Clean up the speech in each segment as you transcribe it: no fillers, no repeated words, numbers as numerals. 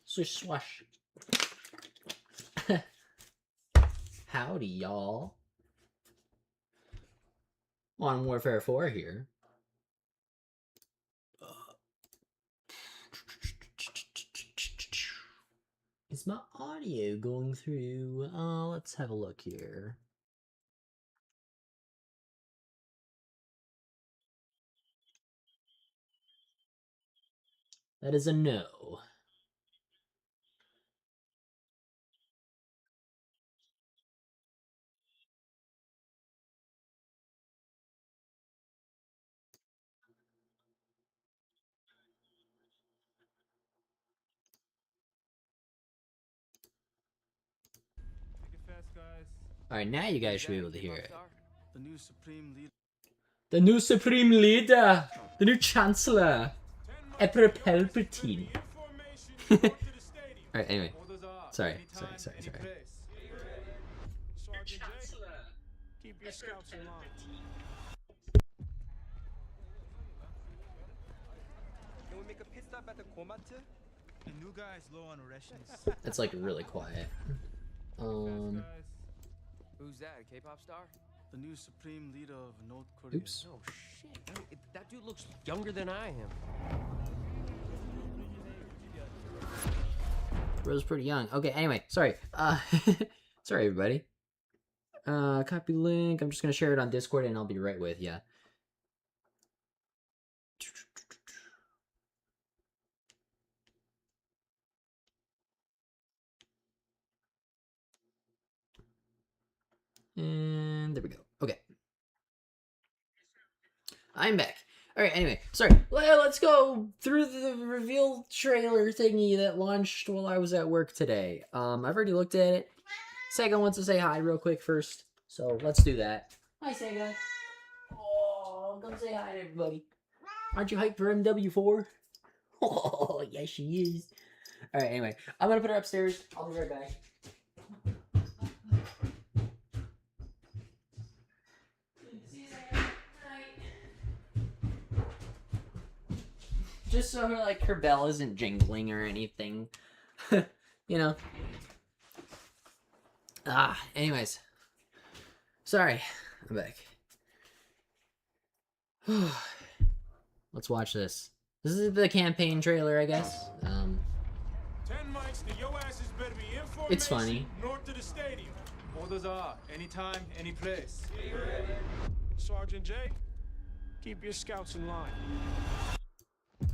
Swish swash. Howdy, y'all. Modern Warfare 4 here. Is my audio going through? Let's have a look here. That is a no. Alright, now you guys should be able to hear it. The new Supreme Leader. The new Supreme Leader! The new Chancellor! Emperor Palpatine. Alright, anyway. Sorry. Keep your scouts in line. Can we make a pit stop at the Komatsu? The new guy is low on rations. It's like really quiet. Who's that? A K-pop star? The new Supreme Leader of North Korea. Oops. Oh shit! That dude looks younger than I am. Bro's pretty young. Okay, anyway, sorry. Sorry everybody. Copy link. I'm just gonna share it on Discord and I'll be right with ya. And there we go. Okay. I'm back. Alright, anyway, sorry. Let's go through the reveal trailer thingy that launched while I was at work today. I've already looked at it. Sega wants to say hi real quick first, so let's do that. Hi, Sega. Oh, come say hi to everybody. Aren't you hyped for MW4? Oh, yes, she is. Alright, anyway, I'm gonna put her upstairs. I'll be right back. Just so her bell isn't jingling or anything. You know. Anyways. Sorry. I'm back. Let's watch this. This is the campaign trailer, I guess. 10 mics, your asses better be in formation. It's funny. North to the stadium. Orders are anytime, any place. Sergeant J, keep your scouts in line.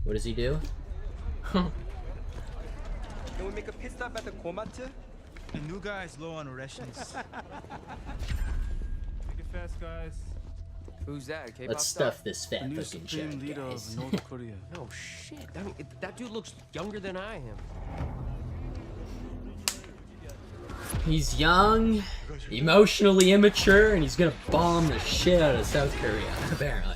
What does he do? Can we make a pit stop at the Komatsu? The new guy is low on rations. Make it fast, guys. Who's that? A K-pop Let's star? stuff this fat The new fucking Supreme chug, Leader guys. of North Korea. Oh shit! That dude looks younger than I am. He's young, emotionally immature, and he's gonna bomb the shit out of South Korea, apparently.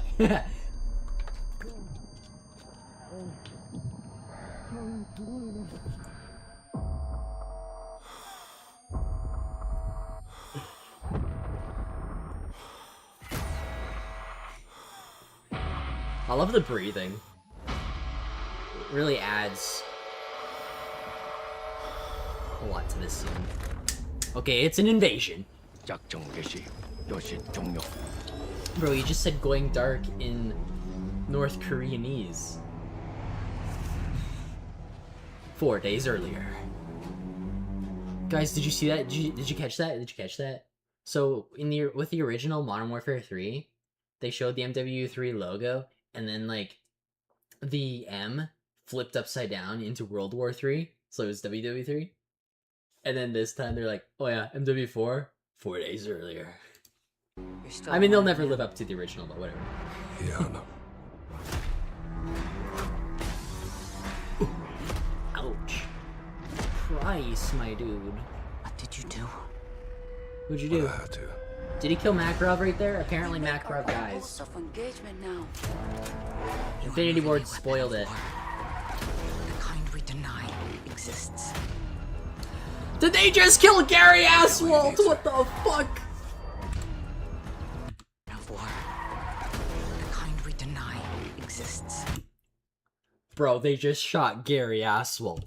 I love the breathing. It really adds a lot to this scene. Okay, it's an invasion. Bro, you just said going dark in North Koreanese. 4 days earlier. Guys, did you see that? Did you catch that? Did you catch that? So with the original Modern Warfare 3, they showed the MW3 logo, and then like the M flipped upside down into World War 3, so it was WW3. And then this time they're like, oh yeah, MW4, 4 days earlier. I mean, they'll never live up to the original, but whatever. Yeah, I know. Ouch. Price, my dude. What did you do? What'd you do? I had to. Did he kill Makarov right there? Apparently Makarov dies. Of engagement now. Infinity Ward spoiled it. The kind we deny exists. Did they just kill Gary Aswalt? What the fuck? Of war. The kind we deny exists. Bro, they just shot Gary Aswell.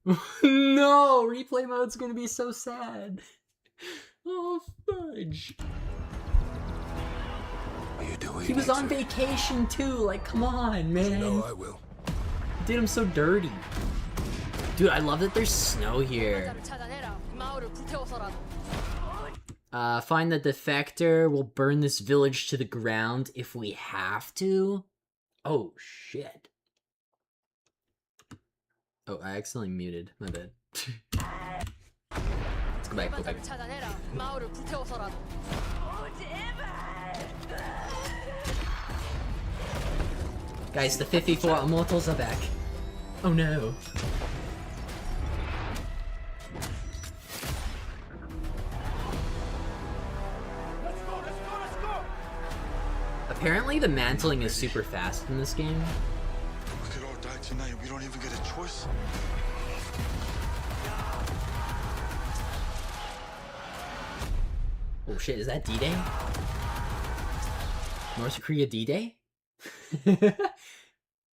No, replay mode's gonna be so sad. Oh, fudge. Are you doing He was on vacation too, like, come on, man. No, I will. Did him so dirty. Dude, I love that there's snow here. Find the defector. We'll burn this village to the ground if we have to. Oh, shit. Oh, I accidentally muted. My bad. Let's go back, go back. Guys, the 54 immortals are back. Oh no. Apparently the mantling is super fast in this game. We could all die tonight. We don't even get a choice. Oh shit, is that D-Day? North Korea D-Day?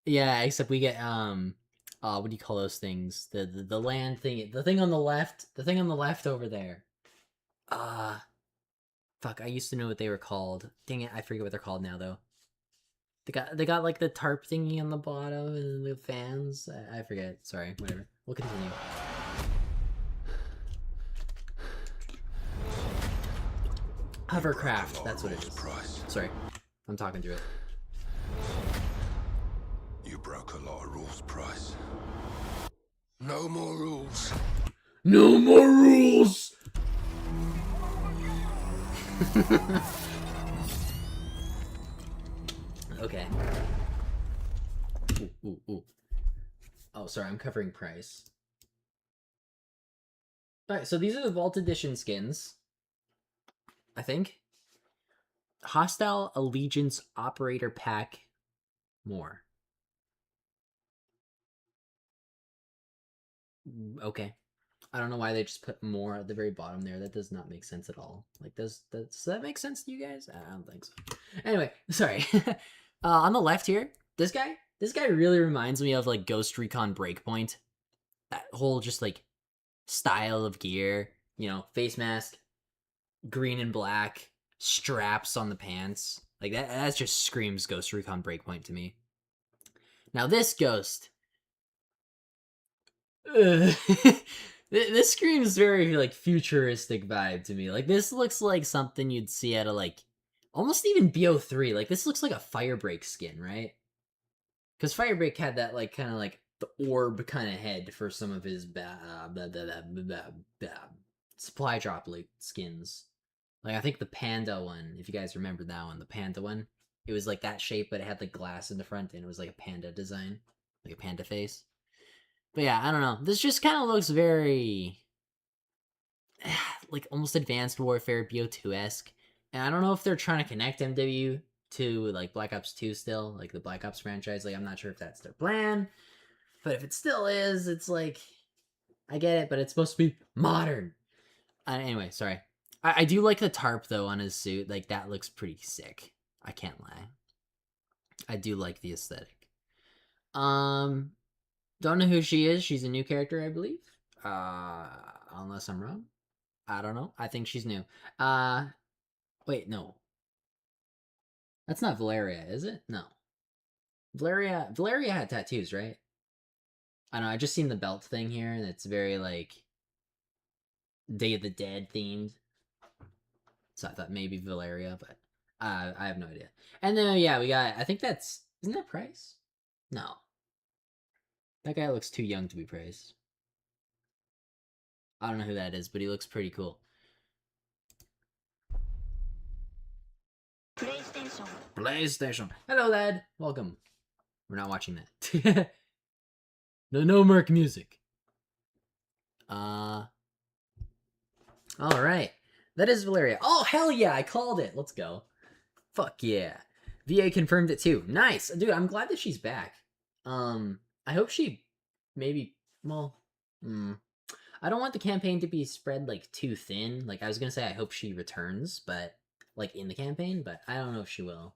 Yeah, except we get what do you call those things? The land thing, the thing on the left over there. Fuck, I used to know what they were called. Dang it, I forget what they're called now though. They got like the tarp thingy on the bottom and the fans. I forget. Sorry, whatever. We'll continue. Hovercraft, that's what it is. Sorry, I'm talking through it. You broke a lot of rules, Price. No more rules. No more rules! Okay. Ooh. Oh, sorry, I'm covering price. Alright, so these are the Vault Edition skins. I think. Hostile Allegiance Operator Pack. More. Okay. I don't know why they just put more at the very bottom there. That does not make sense at all. Like, does that make sense to you guys? I don't think so. Anyway, sorry. On the left here, this guy really reminds me of like Ghost Recon Breakpoint. That whole just like style of gear, you know, face mask, green and black, straps on the pants. Like that just screams Ghost Recon Breakpoint to me. Now this ghost, this screams very like futuristic vibe to me. Like this looks like something you'd see out of like almost even Mw4. Like this looks like a Firebreak skin, right? Because Firebreak had that like kind of like the orb kind of head for some of his supply drop like skins. Like I think the panda one, if you guys remember that one, the panda one, it was like that shape, but it had like glass in the front and it was like a panda design, like a panda face. But yeah, I don't know. This just kind of looks very like almost Advanced Warfare BO2-esque. And I don't know if they're trying to connect MW to like Black Ops 2 still, like the Black Ops franchise. Like I'm not sure if that's their plan. But if it still is, it's like I get it, but it's supposed to be modern. Anyway, sorry. I do like the tarp though on his suit. Like that looks pretty sick. I can't lie. I do like the aesthetic. Don't know who she is. She's a new character, I believe. Unless I'm wrong. I don't know. I think she's new. Wait, no. That's not Valeria, is it? No. Valeria had tattoos, right? I don't know, I just seen the belt thing here, and it's very, like, Day of the Dead themed. So I thought maybe Valeria, but I have no idea. And then, yeah, we got, I think that's, isn't that Price? No. That guy looks too young to be Price. I don't know who that is, but he looks pretty cool. PlayStation. Hello, lad. Welcome. We're not watching that. No Merc music. All right. That is Valeria. Oh, hell yeah, I called it. Let's go. Fuck yeah. VA confirmed it too. Nice. Dude, I'm glad that she's back. I hope she maybe, well, I don't want the campaign to be spread like too thin. Like I was going to say I hope she returns, but like in the campaign, but I don't know if she will.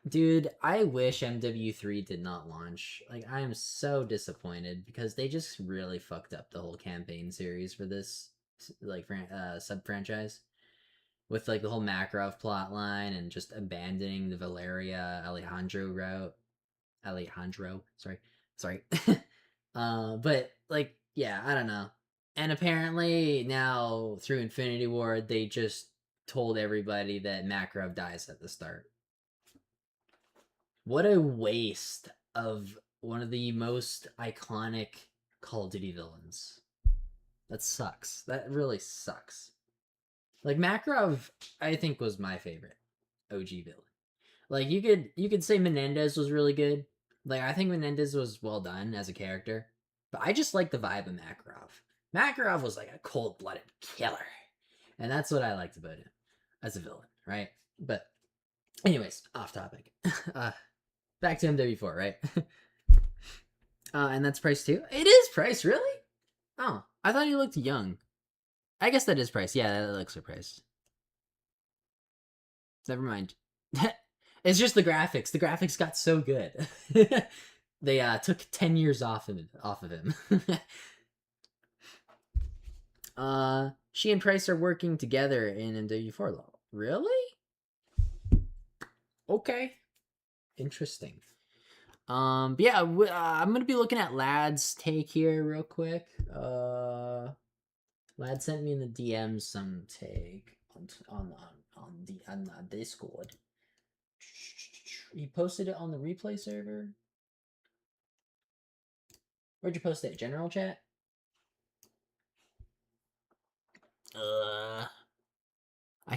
Dude, I wish MW3 did not launch. Like, I am so disappointed because they just really fucked up the whole campaign series for this, like, sub franchise with like the whole Makarov plot line and just abandoning the Valeria Alejandro route. Sorry. But like, yeah, I don't know. And apparently now through Infinity Ward, they just told everybody that Makarov dies at the start. What a waste of one of the most iconic Call of Duty villains. That sucks. That really sucks. Like Makarov, I think was my favorite OG villain. Like you could say Menendez was really good. Like I think Menendez was well done as a character, but I just like the vibe of Makarov. Makarov was like a cold-blooded killer, and that's what I liked about him as a villain, right? But anyways, off topic. Back to MW4, right? And that's price too. It is price, really? Oh, I thought he looked young. I guess that is price. Yeah, that looks a price. Never mind. It's just the graphics. The graphics got so good. They took 10 years off of him. She and Price are working together in MW4 level. Really? Okay. Interesting. But yeah, I'm gonna be looking at Lad's take here real quick. Lad sent me in the DMs some take on Discord. He posted it on the replay server. Where'd you post it? General chat? I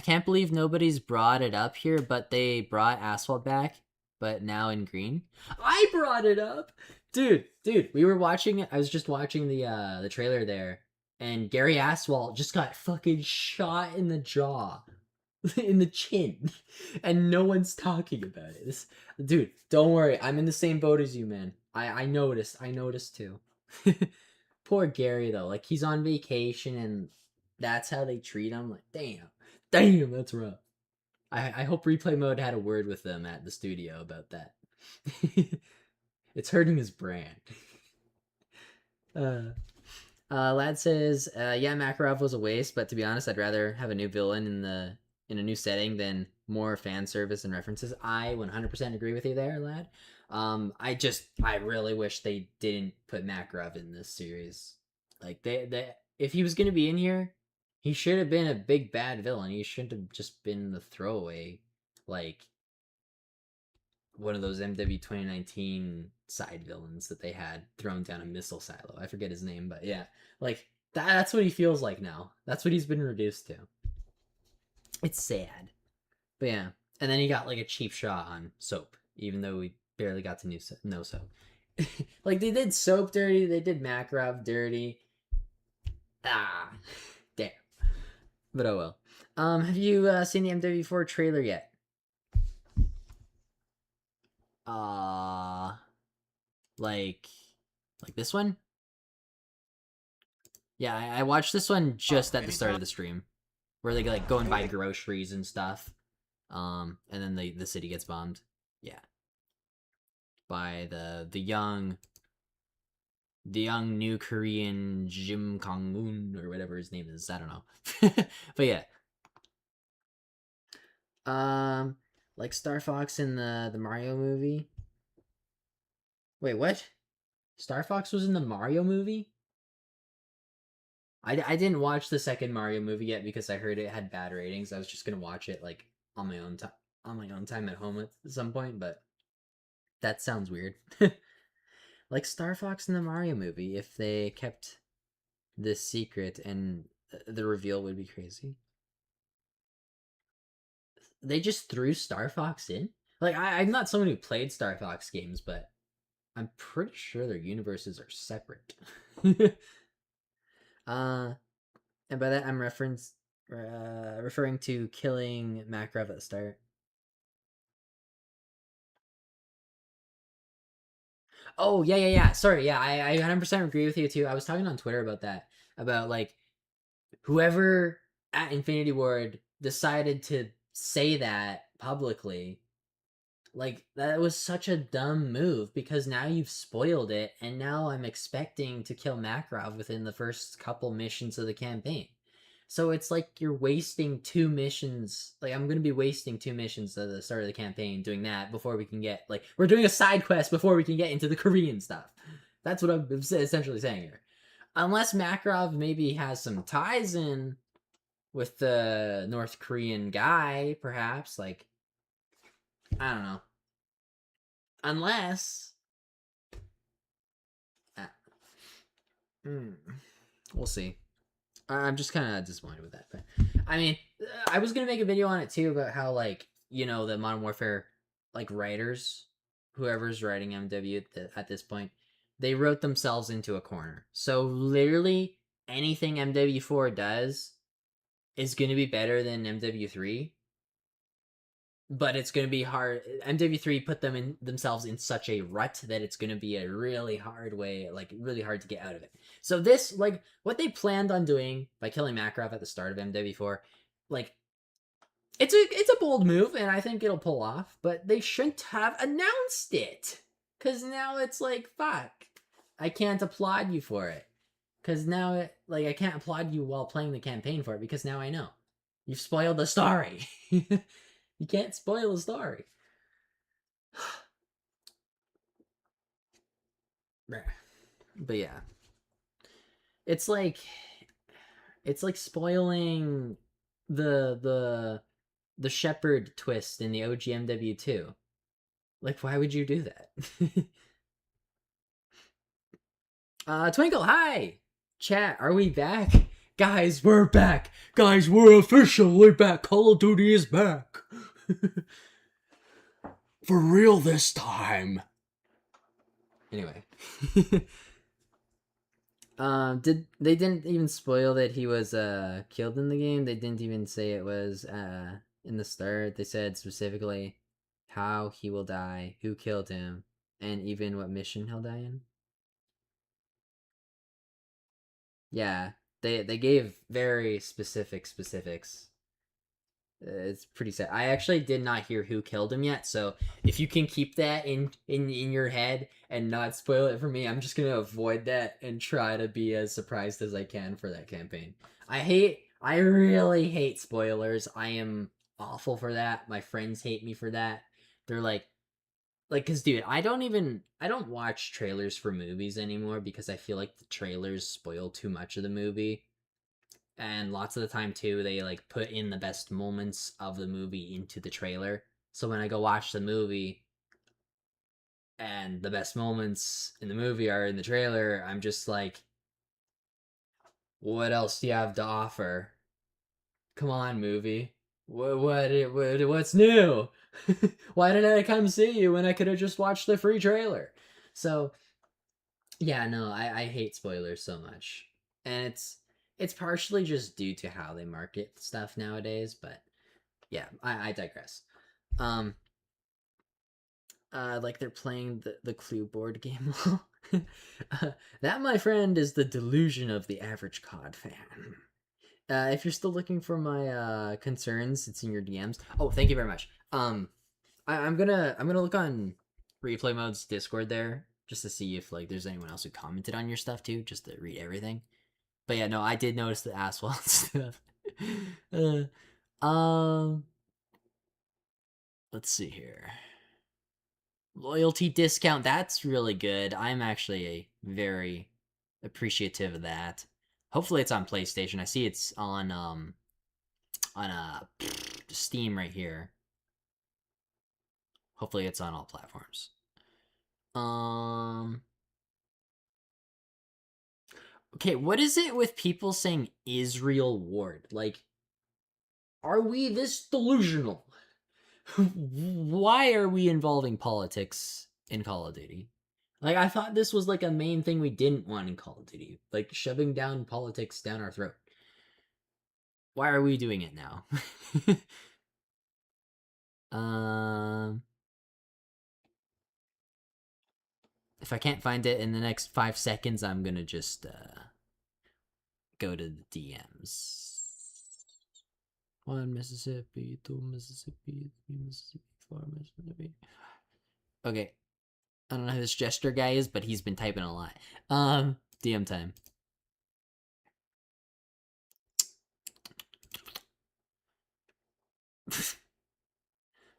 can't believe nobody's brought it up here, but they brought Asphalt back, but now in green. I brought it up! Dude, we were watching it. I was just watching the trailer there, and Gary Asphalt just got fucking shot in the jaw. In the chin. And no one's talking about it. Dude, don't worry. I'm in the same boat as you, man. I noticed too. Poor Gary, though. Like, he's on vacation, and that's how they treat him. Like, damn, that's rough. I hope Replay Mode had a word with them at the studio about that. It's hurting his brand. Lad says, yeah, Makarov was a waste, but to be honest, I'd rather have a new villain in a new setting than more fan service and references. I 100% agree with you there, Lad. I really wish they didn't put Makarov in this series. Like they if he was gonna be in here, he should have been a big bad villain. He shouldn't have just been the throwaway, like one of those MW 2019 side villains that they had thrown down a missile silo. I forget his name, but yeah, like that's what he feels like now. That's what he's been reduced to. It's sad, but yeah. And then he got like a cheap shot on Soap, even though we barely got to know Soap. Like they did Soap dirty, they did Makarov dirty. Damn. But oh well. Have you seen the MW4 trailer yet? Like this one? Yeah, I watched this one just at the start of the stream, where they like go and buy groceries and stuff, and then the city gets bombed. Yeah, by the young new Korean Jim Kong-un or whatever his name is. I don't know, but yeah. Like Star Fox in the Mario movie. Wait, what? Star Fox was in the Mario movie? I didn't watch the second Mario movie yet because I heard it had bad ratings. I was just gonna watch it like on my own time at home at some point, but that sounds weird. Like Star Fox in the Mario movie, if they kept this secret, and the reveal would be crazy. They just threw Star Fox in? Like, I'm not someone who played Star Fox games, but I'm pretty sure their universes are separate. And by that I'm referring to killing Makarov at the start. Oh, yeah. Sorry, yeah, I 100% agree with you too. I was talking on Twitter about that. About, like, whoever at Infinity Ward decided to say that publicly Like, that was such a dumb move because now you've spoiled it, and now I'm expecting to kill Makarov within the first couple missions of the campaign. So it's like you're wasting 2 missions. Like, I'm going to be wasting 2 missions at the start of the campaign doing that before we can get, like, we're doing a side quest before we can get into the Korean stuff. That's what I'm essentially saying here. Unless Makarov maybe has some ties in with the North Korean guy, perhaps. Like, I don't know. Unless. Uh, we'll see. I'm just kind of disappointed with that. But I mean, I was gonna make a video on it too about how, like, the Modern Warfare, like, writers, whoever's writing MW at this point, they wrote themselves into a corner. So literally anything MW4 does is gonna be better than MW3, but it's going to be hard. MW3 put themselves in such a rut that it's going to be a really hard way, like, really hard to get out of it. So this, like, what they planned on doing by killing Makarov at the start of MW4, like, it's a bold move, and I think it'll pull off, but they shouldn't have announced it. Because now it's like, fuck, I can't applaud you for it. Because now, I can't applaud you while playing the campaign for it, because now I know. You've spoiled the story. You can't spoil a story. But yeah. It's like spoiling the Shepherd twist in the OG MW2. Like, why would you do that? Twinkle, hi! Chat, are we back? Guys, we're back! Guys, we're officially back! Call of Duty is back! For real this time! Anyway. They didn't even spoil that he was killed in the game? They didn't even say it was in the start. They said specifically how he will die, who killed him, and even what mission he'll die in. Yeah, they gave very specifics. It's pretty sad. I actually did not hear who killed him yet, so if you can keep that in your head and not spoil it for me, I'm just gonna avoid that and try to be as surprised as I can for that campaign. I really hate spoilers. I am awful for that. My friends hate me for that. They're like, cause dude, I don't watch trailers for movies anymore because I feel like the trailers spoil too much of the movie. And lots of the time too, they, like, put in the best moments of the movie into the trailer. So when I go watch the movie and the best moments in the movie are in the trailer, I'm just like, what else do you have to offer? Come on, movie. What's new? Why did I come see you when I could have just watched the free trailer? So yeah, no, I hate spoilers so much. And it's partially just due to how they market stuff nowadays, but yeah, I digress. Like, they're playing the Clue board game. That, my friend, is the delusion of the average COD fan. If you're still looking for my concerns, it's in your DMs. Oh, thank you very much. I'm gonna look on Replay Mode's Discord there just to see if, like, there's anyone else who commented on your stuff too, just to read everything. But yeah, no, I did notice the asphalt stuff. Let's see here. Loyalty discount, that's really good. I'm actually very appreciative of that. Hopefully it's on PlayStation. I see it's on Steam right here. Hopefully it's on all platforms. Okay, what is it with people saying Israel Ward? Like, are we this delusional? Why are we involving politics in Call of Duty? Like, I thought this was, like, a main thing we didn't want in Call of Duty. Like, shoving down politics down our throat. Why are we doing it now? If I can't find it in the next 5 seconds, I'm gonna just go to the DMs. 1 Mississippi, 2 Mississippi, 3 Mississippi, Okay. I don't know who this gesture guy is, but he's been typing a lot. DM time.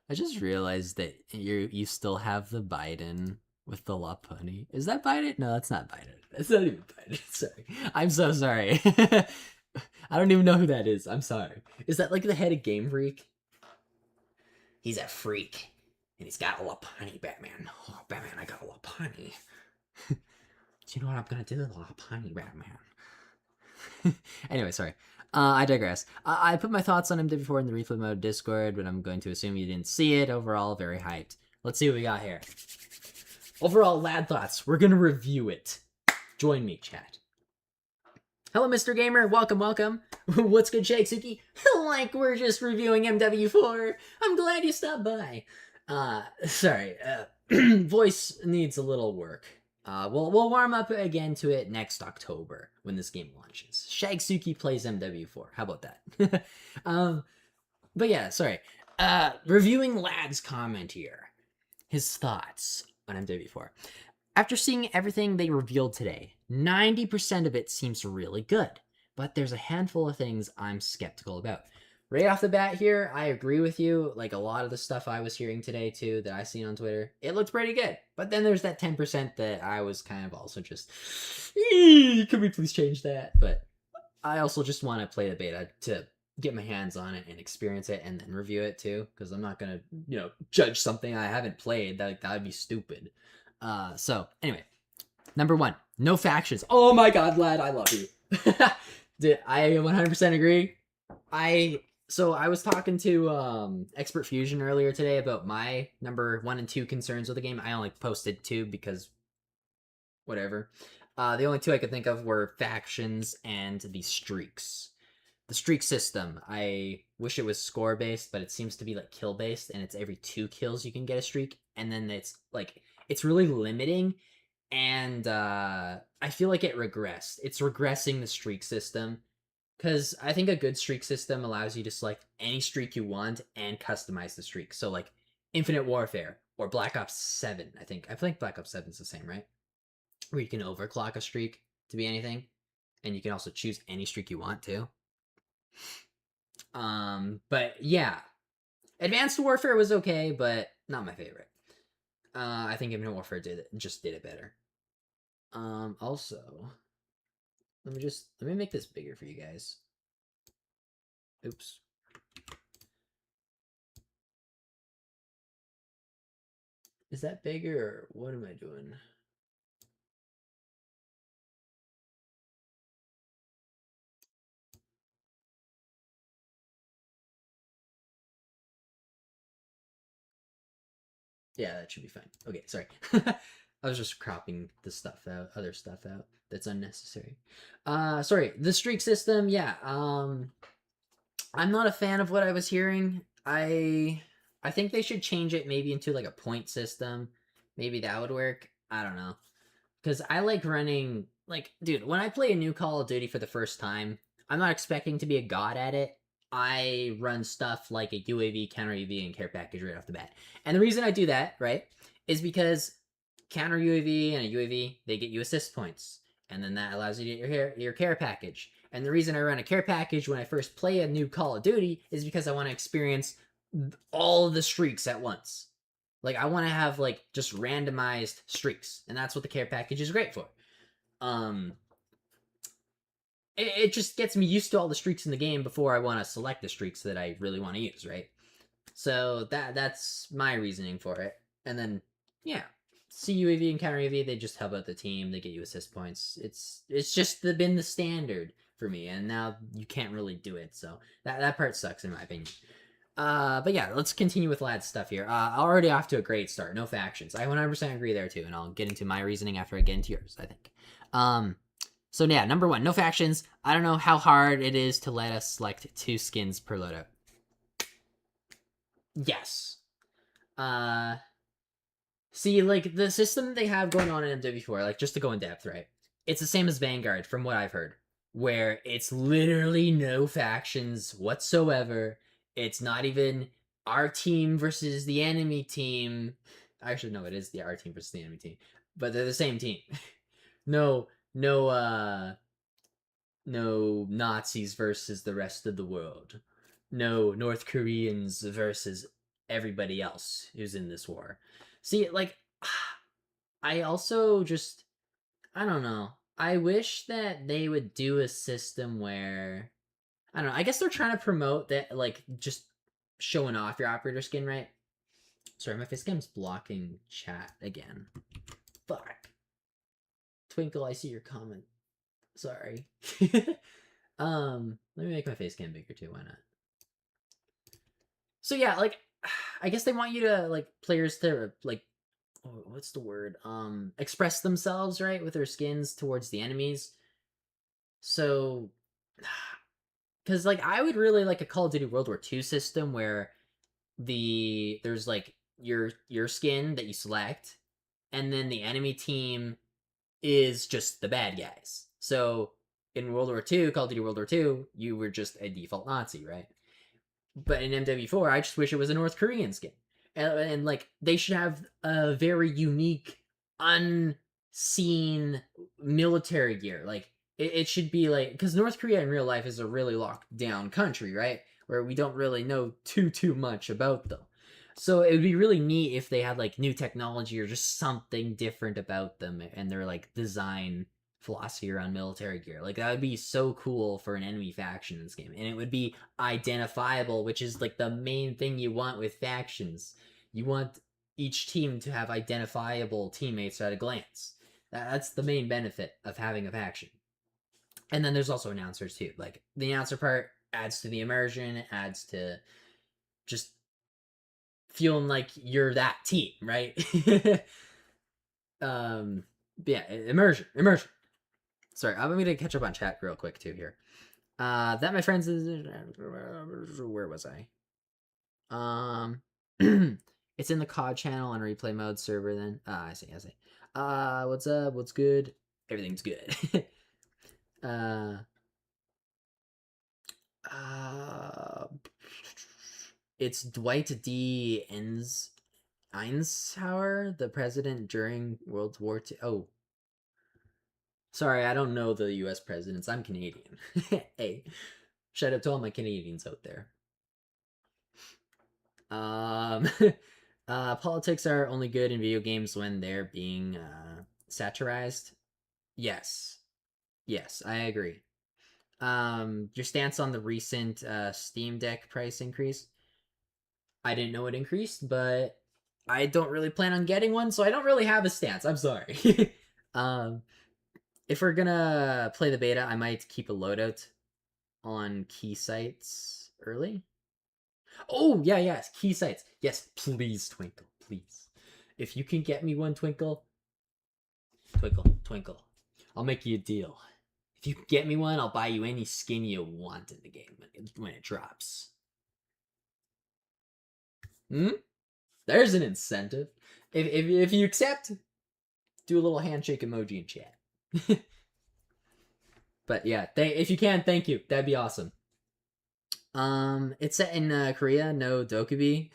I just realized that you still have the Biden with the La Pony. Is that Biden? No, that's not Biden. That's not even Biden. Sorry. I'm so sorry. I don't even know who that is. I'm sorry. Is that like the head of Game Freak? He's a freak. And he's got a La Pony, Batman. Oh, Batman, I got a La Pony. Do you know what I'm gonna do with a La Pony, Batman? Anyway, sorry. I digress. I put my thoughts on MW4 in the replay mode Discord, but I'm going to assume you didn't see it. Overall, very hyped. Let's see what we got here. Overall, lad thoughts. We're going to review it. Join me, chat. Hello, Mr. Gamer. Welcome, welcome. What's good, Mattsuki? Like we're just reviewing MW4. I'm glad you stopped by. Sorry. Voice needs a little work. We'll warm up again to it next October when this game launches. Shagsuki plays MW4. How about that? But yeah, sorry. Reviewing Lad's comment here. His thoughts on MW4. After seeing everything they revealed today, 90% of it seems really good, but there's a handful of things I'm skeptical about. Right off the bat here, I agree with you. Like a lot of the stuff I was hearing today too that I seen on Twitter, it looked pretty good. But then there's that 10% that I was kind of also just, could we please change that? But I also just want to play the beta to get my hands on it and experience it and then review it too. Because I'm not going to, judge something I haven't played. That would be stupid. So anyway, number 1, no factions. Oh my god, lad, I love you. Dude, I 100% agree. So I was talking to Expert Fusion earlier today about my number 1 and 2 concerns with the game. I only posted 2 because whatever. The only 2 I could think of were factions and the streaks. The streak system, I wish it was score based, but it seems to be like kill based, and it's every 2 kills you can get a streak, and then it's really limiting, and I feel like it regressed. It's regressing the streak system. Because I think a good streak system allows you to select any streak you want and customize the streak. So like Infinite Warfare or Black Ops 7, I think. I think Black Ops 7 is the same, right? Where you can overclock a streak to be anything. And you can also choose any streak you want to. But yeah. Advanced Warfare was okay, but not my favorite. I think Infinite Warfare just did it better. Also... Let me make this bigger for you guys. Oops. Is that bigger or what am I doing? Yeah, that should be fine. Okay, sorry. I was just cropping the stuff out, other stuff out that's unnecessary. Sorry, the streak system, yeah. I'm not a fan of what I was hearing. I think they should change it maybe into like a point system. Maybe that would work. I don't know. Because I like running, like, dude, when I play a new Call of Duty for the first time, I'm not expecting to be a god at it. I run stuff like a UAV, counter UAV, and care package right off the bat. And the reason I do that, right, is because counter UAV and a UAV, they get you assist points. And then that allows you to get your care package. And the reason I run a care package when I first play a new Call of Duty is because I want to experience all of the streaks at once. Like, I want to have, like, just randomized streaks. And that's what the care package is great for. It just gets me used to all the streaks in the game before I want to select the streaks that I really want to use, right? So that's my reasoning for it. And then, yeah. CUAV and counter UAV, they just help out the team. They get you assist points. It's just been the standard for me, and now you can't really do it. So that part sucks in my opinion. But yeah, let's continue with Lad's stuff here. Already off to a great start. No factions. I 100% agree there too, and I'll get into my reasoning after I get into yours, I think. So yeah, number 1, no factions. I don't know how hard it is to let us select 2 skins per loadout. Yes. See, like, the system they have going on in MW4, like, just to go in depth, right? It's the same as Vanguard, from what I've heard, where it's literally no factions whatsoever. It's not even our team versus the enemy team. Actually, no, it is our team versus the enemy team, but they're the same team. no, no Nazis versus the rest of the world. No North Koreans versus everybody else who's in this war. See, like, I also just, I don't know. I wish that they would do a system where, I don't know, I guess they're trying to promote that, like, just showing off your operator skin, right? Sorry, my facecam's blocking chat again. Fuck. Twinkle, I see your comment. Sorry. Let me make my facecam bigger too, why not? So yeah, like, I guess they want you to, like, players to, like, what's the word? Express themselves, right, with their skins towards the enemies. So, because, like, I would really like a Call of Duty World War II system where there's, like, your skin that you select, and then the enemy team is just the bad guys. So, in World War II, Call of Duty World War II, you were just a default Nazi, right? But in MW4, I just wish it was a North Korean skin. And like, they should have a very unique, unseen military gear. Like, it should be like, because North Korea in real life is a really locked down country, right? Where we don't really know too much about them. So it would be really neat if they had like new technology or just something different about them and their like design philosophy around military gear. Like, that would be so cool for an enemy faction in this game. And it would be identifiable, which is like the main thing you want with factions. You want each team to have identifiable teammates at a glance. That's the main benefit of having a faction. And then there's also announcers too. Like, the announcer part adds to the immersion, adds to just feeling like you're that team, right? Yeah, immersion. Sorry, I'm gonna catch up on chat real quick too here. That, my friends, is where was I? It's in the COD channel on replay mode server. Then, I see. What's up? What's good? Everything's good. uh, it's Dwight D. Eisenhower, the president during World War II. Oh, sorry, I don't know the U.S. presidents. I'm Canadian. Hey, shout out to all my Canadians out there. Politics are only good in video games when they're being satirized. Yes, I agree. Your stance on the recent Steam Deck price increase? I didn't know it increased, but I don't really plan on getting one, so I don't really have a stance. I'm sorry. If we're gonna play the beta, I might keep a loadout on key sites early. Oh, yes, key sites. Yes, please, Twinkle, please. If you can get me one, Twinkle. I'll make you a deal. If you can get me one, I'll buy you any skin you want in the game when it drops. There's an incentive. If you accept, do a little handshake emoji in chat. But yeah, if you can, thank you. That'd be awesome. It's set in Korea. No Dokubi.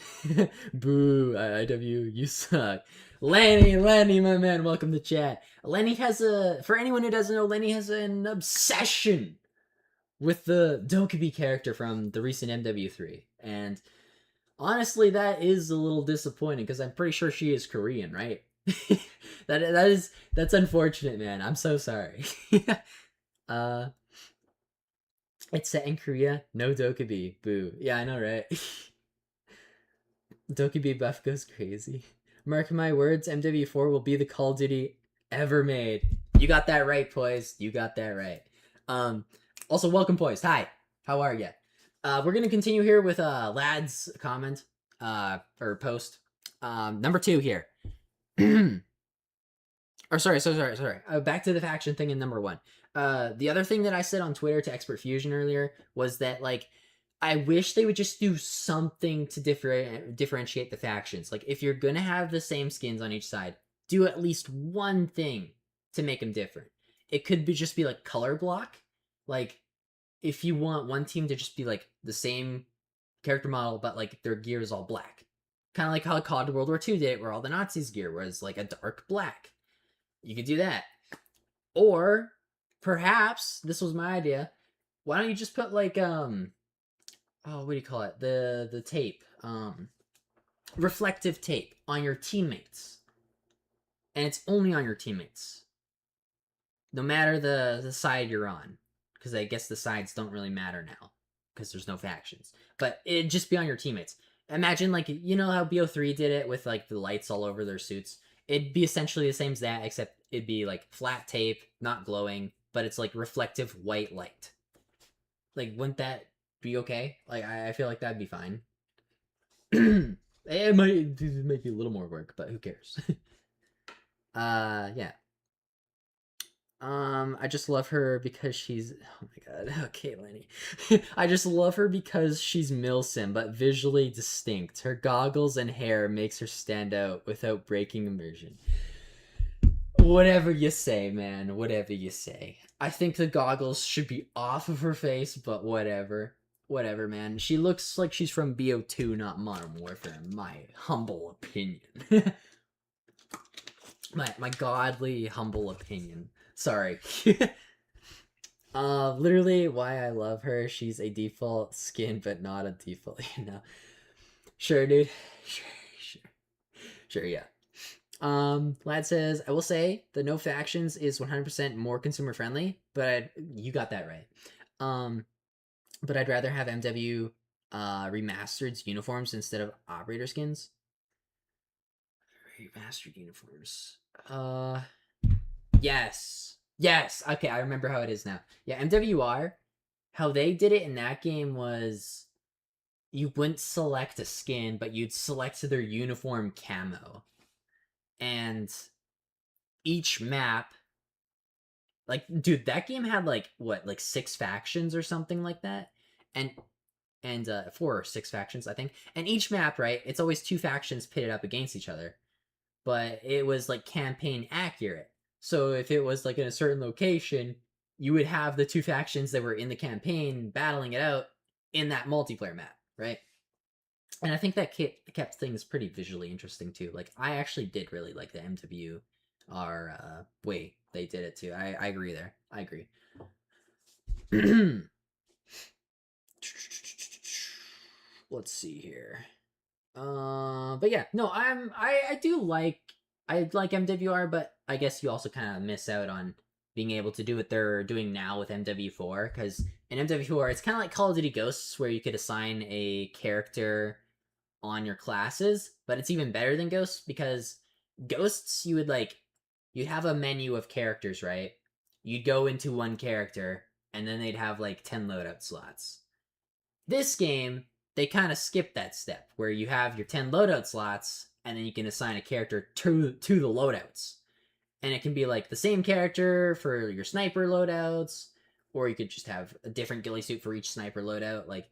Boo, IW, you suck. Lenny, my man, welcome to chat. Lenny has for anyone who doesn't know, Lenny has an obsession with the Dokubi character from the recent MW3. And honestly, that is a little disappointing because I'm pretty sure she is Korean, right? That's unfortunate, man. I'm so sorry. It's set in Korea. No Dokubi. Boo. Yeah, I know, right? Dokubi buff goes crazy. Mark my words, MW4 will be the Call of Duty ever made. You got that right, Poised. You got that right. Also, welcome, Poised. Hi. How are ya? We're gonna continue here with Lad's comment, or post. Number 2 here. Or sorry. Back to the faction thing in number 1. The other thing that I said on Twitter to Expert Fusion earlier was that, like, I wish they would just do something to differentiate the factions. Like, if you're gonna have the same skins on each side, do at least one thing to make them different. It could just be like color block. Like, if you want one team to just be like the same character model, but like their gear is all black. Kind of like how COD World War II did it, where all the Nazis' gear was like a dark black. You could do that. Or perhaps this was my idea. Why don't you just put like oh, what do you call it? The tape, reflective tape on your teammates, and it's only on your teammates, no matter the side you're on, because I guess the sides don't really matter now because there's no factions. But it'd just be on your teammates. Imagine like you know how BO3 did it with like the lights all over their suits. It'd be essentially the same as that, except it'd be like flat tape, not glowing, but it's like reflective white light. Like, wouldn't that be okay? Like, I feel like that'd be fine. it might be a little more work, but who cares? Yeah. I just love her because she's... Oh my god. Okay, Lenny. I just love her because she's Milsim, but visually distinct. Her goggles and hair makes her stand out without breaking immersion. Whatever you say, man. Whatever you say. I think the goggles should be off of her face, but whatever. Whatever, man. She looks like she's from BO2, not Modern Warfare, in my humble opinion. my godly humble opinion. Sorry. Literally why I love her. She's a default skin, but not a default, you know. Sure, dude. Sure, yeah. Lad says, I will say the no factions is 100% more consumer friendly, but you got that right. But I'd rather have MW remastered uniforms instead of operator skins. Remastered uniforms. Yes. Okay, I remember how it is now. Yeah, MW4, how they did it in that game was you wouldn't select a skin, but you'd select their uniform camo. And each map, like, dude, that game had like what, like 6 factions or something like that, and 4 or 6 factions, I think. And each map, right, it's always 2 factions pitted up against each other, but it was like campaign accurate. So if it was like in a certain location, you would have the 2 factions that were in the campaign battling it out in that multiplayer map, right? And I think that kept things pretty visually interesting too. Like, I actually did really like the MW4 way they did it too. I agree there. I agree. Let's see here. But yeah, no, I like MW4, but I guess you also kind of miss out on being able to do what they're doing now with MW4, because in MW4 it's kind of like Call of Duty Ghosts, where you could assign a character on your classes, but it's even better than Ghosts, because Ghosts you'd have a menu of characters, right? You'd go into one character and then they'd have like 10 loadout slots. This game, they kind of skip that step where you have your 10 loadout slots and then you can assign a character to the loadouts. And it can be like the same character for your sniper loadouts, or you could just have a different ghillie suit for each sniper loadout. Like,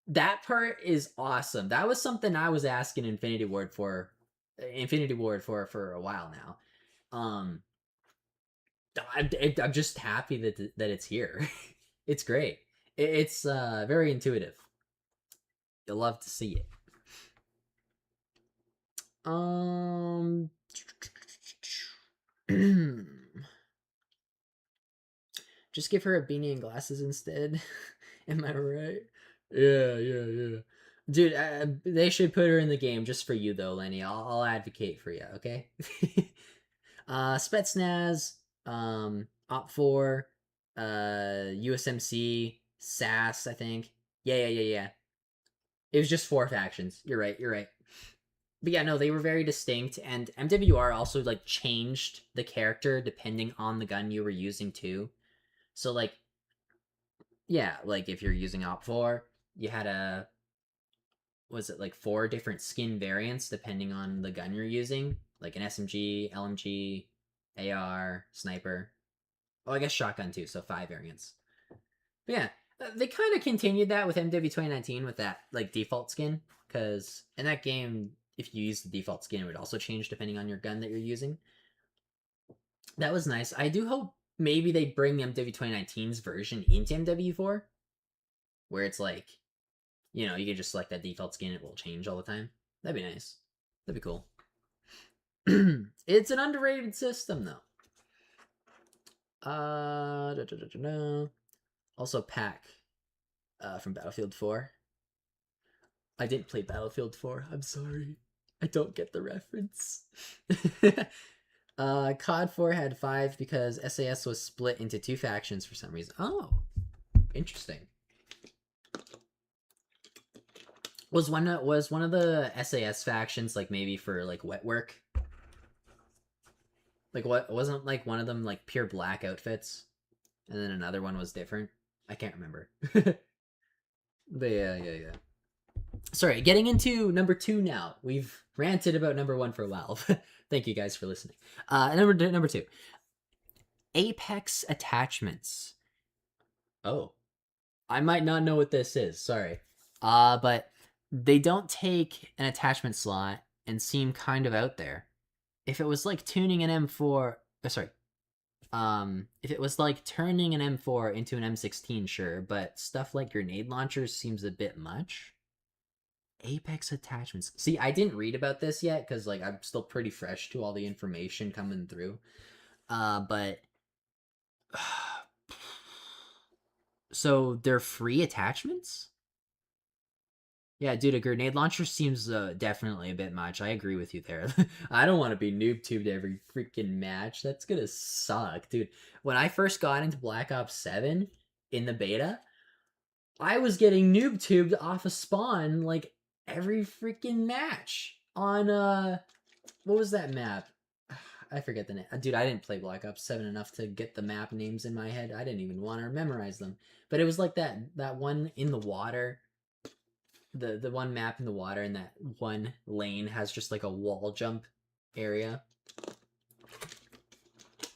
that part is awesome. That was something I was asking Infinity Ward for a while now. I'm just happy that it's here. It's great. It's very intuitive. You'll love to see it. Just give her a beanie and glasses instead. Am I right? Yeah. Dude, they should put her in the game just for you, though, Lenny. I'll advocate for you, okay? Spetsnaz, Op4, USMC, SAS, I think. Yeah. It was just 4 factions. You're right. But yeah, no, they were very distinct, and MW4 also, like, changed the character depending on the gun you were using, too. So, like, yeah, like, if you're using Op4, you had was it like 4 different skin variants depending on the gun you're using? Like an SMG, LMG, AR, sniper. Oh, I guess shotgun too, so 5 variants. But yeah, they kind of continued that with MW 2019 with that, like, default skin, because in that game, if you use the default skin, it would also change depending on your gun that you're using. That was nice. I do hope maybe they bring MW 2019's version into MW4, where it's like, you know, you can just select that default skin, it will change all the time. That'd be nice. That'd be cool. It's an underrated system though. Also Pack from Battlefield 4. I didn't play Battlefield 4. I'm sorry. I don't get the reference. COD 4 had 5 because SAS was split into 2 factions for some reason. Oh, interesting. Was one of the SAS factions like maybe for like wet work? Like what wasn't like one of them like pure black outfits, and then another one was different? I can't remember. But yeah. Sorry, getting into number 2 now. We've ranted about number 1 for a while. Thank you guys for listening. Number 2. Apex attachments. Oh. I might not know what this is, sorry. But they don't take an attachment slot and seem kind of out there. If it was like tuning an M4, if it was like turning an M4 into an M16, sure, but stuff like grenade launchers seems a bit much. Apex attachments. See, I didn't read about this yet because like I'm still pretty fresh to all the information coming through. But so they're free attachments? Yeah, dude, a grenade launcher seems definitely a bit much. I agree with you there. I don't want to be noob tubed every freaking match. That's gonna suck, dude. When I first got into Black Ops 7 in the beta, I was getting noob tubed off a spawn like every freaking match on what was that map? I forget the name. Dude, I didn't play Black Ops 7 enough to get the map names in my head. I didn't even want to memorize them. But it was like that one in the water. The one map in the water, and that one lane has just like a wall jump area.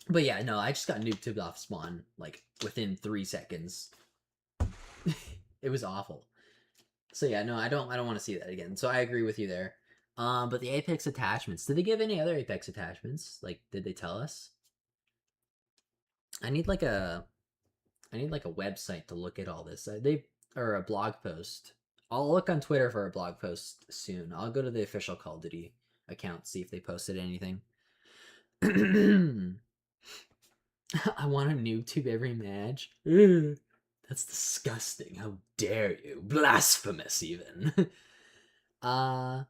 But yeah, no, I just got noob tubed off spawn like within 3 seconds. It was awful. So yeah, no, I don't want to see that again. So I agree with you there. But the Apex attachments. Did they give any other Apex attachments? Like, did they tell us? I need like a website to look at all this. Or a blog post. I'll look on Twitter for a blog post soon. I'll go to the official Call of Duty account, see if they posted anything. I want to noob tube every match. That's disgusting. How dare you? Blasphemous, even. Yeah,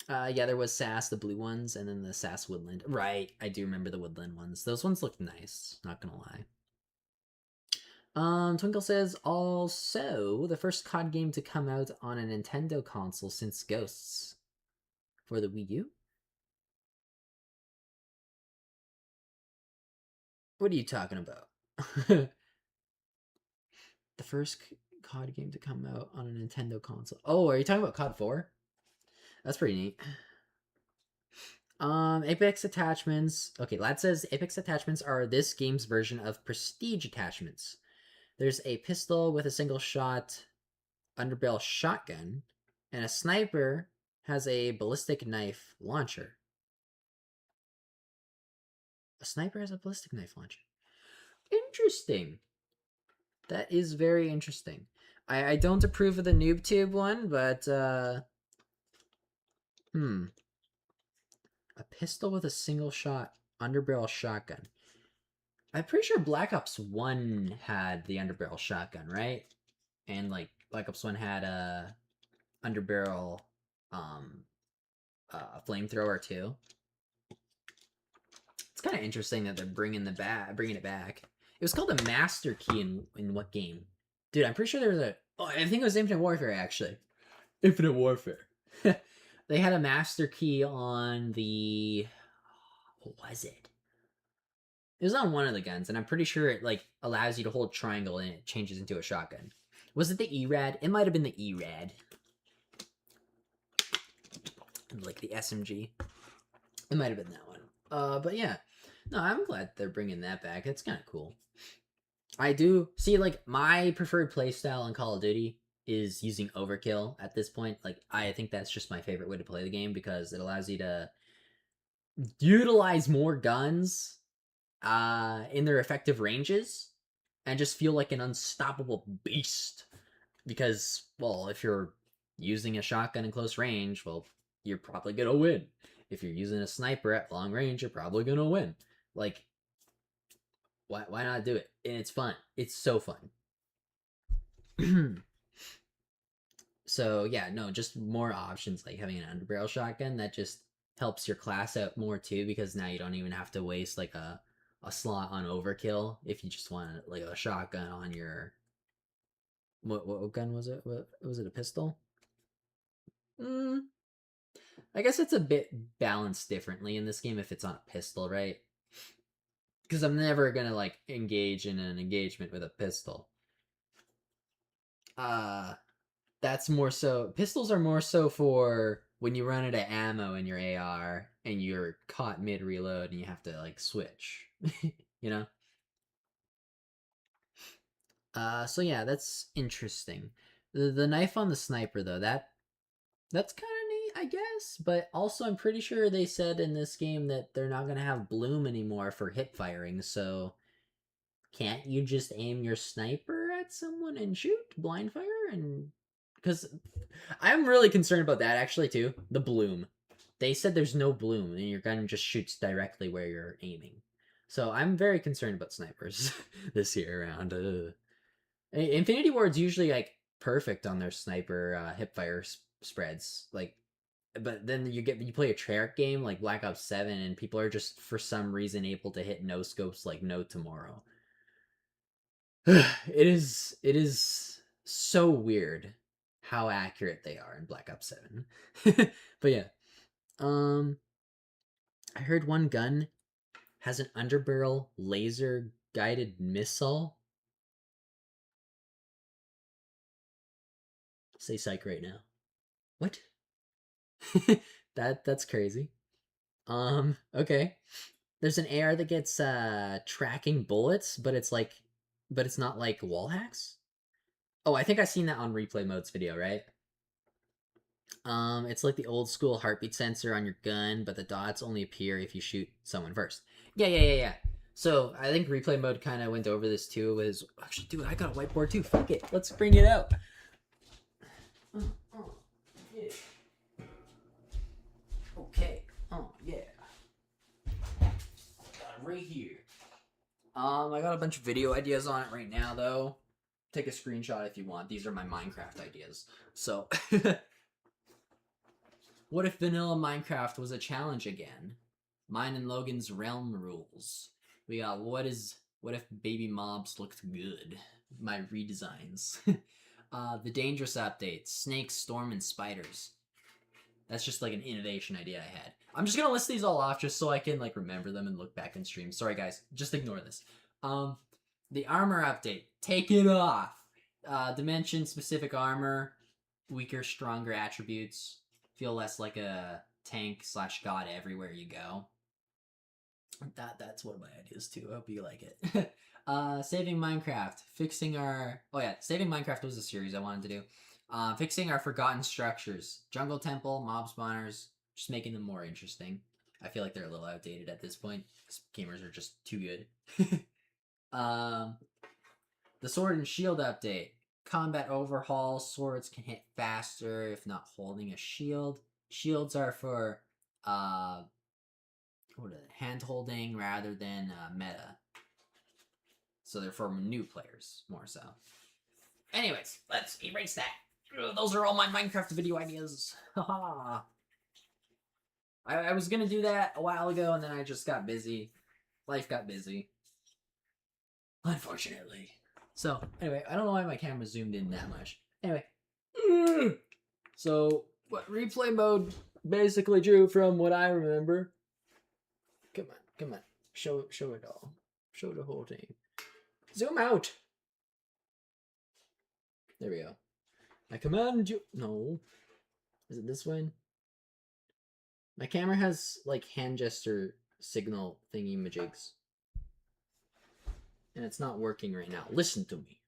there was SAS, the blue ones, and then the SAS Woodland. Right, I do remember the Woodland ones. Those ones looked nice, not gonna lie. Twinkle says, also, the first COD game to come out on a Nintendo console since Ghosts. For the Wii U? What are you talking about? The first COD game to come out on a Nintendo console. Oh, are you talking about COD 4? That's pretty neat. Apex attachments. Okay, Lad says Apex attachments are this game's version of prestige attachments. There's a pistol with a single shot underbarrel shotgun, and a sniper has a ballistic knife launcher. A sniper has a ballistic knife launcher. Interesting. That is very interesting. I don't approve of the noob tube one, but a pistol with a single shot underbarrel shotgun. I'm pretty sure Black Ops 1 had the underbarrel shotgun, right? And like Black Ops 1 had a underbarrel flamethrower too. It's kind of interesting that they're bringing it back. It was called a master key in what game? Dude, I'm pretty sure there was I think it was Infinite Warfare, actually. Infinite Warfare. They had a master key on the... What was it? It was on one of the guns, and I'm pretty sure it like allows you to hold triangle and it changes into a shotgun. Was it the ERAD? It might have been the ERAD. Like the SMG. It might have been that one. But yeah. No, I'm glad they're bringing that back. It's kind of cool. I do see, like, my preferred playstyle in Call of Duty is using overkill at this point. Like, I think that's just my favorite way to play the game because it allows you to utilize more guns in their effective ranges and just feel like an unstoppable beast because, well, if you're using a shotgun in close range, well, you're probably gonna win. If you're using a sniper at long range, you're probably gonna win. Like, why not do it? And it's fun. It's so fun. So yeah, no, just more options, like having an underbarrel shotgun that just helps your class out more too, because now you don't even have to waste like a slot on overkill if you just want like a shotgun on your what gun was it? What was it? A pistol? Mm, I guess it's a bit balanced differently in this game if it's on a pistol, right? Because I'm never gonna like engage in an engagement with a pistol. Uh that's more so, pistols are more so for when you run out of ammo in your AR and you're caught mid reload and you have to like switch. You know? So yeah, that's interesting. The knife on the sniper though, that's kind of neat, I guess, but also I'm pretty sure they said in this game that they're not going to have bloom anymore for hip firing, so can't you just aim your sniper at someone and shoot blind fire? And because I'm really concerned about that actually too, the bloom. They said there's no bloom and your gun just shoots directly where you're aiming. So I'm very concerned about snipers this year around. Infinity Ward's usually like perfect on their sniper hip fire spreads. Like, but then you play a Treyarch game like Black Ops 7 and people are just for some reason able to hit no scopes like no tomorrow. It is so weird how accurate they are in Black Ops 7. But yeah. I heard one gun has an underbarrel laser guided missile. Say psych right now. What? That's crazy. Okay. There's an AR that gets tracking bullets, but it's not like wall hacks. Oh, I think I seen that on replay mode's video, right? It's like the old school heartbeat sensor on your gun, but the dots only appear if you shoot someone first. Yeah. So I think replay mode kind of went over this too. Was actually, dude, I got a whiteboard too. Fuck it, let's bring it out. Yeah. Okay. Oh yeah. Got it right here. I got a bunch of video ideas on it right now though. Take a screenshot if you want. These are my Minecraft ideas. So, what if vanilla Minecraft was a challenge again? Mine and Logan's realm rules. We got what if baby mobs looked good? My redesigns. The dangerous updates. Snakes, storm, and spiders. That's just like an innovation idea I had. I'm just gonna list these all off just so I can like remember them and look back in stream. Sorry guys, just ignore this. The armor update. Take it off. Dimension specific armor, weaker, stronger attributes. Feel less like a tank / god everywhere you go. That's one of my ideas too. I hope you like it. Saving Minecraft, fixing our. Oh yeah, Saving Minecraft was a series I wanted to do. Fixing our forgotten structures, jungle temple, mob spawners, just making them more interesting. I feel like they're a little outdated at this point. Gamers are just too good. The sword and shield update. Combat overhaul. Swords can hit faster if not holding a shield. Shields are for hand holding rather than meta. So they're for new players more so. Anyways, let's erase that. Those are all my Minecraft video ideas. Haha. I was gonna do that a while ago and then I just got busy. Life got busy. Unfortunately. So, anyway, I don't know why my camera zoomed in that much. Anyway. So, what replay mode basically drew from what I remember. Come on. Show it all. Show the whole thing. Zoom out! There we go. I command you. No. Is it this one? My camera has, like, hand gesture signal thingy majigs. And it's not working right now. Listen to me.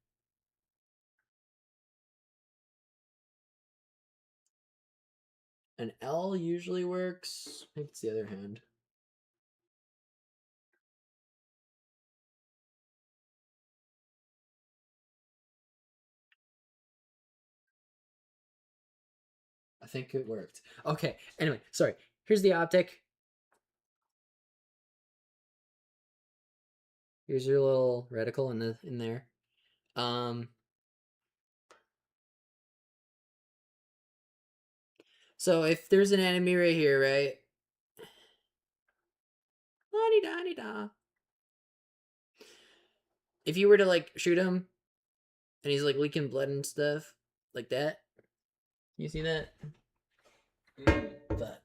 An L usually works. Maybe it's the other hand. I think it worked. Okay, anyway, sorry. Here's the optic. Here's your little reticle in there. So if there's an enemy right here, right? La-di-da-di-da. If you were to like shoot him and he's like leaking blood and stuff like that, you see that? Fuck.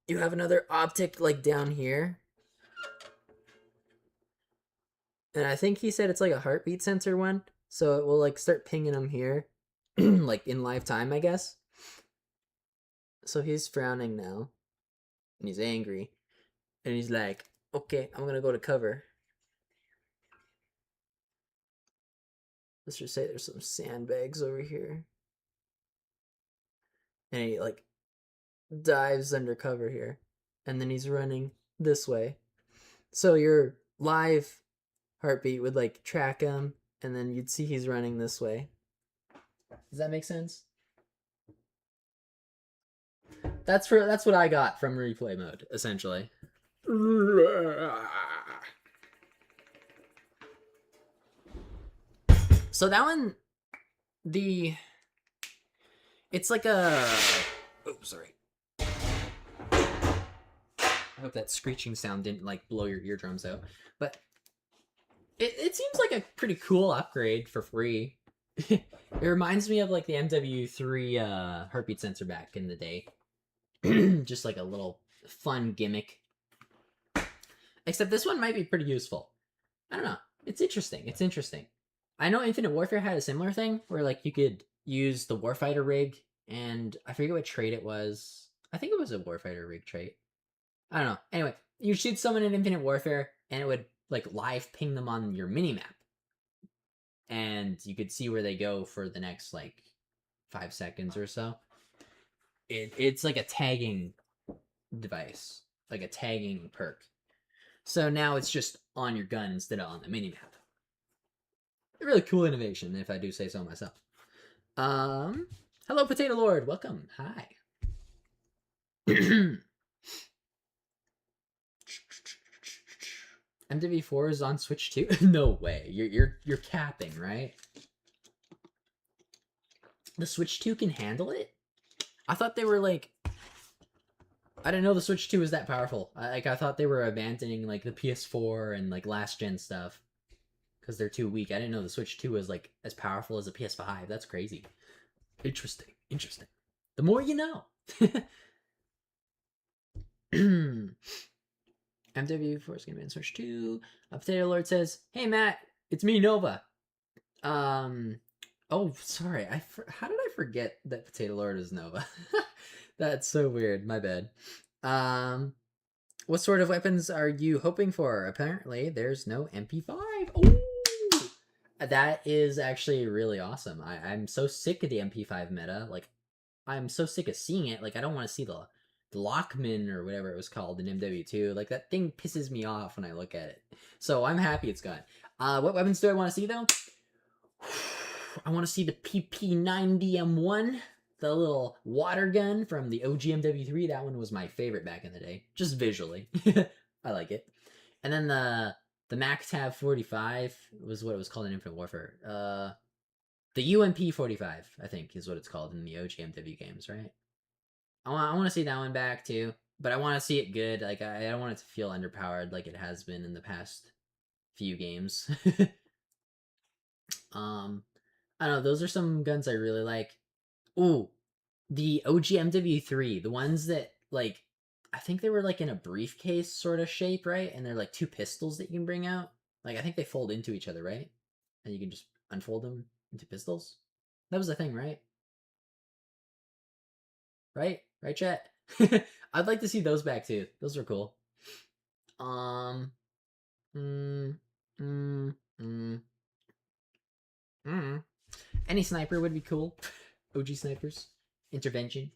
You have another optic like down here. And I think he said it's like a heartbeat sensor one. So it will like start pinging him here. Like in live time, I guess. So he's frowning now. And he's angry. And he's like, okay, I'm gonna go to cover. Let's just say there's some sandbags over here. And he like dives under cover here. And then he's running this way. So your live heartbeat would like track him, and then you'd see he's running this way. Does that make sense? That's what I got from replay mode, essentially. So that one, it's like a, oh, sorry. I hope that screeching sound didn't like blow your eardrums out. But it seems like a pretty cool upgrade for free. It reminds me of like the MW4 heartbeat sensor back in the day. Just like a little fun gimmick. Except this one might be pretty useful. I don't know. It's interesting. It's interesting. I know Infinite Warfare had a similar thing where like you could use the Warfighter rig, and I forget what trait it was. I think it was a Warfighter rig trait. I don't know. Anyway, you shoot someone in Infinite Warfare, and it would like live ping them on your minimap. And you could see where they go for the next like 5 seconds or so. It's like a tagging device, like a tagging perk. So now it's just on your gun instead of on the minimap. A really cool innovation, if I do say so myself. Hello, Potato Lord. Welcome. Hi. MW4 is on Switch too? No way. You're capping, right? The Switch 2 can handle it? I thought they were like, I didn't know the Switch 2 was that powerful. I thought they were abandoning like the PS4 and like last gen stuff because they're too weak. I didn't know the Switch 2 was like as powerful as a PS5. That's crazy. Interesting. Interesting. The more you know. MW4 is gonna be in Switch 2. Potato Lord says, "Hey Matt, it's me, Nova." Oh, sorry. How did I forget that Potato Lord is Nova? That's so weird. My bad. What sort of weapons are you hoping for? Apparently, there's no MP5. Oh, that is actually really awesome. I'm so sick of the MP5 meta. Like, I'm so sick of seeing it. Like, I don't want to see the Lockman or whatever it was called in MW2. Like, that thing pisses me off when I look at it. So I'm happy it's gone. What weapons do I want to see, though? I want to see the PP90M1, the little water gun from the OG MW3. That one was my favorite back in the day, just visually. I like it. And then the Mw4 was what it was called in Infinite Warfare. The UMP45, I think, is what it's called in the OG MW games, right? I want to see that one back too, but I want to see it good. Like I don't want it to feel underpowered like it has been in the past few games. I don't know, those are some guns I really like. Ooh, the OG MW3, the ones that like I think they were like in a briefcase sort of shape, right? And they're like two pistols that you can bring out. Like I think they fold into each other, right? And you can just unfold them into pistols. That was the thing, right? Right, chat. I'd like to see those back too. Those are cool. Mm, mm, mm. Any sniper would be cool. OG snipers. Intervention.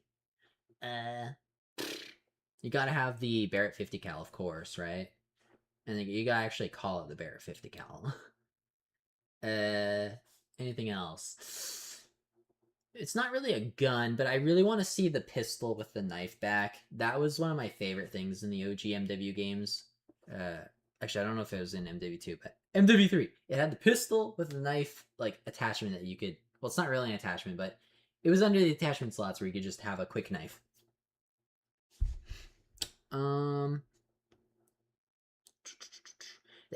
You gotta have the Barrett 50 cal, of course, right? And you gotta actually call it the Barrett 50 cal. Anything else? It's not really a gun, but I really want to see the pistol with the knife back. That was one of my favorite things in the OG MW games. Actually, I don't know if it was in MW2, but MW3. It had the pistol with the knife like attachment that you could. Well, it's not really an attachment, but it was under the attachment slots where you could just have a quick knife. The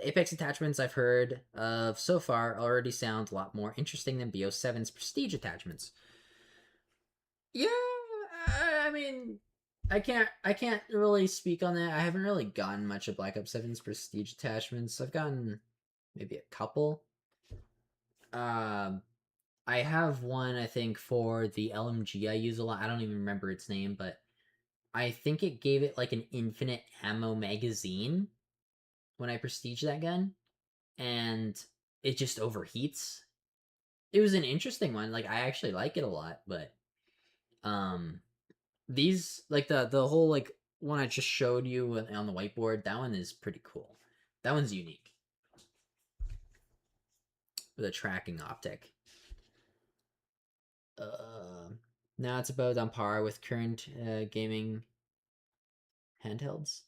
Apex attachments I've heard of so far already sound a lot more interesting than BO7's prestige attachments. Yeah, I mean, I can't really speak on that. I haven't really gotten much of Black Ops 7's prestige attachments. I've gotten maybe a couple. I have one, I think, for the LMG I use a lot. I don't even remember its name, but I think it gave it like an infinite ammo magazine when I prestige that gun, and it just overheats. It was an interesting one. Like, I actually like it a lot, but these, like, the whole like one I just showed you on the whiteboard, that one is pretty cool. That one's unique with a tracking optic. Now it's about on par with current gaming handhelds.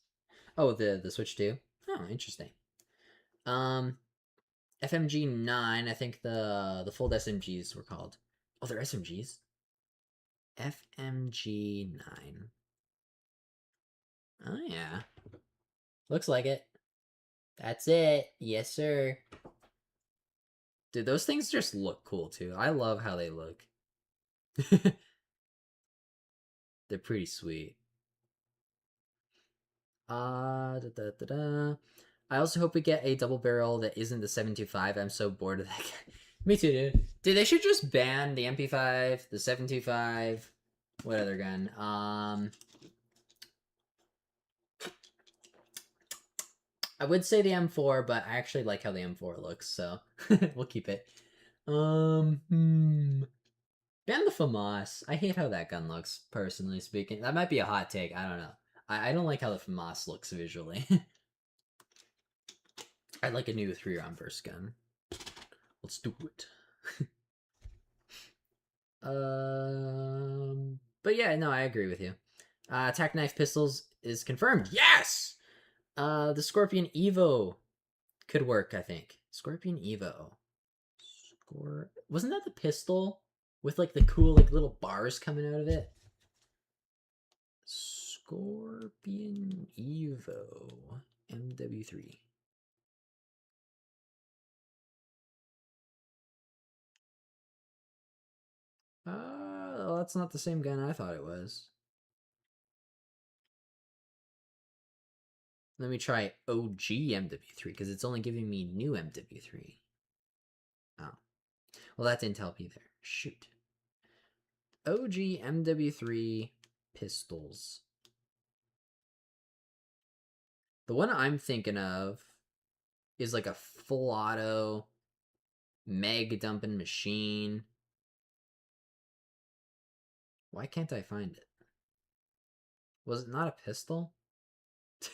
Oh, the Switch 2. Oh, interesting. FMG 9, I think the fold SMGs were called. Oh, they're SMGs. FMG 9. Oh yeah. Looks like it. That's it. Yes, sir. Dude, those things just look cool too. I love how they look. They're pretty sweet. Da, da, da, da. I also hope we get a double barrel that isn't the 725. I'm so bored of that guy. Me too, dude. Dude, they should just ban the MP5, the 725. What other gun? I would say the M4, but I actually like how the M4 looks, so we'll keep it. Ban the FAMAS. I hate how that gun looks, personally speaking. That might be a hot take. I don't know. I don't like how the FAMAS looks visually. I'd like a new 3-round burst gun. Let's do it. But yeah, no, I agree with you. Attack knife pistols is confirmed. Yes! The Scorpion Evo could work, I think. Scorpion Evo. Wasn't that the pistol with like the cool like little bars coming out of it? Scorpion Evo MW3. Well, that's not the same gun I thought it was. Let me try OG MW3 because it's only giving me new MW3. Oh. Well, that didn't help either. Shoot. OG MW3 pistols. The one I'm thinking of is like a full auto meg dumping machine. Why can't I find it? Was it not a pistol?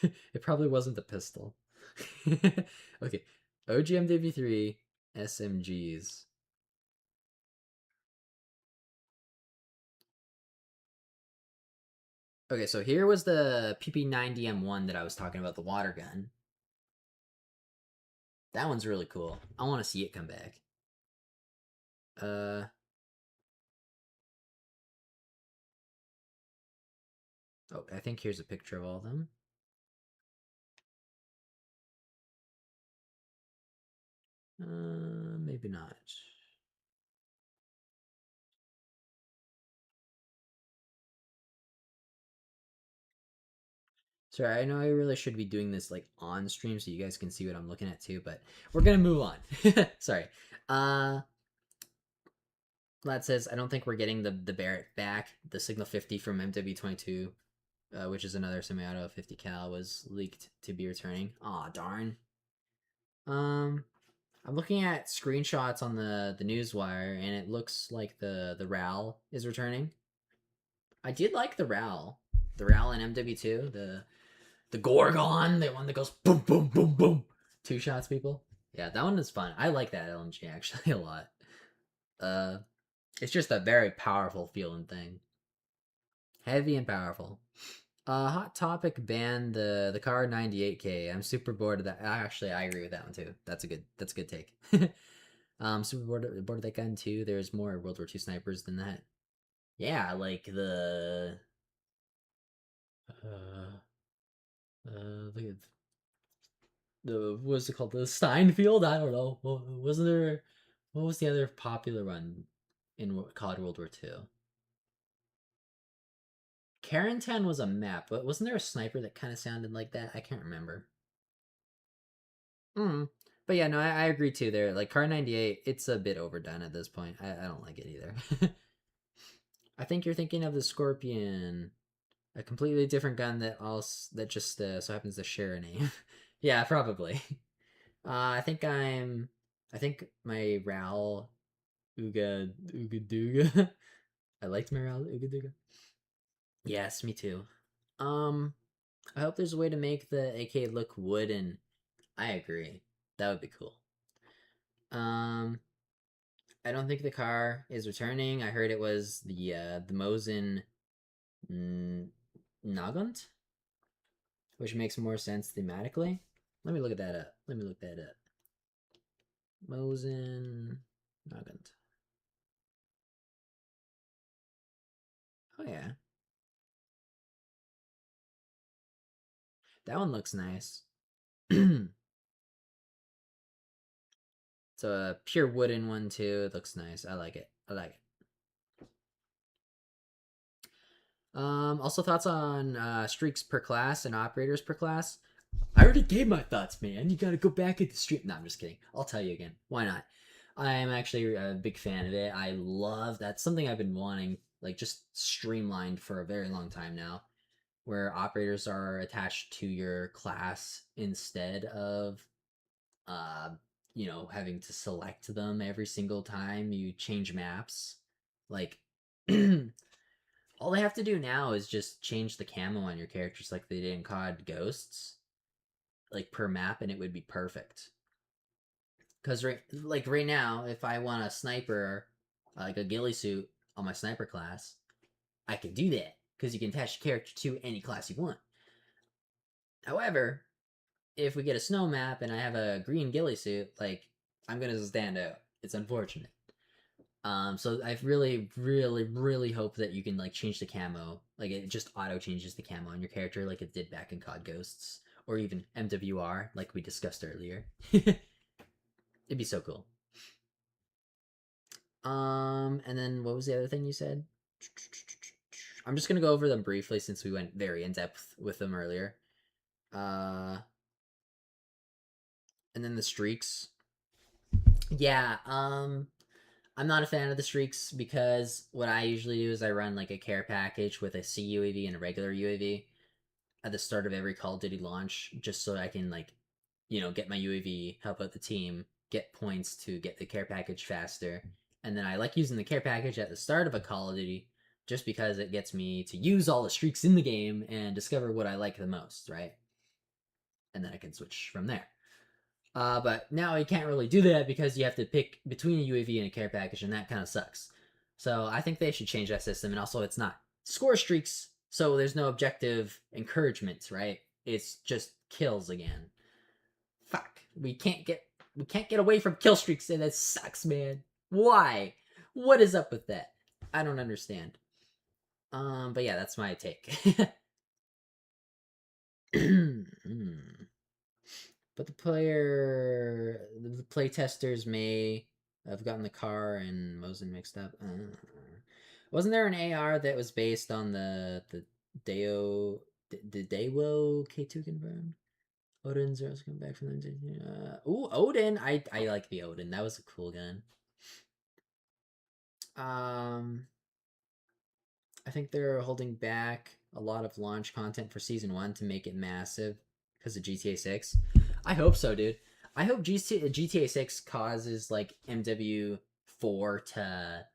It probably wasn't the pistol. Okay. OG MW3 SMGs. Okay, so here was the PP90M1 that I was talking about, the water gun. That one's really cool. I want to see it come back. Oh, I think here's a picture of all of them. Maybe not. Sorry, I know I really should be doing this like on stream so you guys can see what I'm looking at too, but we're gonna move on. Sorry. Lad says, I don't think we're getting the Barrett back. The Signal 50 from MW22, which is another semi-auto 50 cal, was leaked to be returning. Aw, darn. I'm looking at screenshots on the newswire, and it looks like the RAL is returning. I did like the RAL. The RAL in MW2, the Gorgon, the one that goes boom, boom, boom, boom. 2 shots, people. Yeah, that one is fun. I like that LMG actually a lot. It's just a very powerful feeling thing. Heavy and powerful. Hot Topic banned the car 98K. I'm super bored of that. Actually, I agree with that one too. That's a good take. Super bored of that gun too. There's more World War II snipers than that. Yeah, like the look at the what's it called? The Steinfeld? I don't know. Wasn't there? What was the other popular one in COD World War II? Carentan was a map, but wasn't there a sniper that kind of sounded like that? I can't remember. Mm. But yeah, no, I agree too there. Like Car 98, it's a bit overdone at this point. I don't like it either. I think you're thinking of the Scorpion, a completely different gun that just so happens to share a name. Yeah, probably. I think my Ral Uga Duga. I liked my Ral Uga Duga. Yes, me too. Um, I hope there's a way to make the AK look wooden. I agree. That would be cool. Um, I don't think the car is returning. I heard it was the Mosin Nagant, which makes more sense thematically. Let me look at that up. Mosin Nagant. Oh yeah, that one looks nice. So a pure wooden one too. It looks nice. I like it. Also thoughts on streaks per class and operators per class. I already gave my thoughts, man. You gotta go back at the stream. No, I'm just kidding. I'll tell you again. Why not? I am actually a big fan of it. I love that's something I've been wanting, like just streamlined for a very long time now, where operators are attached to your class instead of uh having to select them every single time you change maps. Like all they have to do now is just change the camo on your characters like they did in COD Ghosts, like per map, and it would be perfect. Because right now, if I want a sniper, like a ghillie suit on my sniper class, I can do that because you can attach your character to any class you want. However, if we get a snow map and I have a green ghillie suit, like I'm gonna stand out. It's unfortunate. So I really, really, really hope that you can like change the camo, like it just auto changes the camo on your character, like it did back in COD Ghosts, or even MW4, like we discussed earlier. It'd be so cool. And then what was the other thing you said? I'm just gonna go over them briefly since we went very in depth with them earlier. And then the streaks. Yeah, I'm not a fan of the streaks because what I usually do is I run like a care package with a CUAV and a regular UAV at the start of every Call of Duty launch, just so I can like, get my UAV, help out the team, get points to get the care package faster. And then I like using the care package at the start of a Call of Duty just because it gets me to use all the streaks in the game and discover what I like the most, right? And then I can switch from there. But now you can't really do that because you have to pick between a UAV and a care package, and that kind of sucks. So I think they should change that system, and also it's not score streaks, so there's no objective encouragement, right? It's just kills again. Fuck, we can't get away from kill streaks, and that sucks, man. Why? What is up with that? I don't understand. But yeah, that's my take. But the play testers may have gotten the car and Mosin mixed up. Wasn't there an AR that was based on the Deo the Daewoo K2 confirmed? Odin's Zero's coming back from the ooh, Odin. I like the Odin. That was a cool gun. I think they're holding back a lot of launch content for season 1 to make it massive because of GTA 6. I hope so, dude. I hope GTA 6 causes like MW4 to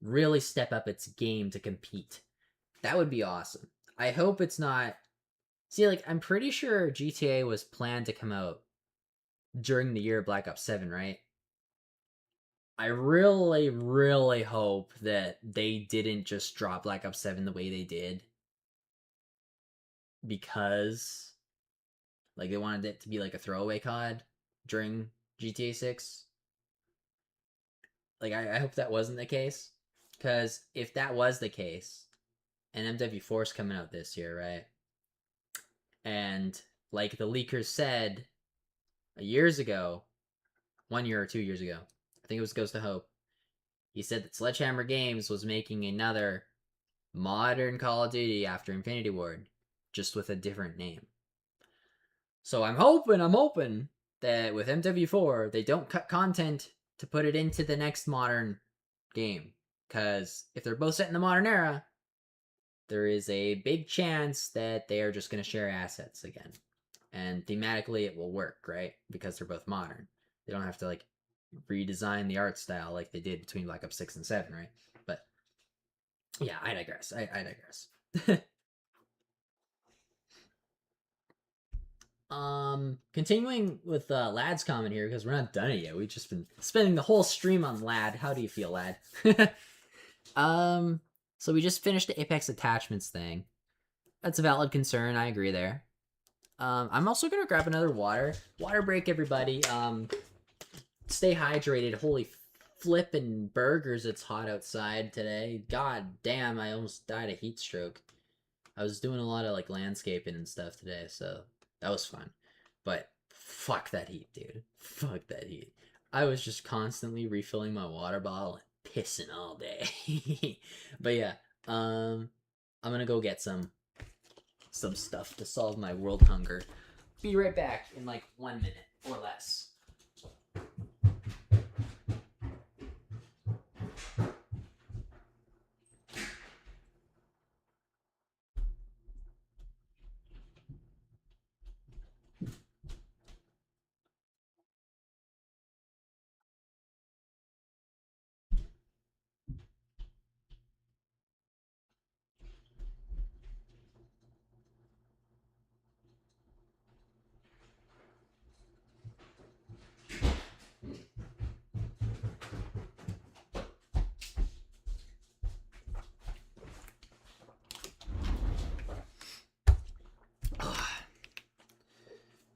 really step up its game to compete. That would be awesome. I hope it's not. See, like, I'm pretty sure GTA was planned to come out during the year of Black Ops 7, right? I really, really hope that they didn't just drop Black Ops 7 the way they did. Because, like, they wanted it to be like a throwaway COD during GTA 6. Like, I hope that wasn't the case. Because if that was the case, and MW4 is coming out this year, right? And, like the leakers said years ago, 1 year or 2 years ago, I think it was Ghost of Hope, he said that Sledgehammer Games was making another modern Call of Duty after Infinity Ward, just with a different name. So I'm hoping that with MW4, they don't cut content to put it into the next modern game. Because if they're both set in the modern era, there is a big chance that they are just going to share assets again. And thematically, it will work, right? Because they're both modern. They don't have to, like, redesign the art style like they did between Black Ops 6 and 7, right? But, yeah, I digress. I digress. Continuing with Lad's comment here, because we're not done it yet. We've just been spending the whole stream on Lad. How do you feel, Lad? So we just finished the Apex attachments thing. That's a valid concern. I agree there. I'm also gonna grab another water. Water break, everybody. Stay hydrated. Holy flippin' burgers, it's hot outside today. God damn, I almost died of heat stroke. I was doing a lot of, like, landscaping and stuff today, so that was fun. But fuck that heat, dude. Fuck that heat. I was just constantly refilling my water bottle and pissing all day. But yeah, I'm gonna go get some stuff to solve my world hunger. Be right back in like 1 minute or less.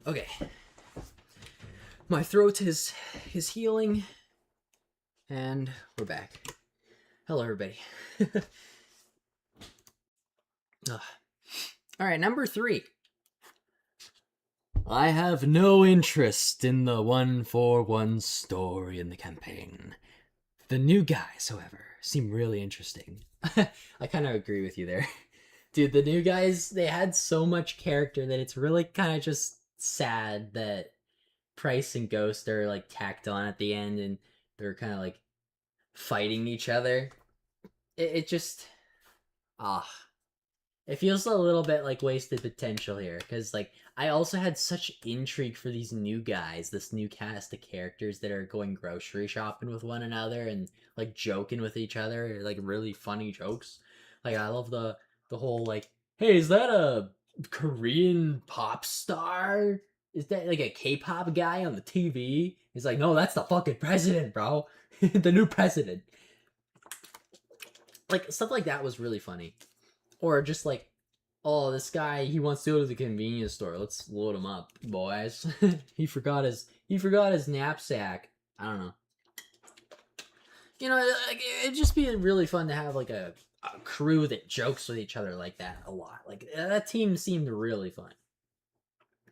Okay. My throat is healing, and we're back. Hello, everybody. All right, number 3. I have no interest in the 141 story in the campaign. The new guys, however, seem really interesting. I kind of agree with you there. Dude, the new guys, they had so much character that it's really kind of just sad that Price and Ghost are, like, tacked on at the end and they're kind of, like, fighting each other. It just... Ah. It feels a little bit like wasted potential here, because, like, I also had such intrigue for these new guys, this new cast of characters that are going grocery shopping with one another and, like, joking with each other, like, really funny jokes. Like, I love the whole, like, hey, is that a Korean pop star? Is that, like, a K-pop guy on the TV? He's like, no, that's the fucking president, bro. The new president. Like, stuff like that was really funny. Or just like, oh, this guy, he wants to go to the convenience store. Let's load him up, boys. he forgot his knapsack. I don't know. You know, like, it'd just be really fun to have like a crew that jokes with each other like that a lot. Like, that team seemed really fun.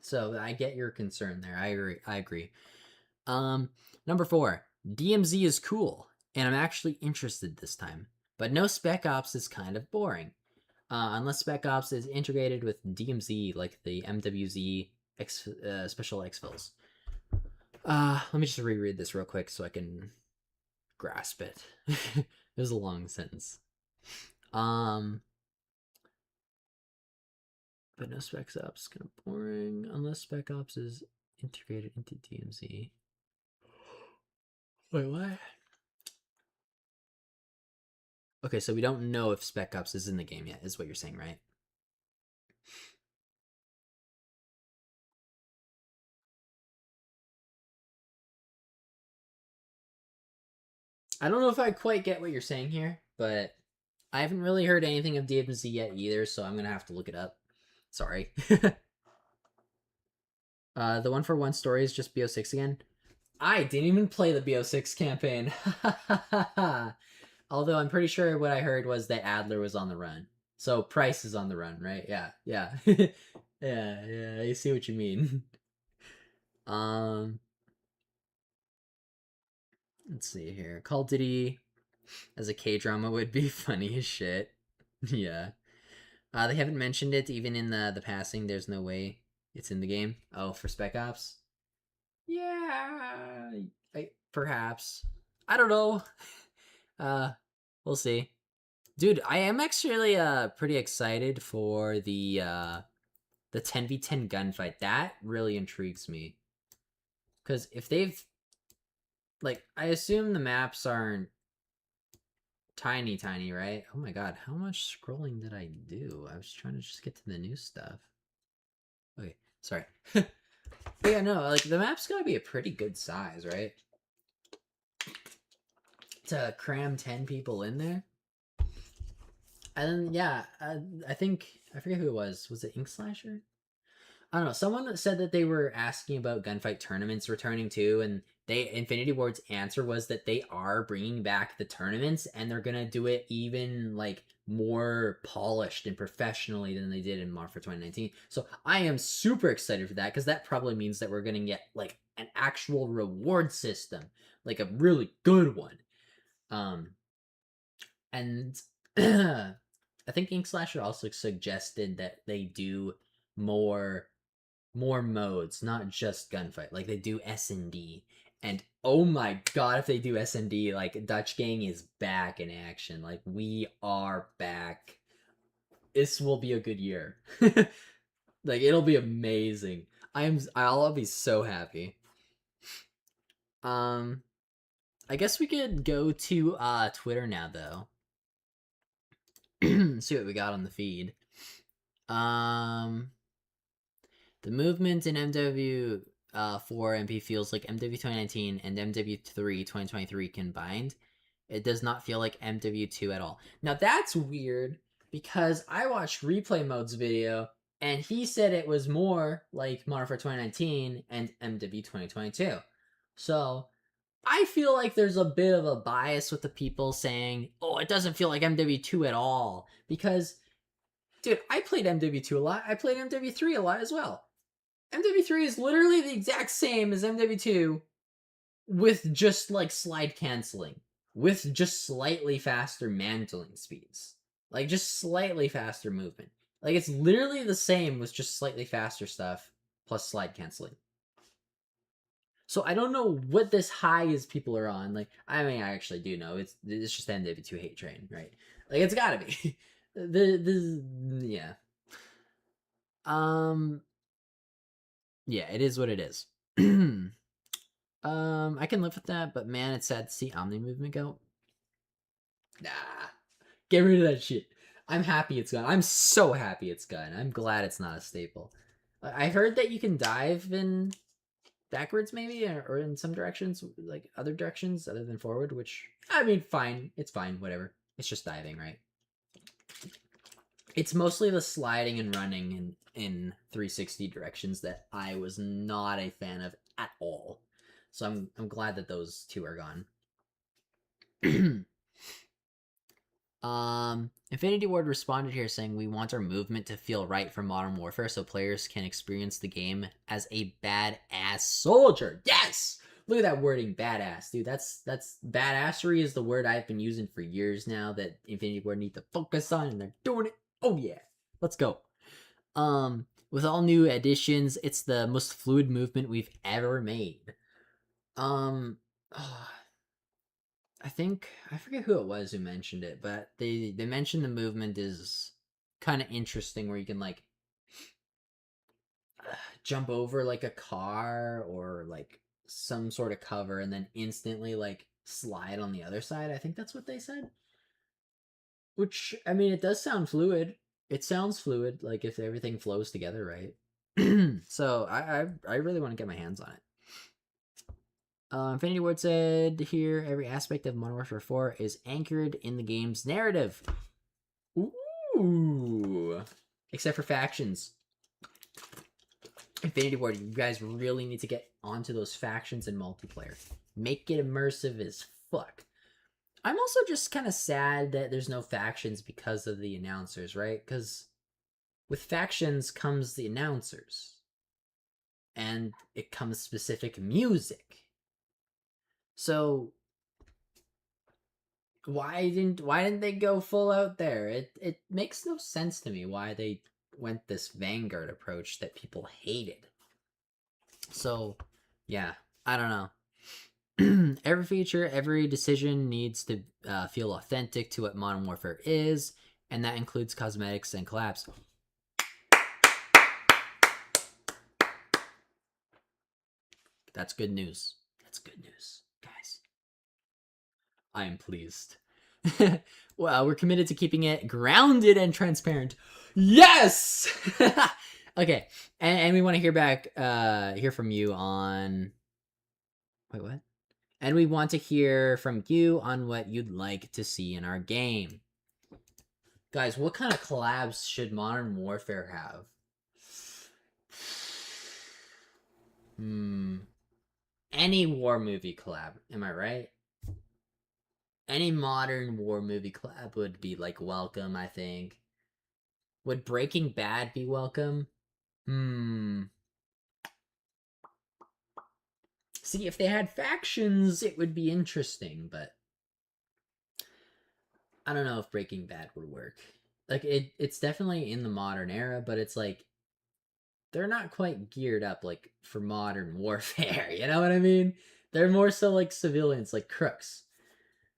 So I get your concern there. I agree. Number 4, DMZ is cool, and I'm actually interested this time. But no Spec Ops is kind of boring. Unless Spec Ops is integrated with DMZ, like the MW4 special exfils. Let me just reread this real quick so I can grasp it. It was a long sentence. But no Spec Ops is kind of boring. Unless Spec Ops is integrated into DMZ. Wait, what? Okay, so we don't know if Spec Ops is in the game yet, is what you're saying, right? I don't know if I quite get what you're saying here, but I haven't really heard anything of DMZ yet either, so I'm gonna have to look it up. Sorry. The 141 story is just BO6 again. I didn't even play the BO6 campaign. Although I'm pretty sure what I heard was that Adler was on the run. So Price is on the run, right? Yeah, yeah. Yeah, I see what you mean. Let's see here. Call of Duty as a K-drama would be funny as shit. Yeah. They haven't mentioned it even in the passing. There's no way it's in the game. Oh, for Spec Ops? Yeah, perhaps. I don't know. We'll see. Dude, I am actually pretty excited for the 10v10 gunfight. That really intrigues me. Cuz if they've like I assume the maps aren't tiny, right? Oh my god, how much scrolling did I do? I was trying to just get to the new stuff. Okay, sorry. But yeah, no, like the map's gotta be a pretty good size, right? To cram 10 people in there. And then, yeah, I think, I forget who it was. Was it Ink Slasher? I don't know. Someone said that they were asking about gunfight tournaments returning too, and Infinity Ward's answer was that they are bringing back the tournaments, and they're gonna do it even like more polished and professionally than they did in Mod for 2019. So I am super excited for that because that probably means that we're gonna get like an actual reward system, like a really good one. And I think Ink Slasher also suggested that they do more modes, not just gunfight. Like they do S&D. And oh my god, if they do S&D, like Dutch Gang is back in action. Like we are back. This will be a good year. Like it'll be amazing. I'll be so happy. I guess we could go to Twitter now though. See what we got on the feed. The movement in MW4 MP feels like MW 2019 and MW3 2023 combined. It does not feel like MW2 at all. Now that's weird because I watched Replay Mode's video and he said it was more like Modern Warfare 2019 and MW 2022. So I feel like there's a bit of a bias with the people saying, oh, it doesn't feel like MW2 at all. Because, dude, I played MW2 a lot. I played MW3 a lot as well. MW3 is literally the exact same as MW2 with just like slide canceling. With just slightly faster mantling speeds. Like just slightly faster movement. Like it's literally the same with just slightly faster stuff plus slide canceling. So I don't know what this high is people are on. Like, I mean, I actually do know. It's just the MW2 hate train, right? Like, it's gotta be. Yeah. Yeah, it is what it is. I can live with that, but man, it's sad to see Omni movement go. Nah. Get rid of that shit. I'm happy it's gone. I'm so happy it's gone. I'm glad it's not a staple. I heard that you can dive in backwards maybe or in some directions, like other directions other than forward, which I mean fine, it's fine, whatever. It's just diving, right? It's mostly the sliding and running in 360 directions that I was not a fan of at all. So I'm glad that those two are gone. Infinity Ward responded here saying, we want our movement to feel right for Modern Warfare so players can experience the game as a badass soldier. Yes! Look at that wording, badass, dude. That's badassery is the word I've been using for years now that Infinity Ward need to focus on, and they're doing it. Oh yeah, let's go. With all new additions, it's the most fluid movement we've ever made. I think I forget who it was who mentioned it, but they mentioned the movement is kind of interesting where you can like jump over like a car or like some sort of cover and then instantly like slide on the other side. I think that's what they said. Which I mean, it does sound fluid. It sounds fluid, like if everything flows together, right? So I really want to get my hands on it. Infinity Ward said here, every aspect of Modern Warfare 4 is anchored in the game's narrative. Ooh. Except for factions. Infinity Ward, you guys really need to get onto those factions in multiplayer. Make it immersive as fuck. I'm also just kind of sad that there's no factions because of the announcers, right? Because with factions comes the announcers. And it comes specific music. So why didn't they go full out there? It makes no sense to me why they went this Vanguard approach that people hated. So yeah, I don't know. Every feature, every decision needs to feel authentic to what Modern Warfare is, and that includes cosmetics and collabs. That's good news. That's good news, guys. I am pleased. Well, we're committed to keeping it grounded and transparent. Yes! Okay, and we want to hear from you on... Wait, what? And we want to hear from you on what you'd like to see in our game. Guys, what kind of collabs should Modern Warfare have? Any war movie collab, am I right? Any modern war movie collab would be, like, welcome, I think. Would Breaking Bad be welcome? See, if they had factions, it would be interesting, but I don't know if Breaking Bad would work. Like, it's definitely in the modern era, but it's like, they're not quite geared up, like, for modern warfare, you know what I mean? They're more so like civilians, like crooks.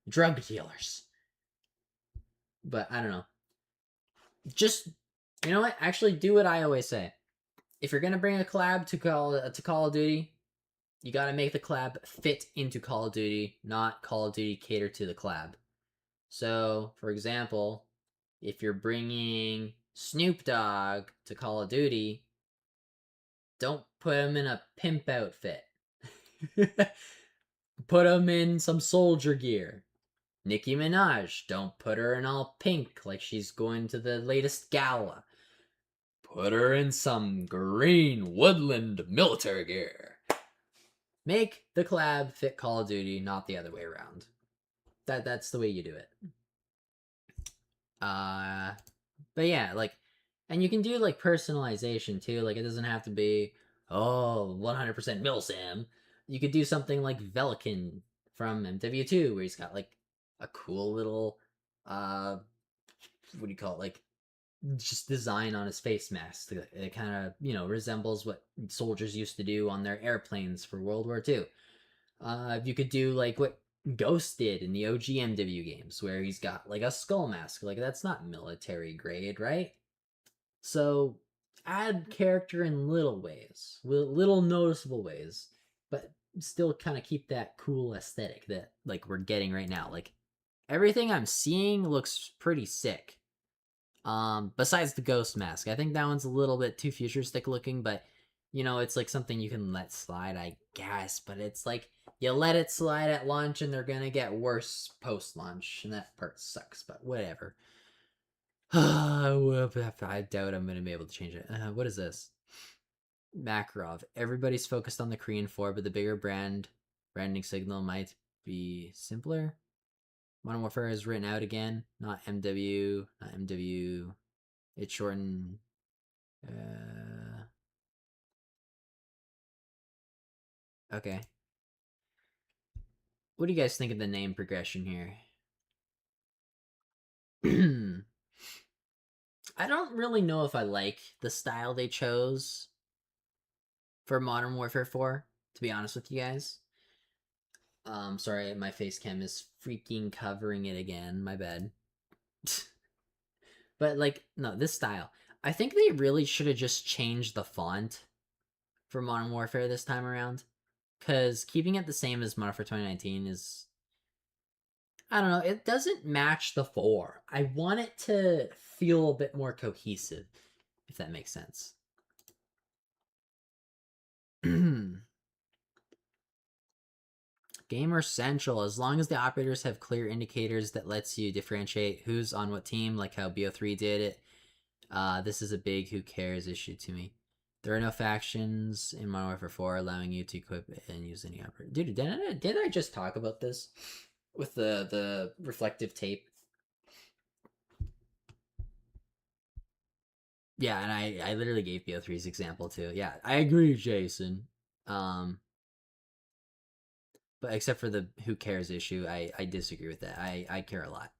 Drug dealers. But I don't know. Just, you know what? Actually, do what I always say. If you're gonna bring a collab to Call of Duty, you gotta make the collab fit into Call of Duty, not Call of Duty cater to the collab. So, for example, if you're bringing Snoop Dogg to Call of Duty, don't put him in a pimp outfit. Put him in some soldier gear. Nicki Minaj, don't put her in all pink like she's going to the latest gala. Put her in some green woodland military gear. Make the collab fit Call of Duty, not the other way around. That's the way you do it. But yeah, like, and you can do like personalization too. Like, it doesn't have to be 100% Milsim. You could do something like Velikan from MW2, where he's got like a cool little what do you call it, like, just design on his face mask. It kind of, you know, resembles what soldiers used to do on their airplanes for World War II. You could do like what Ghost did in the OG MW games, where he's got like a skull mask. Like, that's not military grade, right? So add character in little ways, little noticeable ways, but still kind of keep that cool aesthetic that like we're getting right now. Like, everything I'm seeing looks pretty sick. Besides the ghost mask, I think that one's a little bit too futuristic looking, but you know, it's like something you can let slide, I guess. But it's like, you let it slide at launch and they're gonna get worse post-launch, and that part sucks, but whatever. I doubt I'm gonna be able to change it. What is this? Makarov. Everybody's focused on the Korean 4, but the bigger branding signal might be simpler. Modern Warfare is written out again, not MW, not MW. It's shortened. Okay. What do you guys think of the name progression here? I don't really know if I like the style they chose for Modern Warfare 4, to be honest with you guys. Sorry, my face cam is freaking covering it again. My bad. But, like, no, this style. I think they really should have just changed the font for Modern Warfare this time around. Because keeping it the same as Modern Warfare 2019 is... I don't know, it doesn't match the 4. I want it to feel a bit more cohesive, if that makes sense. Gamer Central. As long as the operators have clear indicators that lets you differentiate who's on what team, like how BO3 did it. This is a big who cares issue to me. There are no factions in Modern Warfare 4 allowing you to equip and use any operator. Dude, did I just talk about this with the reflective tape? Yeah, and I literally gave BO3's example too. Yeah, I agree, Jason. But except for the who cares issue, I disagree with that. I care a lot.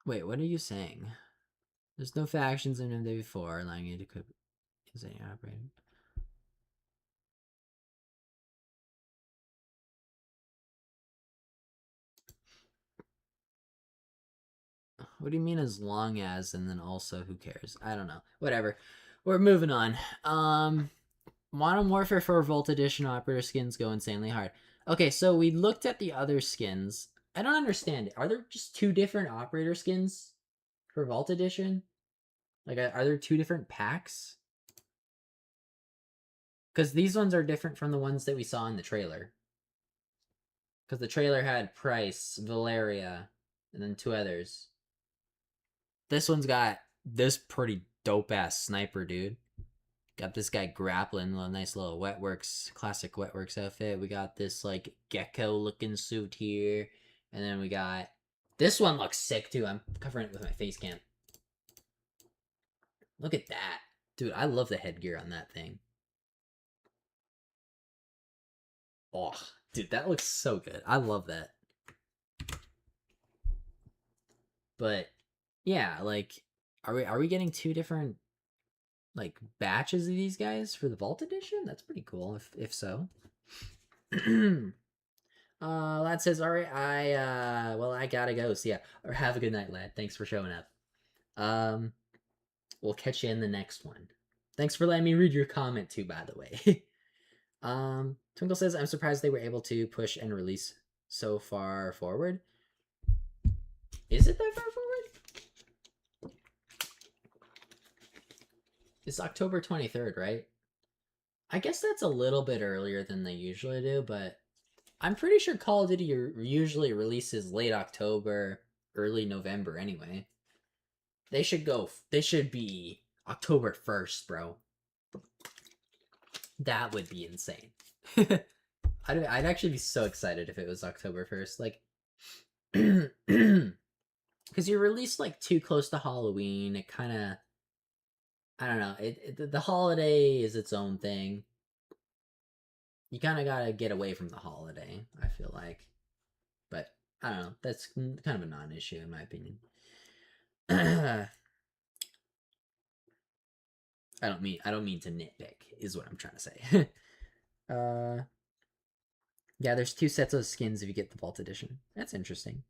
Wait, what are you saying? There's no factions in MW4 allowing you to equip use any operator. What do you mean as long as and then also who cares? I don't know. Whatever. We're moving on. Modern Warfare 4 Volt Edition operator skins go insanely hard. Okay, so we looked at the other skins. I don't understand. Are there just two different operator skins for Vault Edition? Like, are there two different packs? Because these ones are different from the ones that we saw in the trailer. Because the trailer had Price, Valeria, and then two others. This one's got this pretty dope-ass sniper, dude. Got this guy grappling, a nice little Wetworks, classic Wetworks outfit. We got this, like, gecko-looking suit here. And then we got... This one looks sick, too. I'm covering it with my face cam. Look at that. Dude, I love the headgear on that thing. Oh, dude, that looks so good. I love that. But, yeah, like, are we getting two different, like, batches of these guys for the Vault Edition? That's pretty cool, if so. Lad says, alright, well, I gotta go, so yeah. Or have a good night, Lad. Thanks for showing up. We'll catch you in the next one. Thanks for letting me read your comment, too, by the way. Twinkle says, I'm surprised they were able to push and release so far forward. Is it that far forward? It's October 23rd, right? I guess that's a little bit earlier than they usually do, but I'm pretty sure Call of Duty usually releases late October, early November anyway. They should be October 1st, bro. That would be insane. I'd actually be so excited if it was October 1st. Like, because you released, like, too close to Halloween. It kind of... I don't know. The holiday is its own thing. You kind of gotta get away from the holiday, I feel like. But, I don't know. That's kind of a non-issue, in my opinion. I don't mean to nitpick, is what I'm trying to say. Yeah, there's two sets of skins if you get the Vault Edition. That's interesting.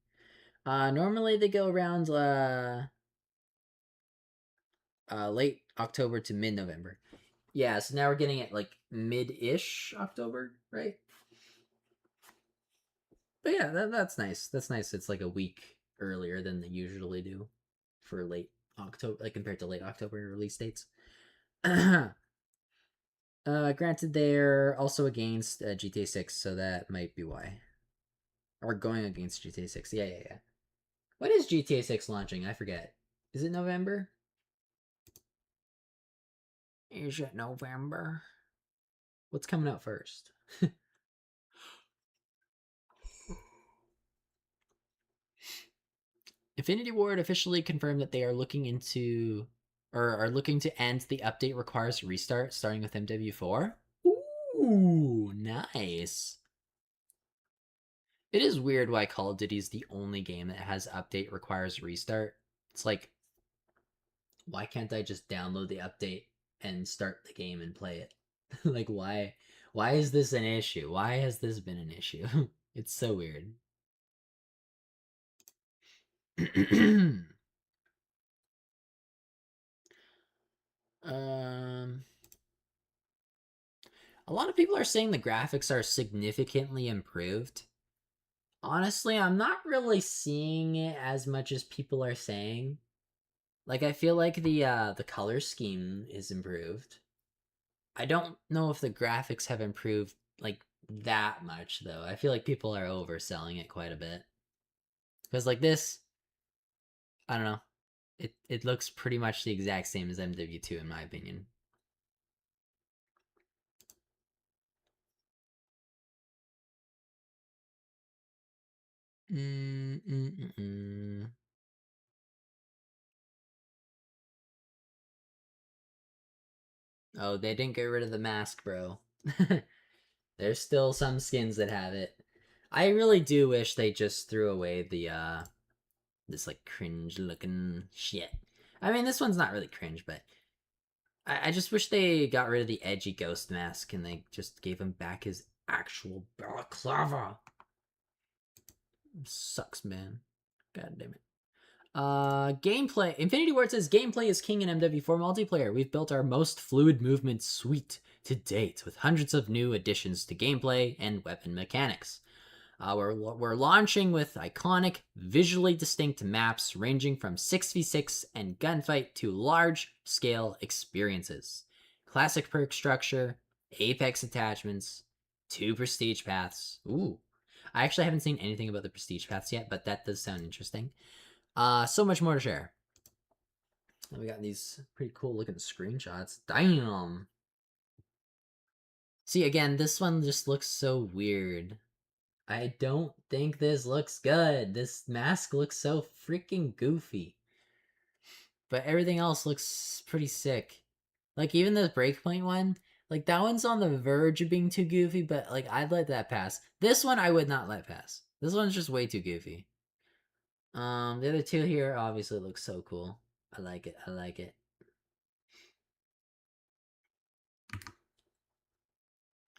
Normally they go around late October to mid-November. Yeah, so now we're getting it like mid-ish October, right? But yeah, that's nice. That's nice. It's like a week earlier than they usually do for late October, like compared to late October release dates. Granted, they're also against GTA 6, so that might be why. Or going against GTA 6. Yeah. When is GTA 6 launching? I forget. Is it November? Is it November? What's coming out first? Infinity Ward officially confirmed that they are looking into... or are looking to end the update requires restart, starting with MW4. Ooh, nice. It is weird why Call of Duty is the only game that has update requires restart. It's like, why can't I just download the update and start the game and play it? Like, why is this an issue? Why has this been an issue? It's so weird. A lot of people are saying the graphics are significantly improved. Honestly, I'm not really seeing it as much as people are saying. Like, I feel like the color scheme is improved. I don't know if the graphics have improved like that much though. I feel like people are overselling it quite a bit. Because like this, I don't know. It looks pretty much the exact same as MW2 in my opinion. Oh, they didn't get rid of the mask, bro. There's still some skins that have it. I really do wish they just threw away the this like cringe looking shit. I mean, this one's not really cringe, but I just wish they got rid of the edgy ghost mask and they just gave him back his actual balaclava. Sucks, man. God damn it. Gameplay. Infinity Ward says gameplay is king in MW4 multiplayer. We've built our most fluid movement suite to date with hundreds of new additions to gameplay and weapon mechanics. We're launching with iconic, visually distinct maps ranging from 6v6 and gunfight to large-scale experiences. Classic perk structure, apex attachments, 2 prestige paths. Ooh. I actually haven't seen anything about the prestige paths yet, but that does sound interesting. So much more to share. And we got these pretty cool looking screenshots. Damn. See, again, this one just looks so weird. I don't think this looks good. This mask looks so freaking goofy. But everything else looks pretty sick. Like, even the Breakpoint one, like, that one's on the verge of being too goofy, but, like, I'd let that pass. This one, I would not let pass. This one's just way too goofy. The other two here obviously look so cool. I like it. I like it.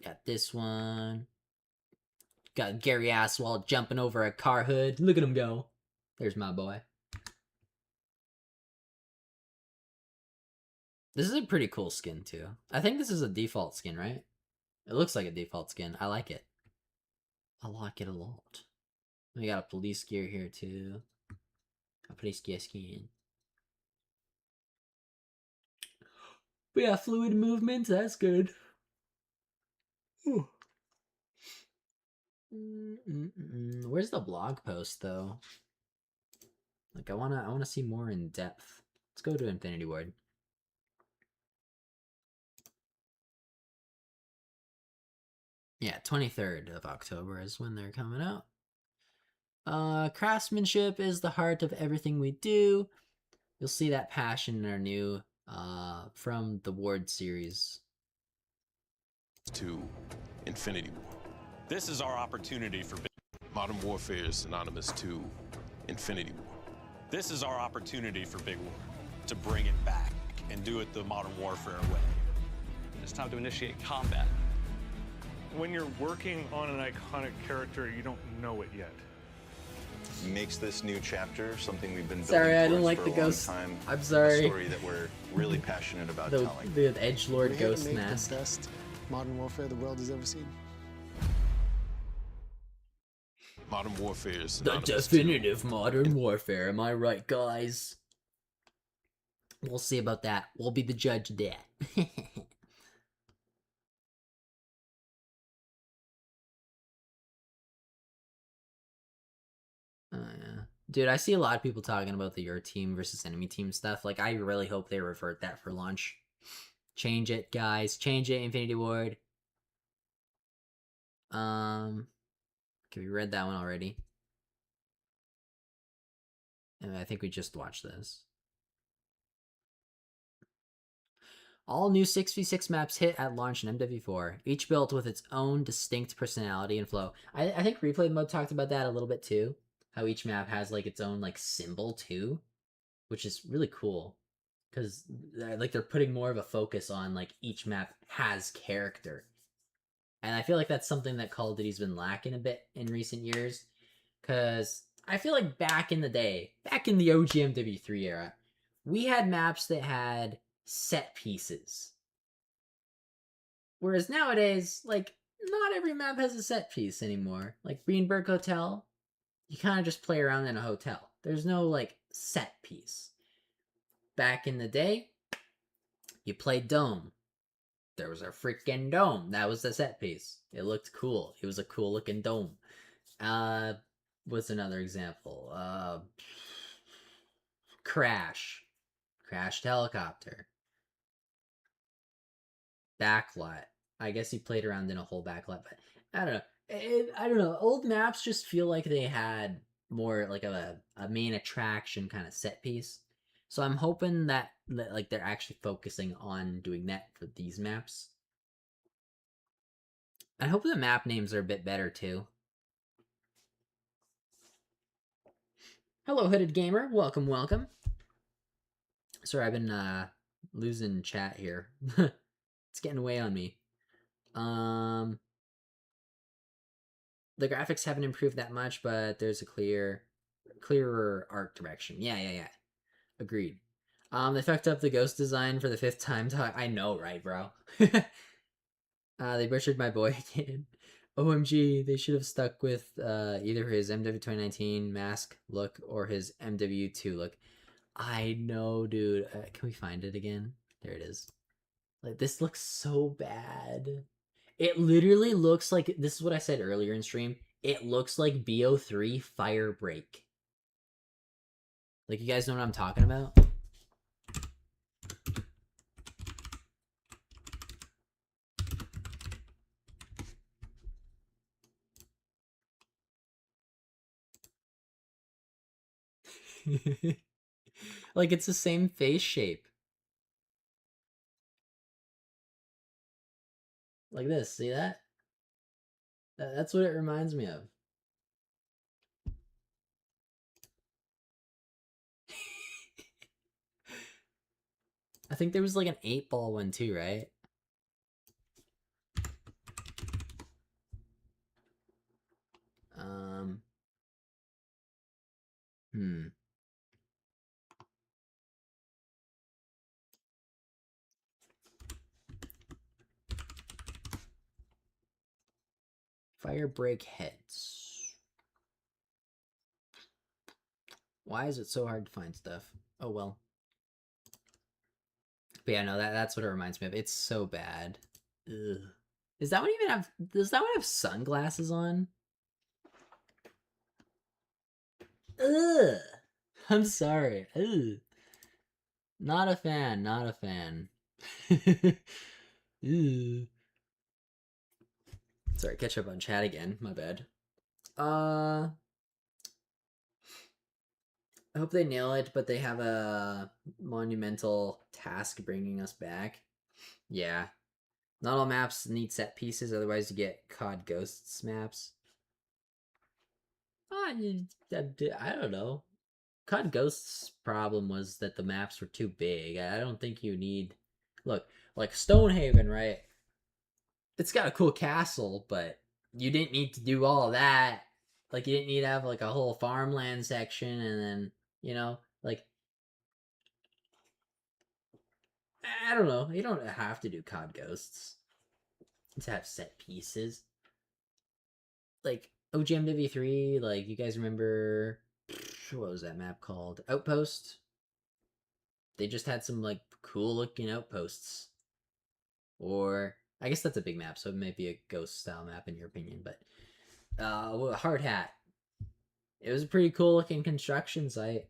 Got this one. Got Gary Aswald jumping over a car hood. Look at him go. There's my boy. This is a pretty cool skin too. I think this is a default skin, right? It looks like a default skin. I like it. I like it a lot. We got a police gear here too. A police gear skin. But yeah, fluid movement, that's good. Ooh. Where's the blog post though? Like I wanna see more in depth. Let's go to Infinity Ward. Yeah, 23rd of October is when they're coming out. Craftsmanship is the heart of everything we do. You'll see that passion in our new from the Ward series. To Infinity War. This is our opportunity for Modern Warfare is synonymous to Infinity War. This is our opportunity for Big War to bring it back and do it the Modern Warfare way. It's time to initiate combat. When you're working on an iconic character, you don't know it yet. Makes this new chapter something we've been building sorry, I didn't towards like for the a long ghost. time. I'm sorry. A story that we're really passionate about telling. The edgelord We're ghost here to make mask. the best modern warfare the world has ever seen. Modern Warfare is The definitive Modern Warfare. Am I right, guys? We'll see about that. We'll be the judge of that. Oh, yeah. Dude, I see a lot of people talking about the your team versus enemy team stuff. Like, I really hope they revert that for launch. Change it, guys. Change it, Infinity Ward. Okay, we read that one already. And I think we just watched this. All new 6v6 maps hit at launch in MW4, each built with its own distinct personality and flow. I think Replay Mode talked about that a little bit too. How each map has like its own like symbol too, which is really cool. Because they're putting more of a focus on like each map has character. And I feel like that's something that Call of Duty's been lacking a bit in recent years. Because I feel like back in the day, back in the OG MW3 era, we had maps that had set pieces. Whereas nowadays, like, not every map has a set piece anymore. Like Greenberg Hotel, you kind of just play around in a hotel. There's no, like, set piece. Back in the day, you played Dome. there was a freaking dome. That was the set piece. It looked cool. It was a cool looking dome. What's another example? Crashed helicopter. Backlot. I guess he played around in a whole backlot, but I don't know. I don't know. Old maps just feel like they had more like a main attraction kind of set piece. So I'm hoping that like they're actually focusing on doing that for these maps. I hope the map names are a bit better too. Hello, Hooded Gamer. Welcome, welcome. Sorry, I've been losing chat here. It's getting away on me. The graphics haven't improved that much, but there's a clearer art direction. Yeah. Agreed. They fucked up the ghost design for the 5th time. I know, right, bro? They butchered my boy again. OMG, they should have stuck with either his MW 2019 mask look or his MW2 look. I know, dude. Can we find it again? There it is. Like, this looks so bad. It literally looks like, this is what I said earlier in stream, it looks like BO3 Firebreak. Like, you guys know what I'm talking about? Like, it's the same face shape. Like this, see that? That's what it reminds me of. I think there was like an 8-ball one too, right? Firebreak heads. Why is it so hard to find stuff? Oh well. But yeah, no, that's what it reminds me of. It's so bad. Ugh. Does that one have sunglasses on? Ugh. I'm sorry. Ugh. Not a fan. Ugh. Sorry, catch up on chat again. My bad. I hope they nail it, but they have a monumental task bringing us back. Yeah. Not all maps need set pieces, otherwise you get COD Ghosts maps. I don't know. COD Ghosts' problem was that the maps were too big. I don't think you need... Look, like Stonehaven, right? It's got a cool castle, but you didn't need to do all that. Like, you didn't need to have, like, a whole farmland section, and then, you know, like... I don't know. You don't have to do COD Ghosts to have set pieces. Like, OGMW3, like, you guys remember... What was that map called? Outpost? They just had some, like, cool-looking outposts. Or... I guess that's a big map, so it may be a ghost-style map in your opinion, but... Hard Hat. It was a pretty cool-looking construction site.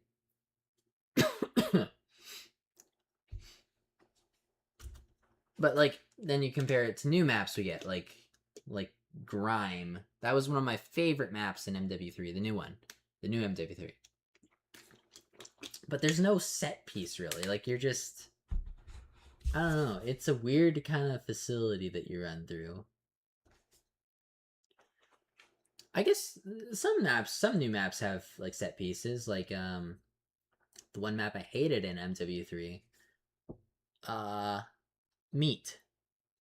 But, like, then you compare it to new maps we get, like Grime. That was one of my favorite maps in MW3, the new one. The new MW3. But there's no set piece, really. Like, you're just... I don't know. It's a weird kind of facility that you run through. I guess some new maps have, like, set pieces. Like, the one map I hated in MW3. Meat.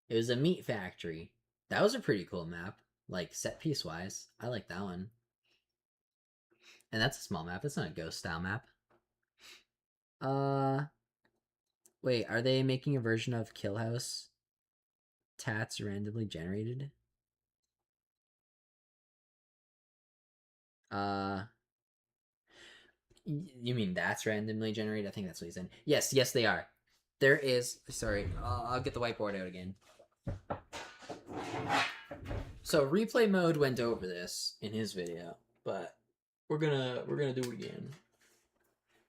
It was a meat factory. That was a pretty cool map. Like, set piece wise. I like that one. And that's a small map. It's not a ghost style map. Wait, are they making a version of Kill House? Tats randomly generated? You mean that's randomly generated? I think that's what he's in. Yes, they are. There is... Sorry, I'll get the whiteboard out again. So replay mode went over this in his video, but we're gonna do it again.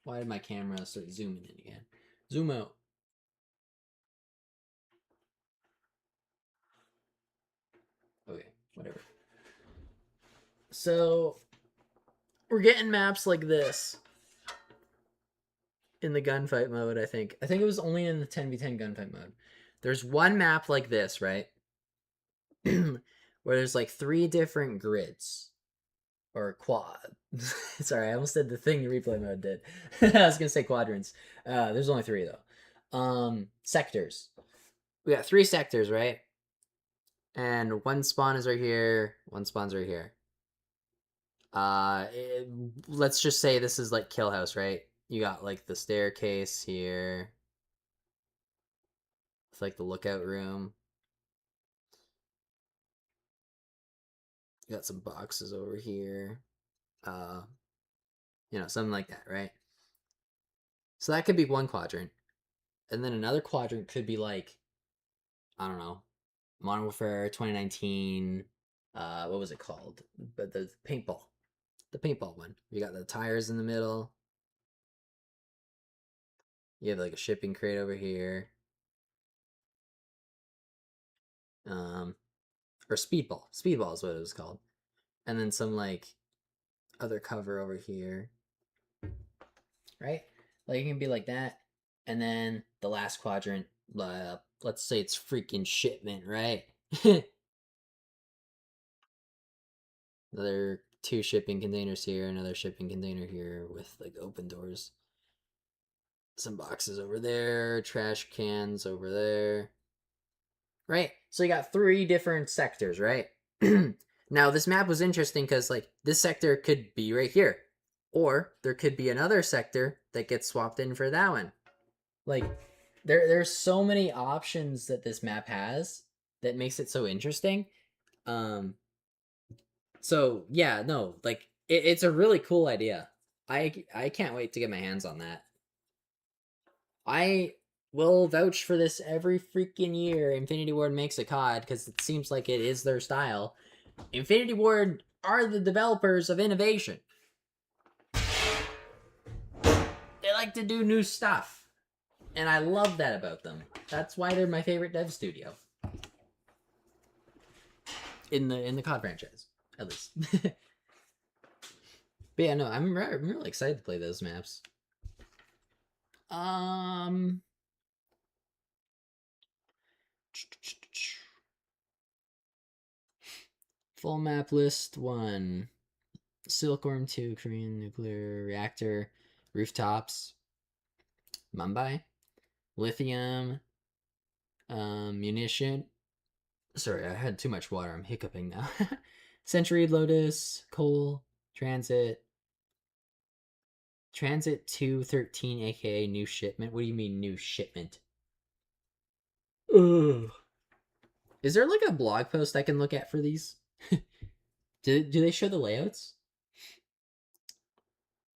Why did my camera start zooming in again? Zoom out. Okay, whatever. So we're getting maps like this in the gunfight mode, I think. I think it was only in the 10v10 gunfight mode. There's one map like this, right? Where there's like 3 different grids. Or quad. Sorry, I almost did the thing the replay mode did. I was gonna say quadrants. There's only 3 though. Sectors. We got 3 sectors, right? And one spawn is right here. One spawn's right here. Let's just say this is like kill house, right? You got like the staircase here. It's like the lookout room. You got some boxes over here. You know, something like that, right? So that could be one quadrant. And then another quadrant could be like, I don't know, Modern Warfare 2019. What was it called? But the paintball. The paintball one. You got the tires in the middle. You have like a shipping crate over here. Or speedball. Speedball is what it was called. And then some like other cover over here. Right? Like it can be like that. And then the last quadrant, let's say it's freaking shipment, right? Another 2 shipping containers here, another shipping container here with like open doors. Some boxes over there, trash cans over there. Right? So you got 3 different sectors, right? Now this map was interesting because like this sector could be right here. Or there could be another sector that gets swapped in for that one. Like there's so many options that this map has that makes it so interesting. So yeah, no, like it's a really cool idea. I can't wait to get my hands on that. I will vouch for this every freaking year Infinity Ward makes a COD because it seems like it is their style. Infinity Ward are the developers of innovation. They like to do new stuff. And I love that about them. That's why they're my favorite dev studio. In the COD franchise, at least. But yeah, no, I'm really excited to play those maps. Full map list 1. Silkworm 2, Korean nuclear reactor, rooftops, Mumbai, lithium, munition. Sorry, I had too much water. I'm hiccuping now. Century, Lotus, coal, transit. Transit 213, aka new shipment. What do you mean new shipment? Ugh. Is there like a blog post I can look at for these? do they show the layouts?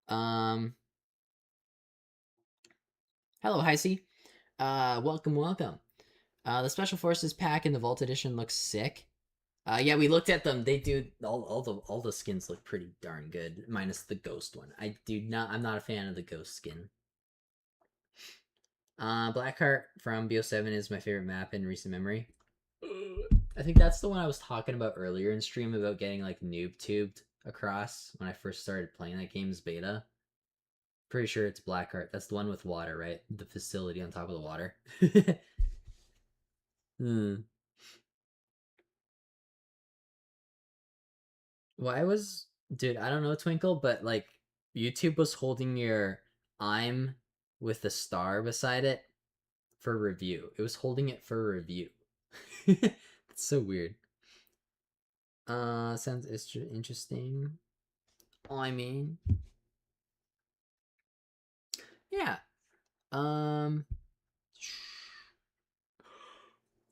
Hello, Heisey. Welcome. The Special Forces pack in the Vault Edition looks sick. Yeah, we looked at them. They do all the skins look pretty darn good, minus the ghost one. I'm not a fan of the ghost skin. Blackheart from BO7 is my favorite map in recent memory. I think that's the one I was talking about earlier in stream about getting like noob tubed across when I first started playing that game's beta. Pretty sure it's Blackheart. That's the one with water, right? The facility on top of the water. Dude, I don't know, Twinkle, but like YouTube was holding your I'm with a star beside it for review. It was holding it for review. It's so weird. Sounds interesting. I mean, yeah.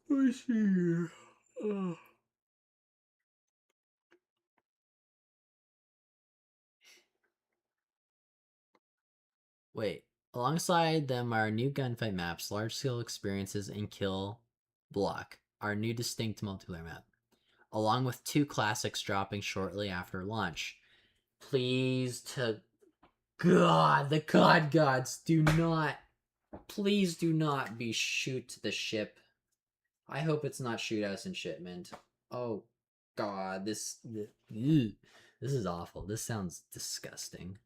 Let's see here. Wait. Alongside them are new gunfight maps, large-scale experiences, and kill block. our new distinct multiplayer map, along with 2 classics dropping shortly after launch. Please to God, the God Gods, please do not be shoot the ship. I hope it's not shoot us in shipment. Oh God, this is awful. This sounds disgusting.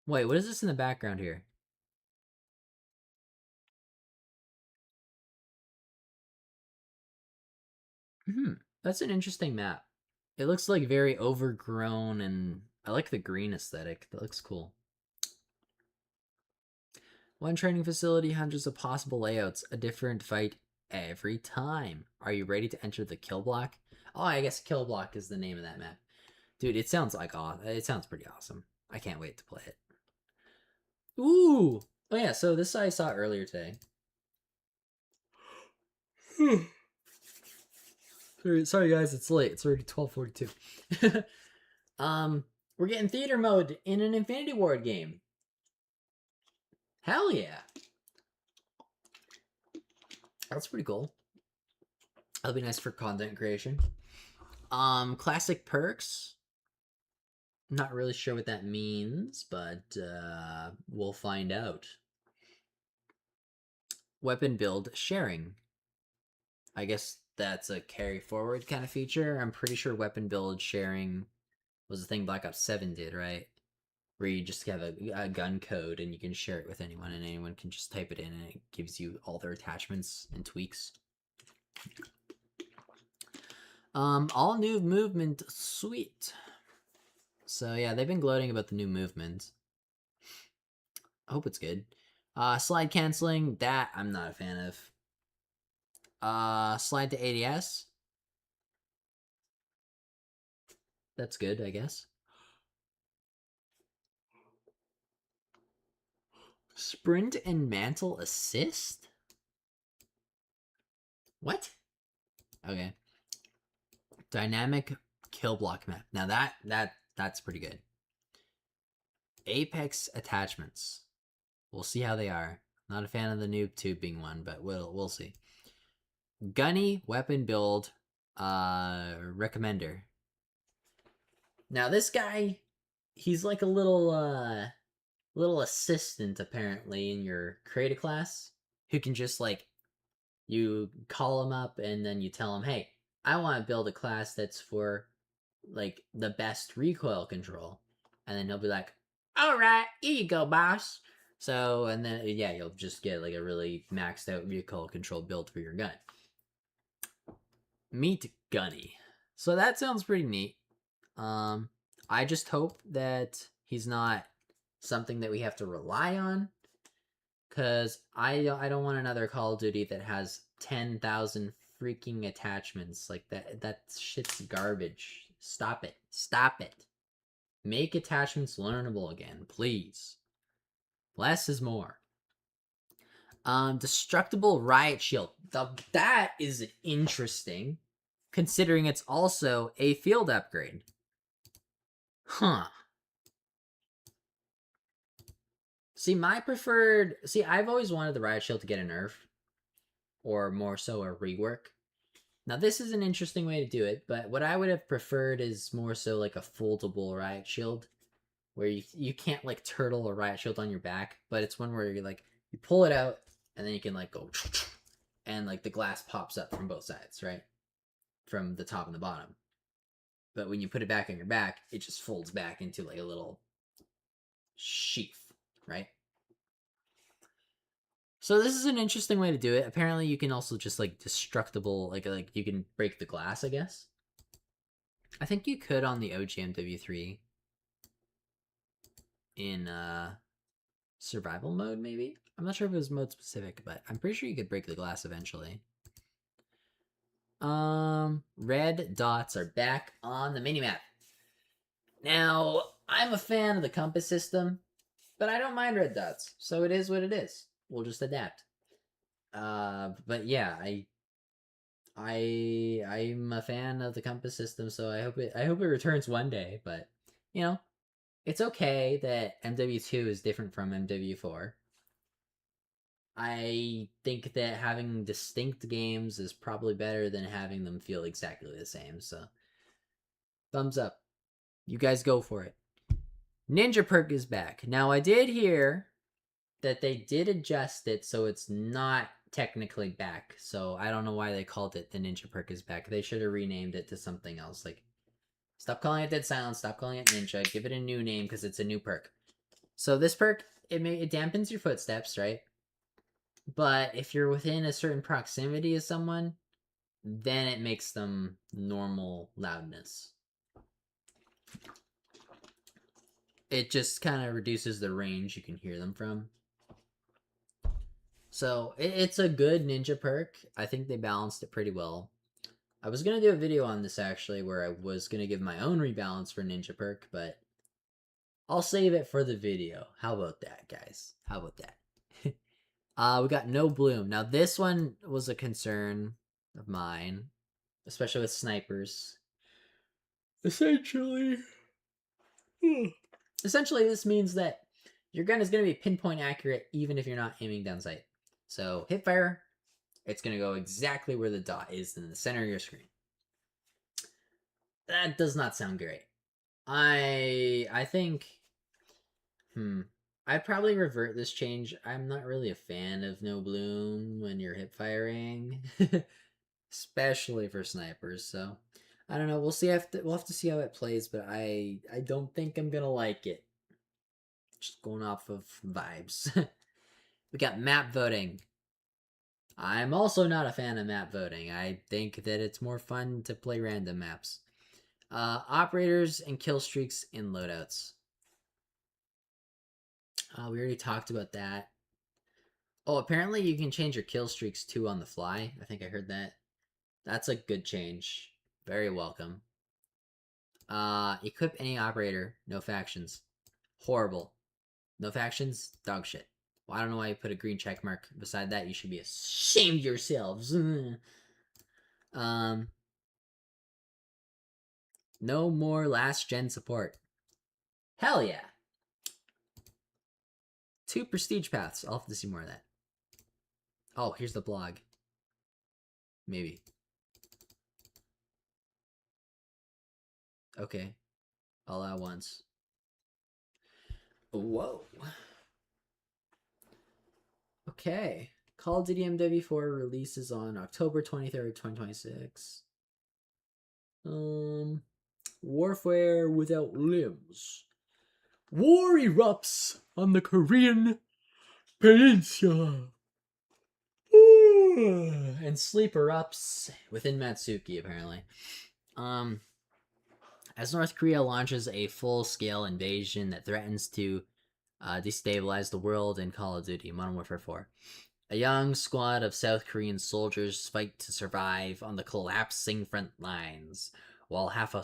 Wait, what is this in the background here? That's an interesting map. It looks like very overgrown, and I like the green aesthetic. That looks cool. One training facility, hundreds of possible layouts, a different fight every time. Are you ready to enter the kill block? Oh, I guess kill block is the name of that map. Dude, it sounds like it sounds pretty awesome. I can't wait to play it. Ooh! Oh yeah, so this I saw earlier today. Sorry guys, it's late. It's already 12:42. We're getting theater mode in an Infinity Ward game. Hell yeah. That's pretty cool. That'll be nice for content creation. Classic perks. Not really sure what that means, but we'll find out. Weapon build sharing. I guess that's a carry forward kind of feature. I'm pretty sure weapon build sharing was the thing Black Ops 7 did, right? Where you just have a gun code and you can share it with anyone, and anyone can just type it in and it gives you all their attachments and tweaks. All new movement, sweet. So yeah, they've been gloating about the new movement. I hope it's good. Slide canceling, that I'm not a fan of. Slide to ADS. That's good, I guess. Sprint and mantle assist? What? Okay. Dynamic kill block map. Now that's pretty good. Apex attachments. We'll see how they are. Not a fan of the noob tubing one, but we'll see. Gunny weapon build recommender. Now this guy, he's like a little assistant apparently in your create a class, who can just like, you call him up and then you tell him, hey, I want to build a class that's for like the best recoil control, and then he'll be like, all right, here you go, boss. So, and then yeah, you'll just get like a really maxed out recoil control build for your gun. Meet Gunny. So that sounds pretty neat. I just hope that he's not something that we have to rely on, because I don't want another Call of Duty that has 10,000 freaking attachments like that. That shit's garbage. Stop it. Stop it. Make attachments learnable again, please. Less is more. Destructible riot shield. That is interesting, considering it's also a field upgrade. Huh. See, I've always wanted the riot shield to get a nerf, or more so a rework. Now this is an interesting way to do it, but what I would have preferred is more so like a foldable riot shield, where you can't like turtle a riot shield on your back, but it's one where you like, you pull it out and then you can like go, and like the glass pops up from both sides, right? From the top and the bottom. But when you put it back on your back, it just folds back into like a little sheath, right? So this is an interesting way to do it. Apparently you can also just like destructible, like you can break the glass, I guess. I think you could on the OG MW3 in survival mode, maybe? I'm not sure if it was mode specific, but I'm pretty sure you could break the glass eventually. Red dots are back on the minimap. Now, I'm a fan of the compass system, but I don't mind red dots, so it is what it is. We'll just adapt. But yeah, I'm a fan of the compass system, so I hope it returns one day. But you know, it's okay that MW2 is different from MW4. I think that having distinct games is probably better than having them feel exactly the same. So, thumbs up. You guys go for it. Ninja Perk is back. Now, I did hear that they did adjust it so it's not technically back. So, I don't know why they called it the Ninja Perk is back. They should have renamed it to something else. Like, stop calling it Dead Silence. Stop calling it Ninja. Give it a new name because it's a new perk. So, this perk, it dampens your footsteps, right? But if you're within a certain proximity of someone, then it makes them normal loudness. It just kind of reduces the range you can hear them from. So it's a good ninja perk. I think they balanced it pretty well. I was going to do a video on this actually where I was going to give my own rebalance for ninja perk, but I'll save it for the video. How about that, guys? How about that? We got no bloom. Now this one was a concern of mine, especially with snipers. Essentially, this means that your gun is going to be pinpoint accurate even if you're not aiming down sight. So hip fire, it's going to go exactly where the dot is in the center of your screen. That does not sound great. I think, I'd probably revert this change. I'm not really a fan of no bloom when you're hip firing, especially for snipers. So I don't know. We'll see. We'll have to see how it plays, but I don't think I'm gonna like it. Just going off of vibes. We got map voting. I'm also not a fan of map voting. I think that it's more fun to play random maps. Operators and kill streaks in loadouts. We already talked about that. Oh, apparently you can change your kill streaks too on the fly. I think I heard that. That's a good change. Very welcome. Equip any operator. No factions. Horrible. No factions. Dog shit. Well, I don't know why you put a green check mark beside that. You should be ashamed of yourselves. No more last gen support. Hell yeah. 2 prestige paths. I'll have to see more of that. Oh, here's the blog. Maybe. Okay. All at once. Whoa. Okay. Call of Duty MW4 releases on October 23rd, 2026. Warfare without limbs. War erupts on the Korean Peninsula. And sleep erupts within Mattsuki, apparently. As North Korea launches a full-scale invasion that threatens to destabilize the world in Call of Duty Modern Warfare 4. A young squad of South Korean soldiers fight to survive on the collapsing front lines, while half a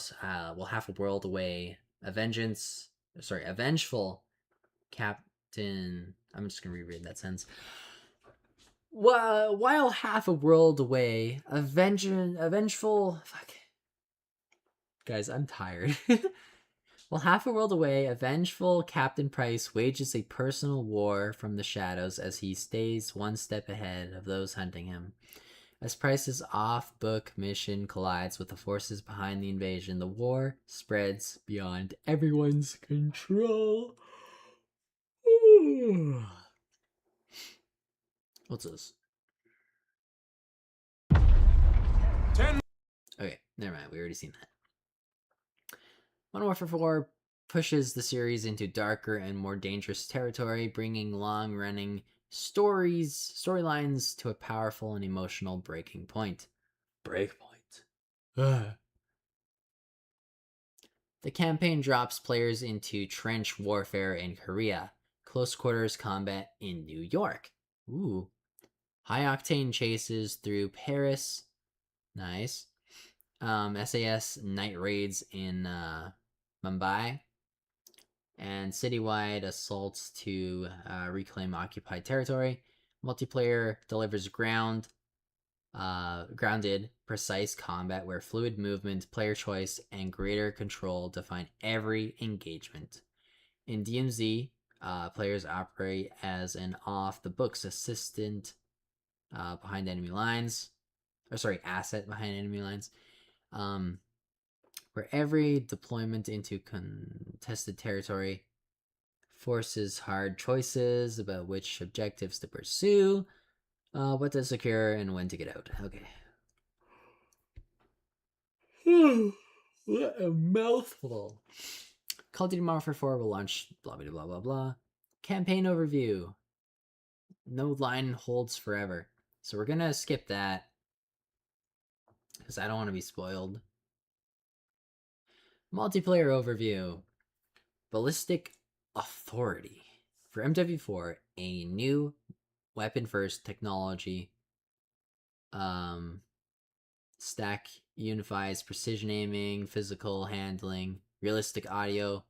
world away, a vengeful captain. I'm just gonna reread that sentence. While half a world away, a vengeful. Fuck. Guys, I'm tired. While half a world away, a vengeful Captain Price wages a personal war from the shadows as he stays one step ahead of those hunting him. As Price's off-book mission collides with the forces behind the invasion, the war spreads beyond everyone's control. What's this? 10. Okay, never mind. We already seen that. Modern Warfare 4 pushes the series into darker and more dangerous territory, bringing long-running storylines to a powerful and emotional breaking point. The campaign drops players into trench warfare in Korea, close quarters combat in New York. Ooh. High-octane chases through Paris. Nice. SAS night raids in Mumbai, and citywide assaults to reclaim occupied territory. Multiplayer delivers grounded, precise combat where fluid movement, player choice, and greater control define every engagement. In DMZ, Players operate as an off-the-books assistant behind enemy lines. Or sorry, asset behind enemy lines. Where every deployment into contested territory forces hard choices about which objectives to pursue, what to secure, and when to get out. Okay. What a mouthful. Call of Duty Modern Warfare 4 will launch blah blah blah blah blah. Campaign overview. No line holds forever. So we're gonna skip that because I don't want to be spoiled. Multiplayer overview. Ballistic Authority. For MW4, a new weapon first technology stack unifies precision aiming, physical handling, realistic audio,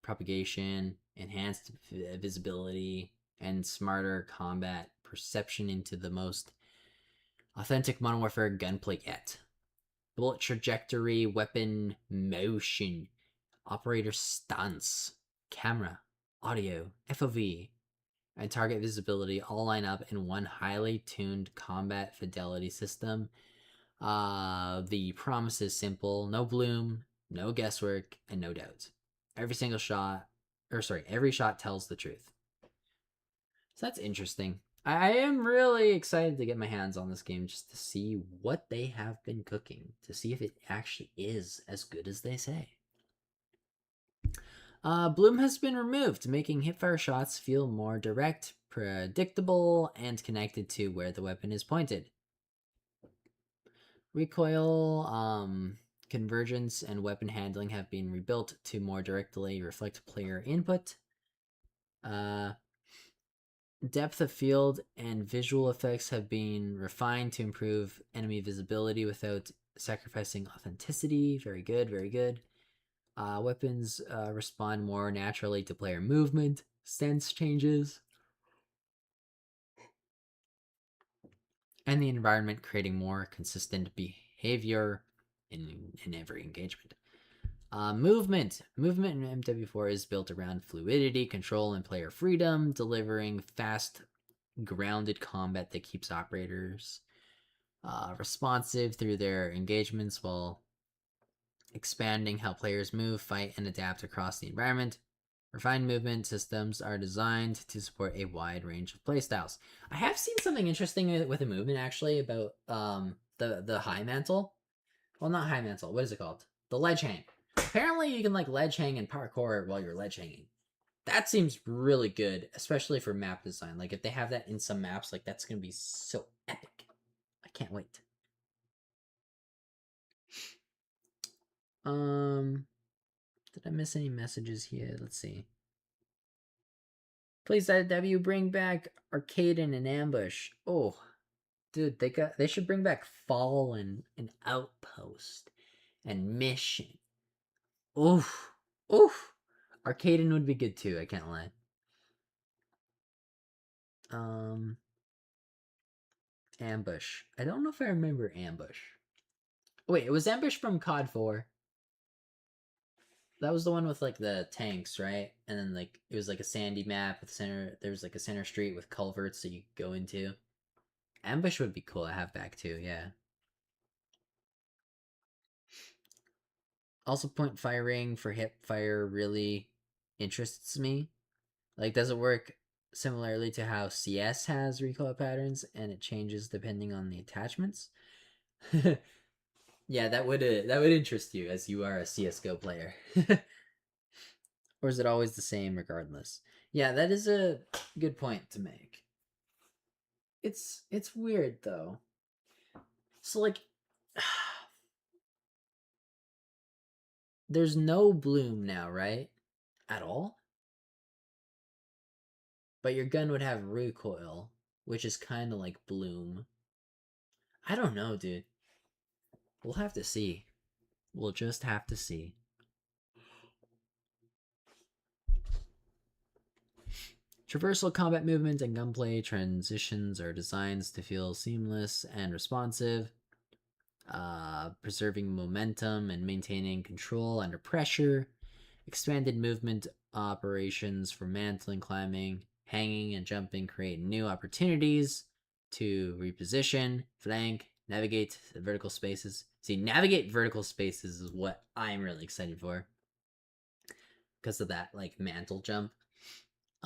propagation, enhanced visibility, and smarter combat perception into the most authentic Modern Warfare gunplay yet. Bullet trajectory, weapon motion, operator stance, camera, audio, FOV, and target visibility all line up in one highly tuned combat fidelity system. The promise is simple: no bloom, no guesswork, and no doubt. Every shot tells the truth. So that's interesting. I am really excited to get my hands on this game just to see what they have been cooking, to see if it actually is as good as they say. Bloom has been removed, making hipfire shots feel more direct, predictable, and connected to where the weapon is pointed. Recoil, convergence, and weapon handling have been rebuilt to more directly reflect player input. Depth of field and visual effects have been refined to improve enemy visibility without sacrificing authenticity. Very good, very good. Weapons respond more naturally to player movement, stance changes, and the environment, creating more consistent behavior in every engagement. Movement in MW4 is built around fluidity, control, and player freedom, delivering fast, grounded combat that keeps operators responsive through their engagements while expanding how players move, fight, and adapt across the environment. Refined movement systems are designed to support a wide range of playstyles. I have seen something interesting with the movement, actually, about the high mantle. Well, not high mantle. What is it called? The ledge hang. Apparently, you can like ledge hang and parkour while you're ledge hanging. That seems really good, especially for map design. Like if they have that in some maps, like that's gonna be so epic. I can't wait. Did I miss any messages here? Let's see. Please, W, bring back Arcade and an Ambush. Oh, dude, they should bring back Fall and an Outpost and Mission. Oof, oof. Arcaden would be good too. I can't lie. Ambush. I don't know if I remember Ambush. Wait, it was Ambush from COD 4. That was the one with like the tanks, right? And then like it was like a sandy map with there was like a center street with culverts that you could go into. Ambush would be cool to have back too, yeah. Also, point firing for hip fire really interests me. Like, does it work similarly to how CS has recoil patterns and it changes depending on the attachments? Yeah, that would interest you as you are a CS:GO player. Or is it always the same regardless? Yeah, that is a good point to make. It's weird though. So like there's no bloom now, right? At all? But your gun would have recoil, which is kind of like bloom. I don't know, dude. We'll have to see. We'll just have to see. Traversal combat movement and gunplay transitions are designed to feel seamless and responsive, preserving momentum and maintaining control under pressure. Expanded movement operations for mantling, climbing, hanging, and jumping create new opportunities to reposition, flank, navigate the vertical spaces. See, navigate vertical spaces is what I'm really excited for because of that like mantle jump.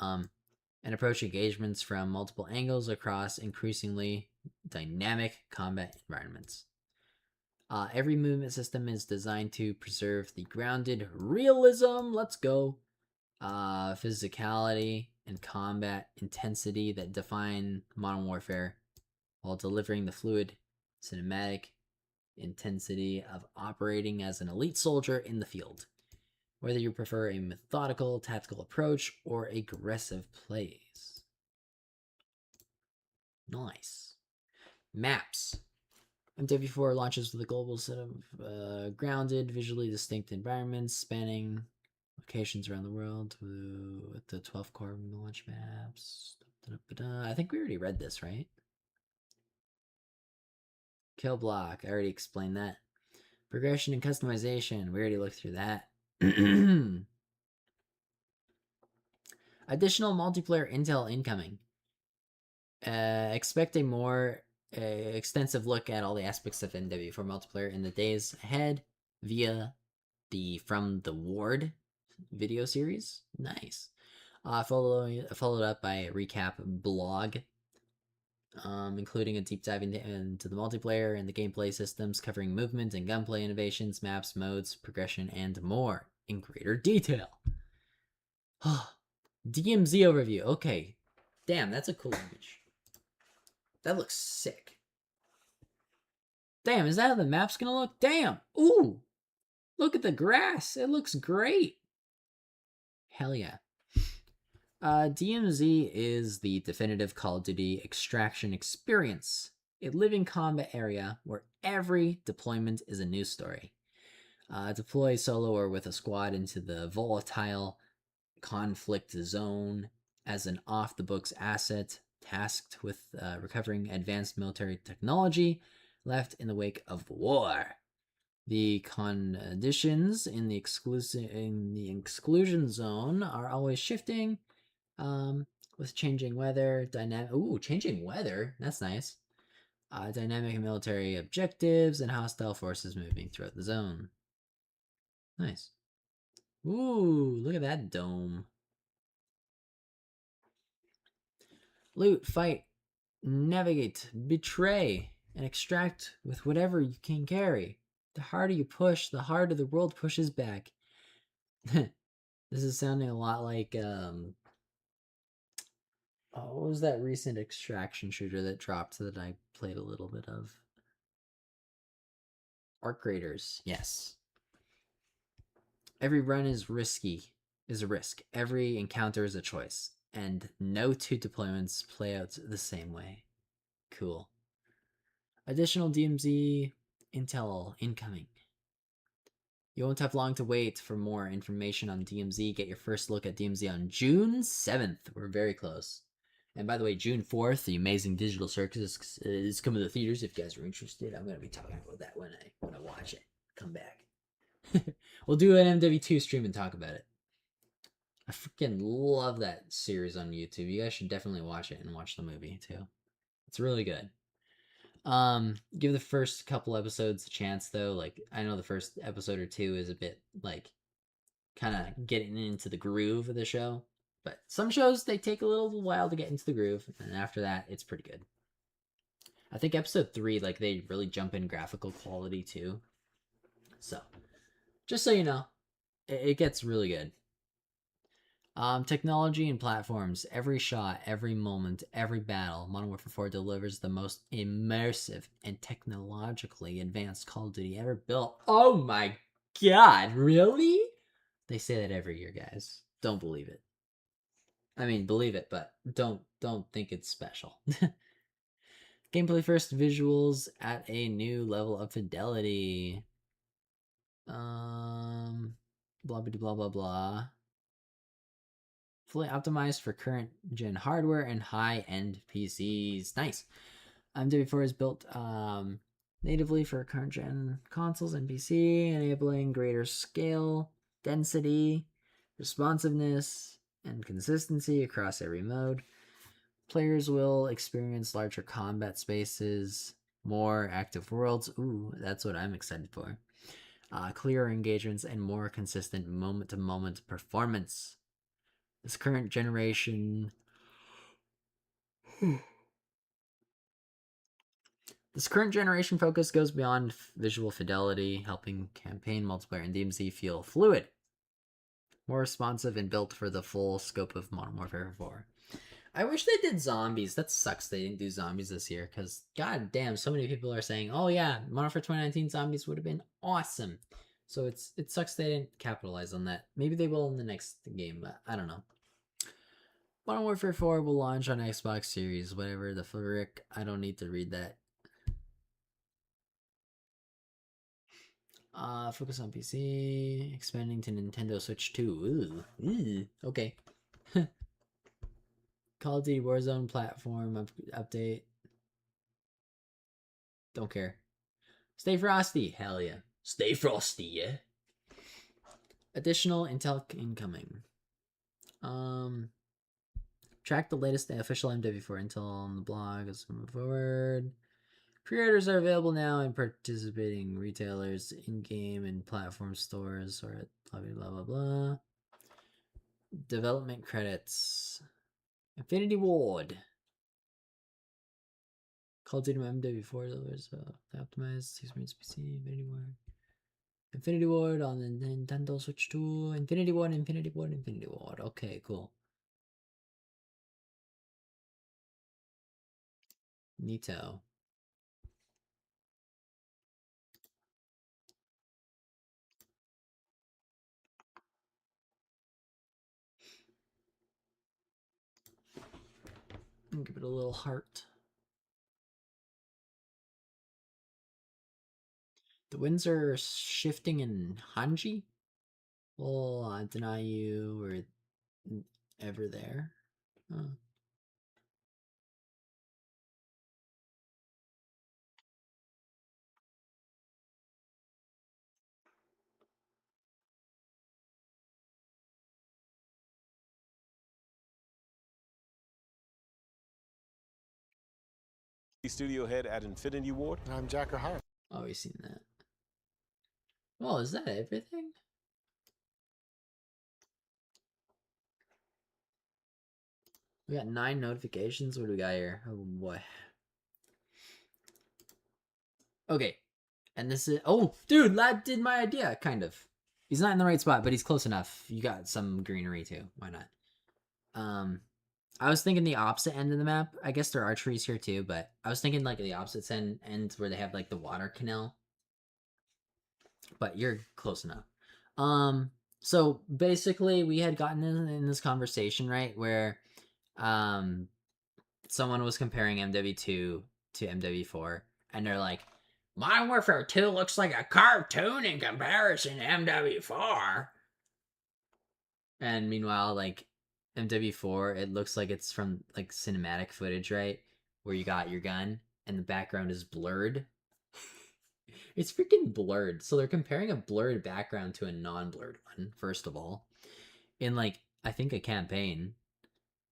And approach engagements from multiple angles across increasingly dynamic combat environments. Every movement system is designed to preserve the grounded realism. Let's go. Physicality and combat intensity that define Modern Warfare, while delivering the fluid, cinematic intensity of operating as an elite soldier in the field. Whether you prefer a methodical, tactical approach or aggressive plays. Nice. Maps. MW4 launches with a global set of grounded, visually distinct environments spanning locations around the world with the 12 core launch maps. I think we already read this, right? Kill block. I already explained that. Progression and customization. We already looked through that. Additional multiplayer intel incoming. Expect a more extensive look at all the aspects of MW4 multiplayer in the days ahead via the From the Ward video series. Nice. Followed up by a recap blog, including a deep dive into the multiplayer and the gameplay systems, covering movement and gunplay innovations, maps, modes, progression, and more in greater detail. DMZ overview. Okay. Damn, that's a cool image. That looks sick. Damn, is that how the map's gonna look? Damn! Ooh! Look at the grass. It looks great. Hell yeah. DMZ is the definitive Call of Duty extraction experience. A living combat area where every deployment is a news story. Deploy solo or with a squad into the volatile conflict zone as an off-the-books asset tasked with recovering advanced military technology left in the wake of war. The conditions in the exclusion zone are always shifting, with changing weather, changing weather. That's nice. Dynamic military objectives and hostile forces moving throughout the zone. Nice. Ooh, look at that dome. Loot, fight, navigate, betray, and extract with whatever you can carry. The harder you push, the harder the world pushes back. This is sounding a lot like, what was that recent extraction shooter that dropped that I played a little bit of? Arc Raiders, yes. Every run is a risk. Every encounter is a choice. And no two deployments play out the same way. Cool. Additional DMZ intel incoming. You won't have long to wait for more information on DMZ. Get your first look at DMZ on June 7th. We're very close. And by the way, June 4th, The Amazing Digital Circus is coming to the theaters. If you guys are interested, I'm going to be talking about that when I watch it. Come back. We'll do an MW2 stream and talk about it. I freaking love that series on YouTube. You guys should definitely watch it and watch the movie too. It's really good. Give the first couple episodes a chance though. Like, I know the first episode or two is a bit like kind of getting into the groove of the show, but some shows they take a little while to get into the groove, and after that it's pretty good. I think episode 3, like, they really jump in graphical quality too. So just so you know, it gets really good. Technology and platforms. Every shot, every moment, every battle, Modern Warfare 4 delivers the most immersive and technologically advanced Call of Duty ever built. Oh my god, really? They say that every year, guys. Don't believe it. I mean, believe it, but don't think it's special. Gameplay first, visuals at a new level of fidelity. Blah blah blah blah blah. Fully optimized for current gen hardware and high-end PCs. Nice. MW4 is built natively for current gen consoles and PC, enabling greater scale, density, responsiveness, and consistency across every mode. Players will experience larger combat spaces, more active worlds. Ooh, that's what I'm excited for. Clearer engagements, and more consistent moment-to-moment performance. This current generation... This current generation focus goes beyond visual fidelity, helping campaign, multiplayer, and DMZ feel fluid, more responsive, and built for the full scope of Modern Warfare 4. I wish they did zombies. That sucks they didn't do zombies this year, because god damn, so many people are saying, oh yeah, Modern Warfare 2019 zombies would have been awesome. So it sucks they didn't capitalize on that. Maybe they will in the next game, but I don't know. Modern Warfare 4 will launch on Xbox Series, whatever the frick. I don't need to read that. Focus on PC, expanding to Nintendo Switch 2. Ooh, okay. Call of Duty Warzone platform update. Don't care. Stay frosty. Hell yeah. Stay frosty, yeah. Additional intel incoming. Track the latest official MW4 intel on the blog as we move forward. Pre-orders are available now in participating retailers, in-game and platform stores, or at blah blah blah blah. Development credits. Infinity Ward. Call of Duty MW4 delivers optimized experience PC. Infinity Ward. Infinity Ward on the Nintendo Switch 2. Infinity Ward, Infinity Ward, Infinity Ward. Okay, cool. Neato. Give it a little heart. The winds are shifting in Hanji? Well, I deny you were ever there. Oh. Studio head at Infinity Ward. And I'm Jack O'Hara. Always seen that. Well, is that everything? We got 9 notifications. What do we got here? Oh boy. Okay. And this is... Oh, dude, lad did my idea, kind of. He's not in the right spot, but he's close enough. You got some greenery too. Why not? I was thinking the opposite end of the map. I guess there are trees here too, but I was thinking like the opposite end where they have like the water canal. But you're close enough. So basically we had gotten in this conversation, right, where someone was comparing MW2 to MW4, and they're like, Modern Warfare 2 looks like a cartoon in comparison to MW4. And meanwhile, like, MW4, it looks like it's from, like, cinematic footage, right? Where you got your gun, and the background is blurred. It's freaking blurred. So they're comparing a blurred background to a non-blurred one, first of all. In, like, I think a campaign.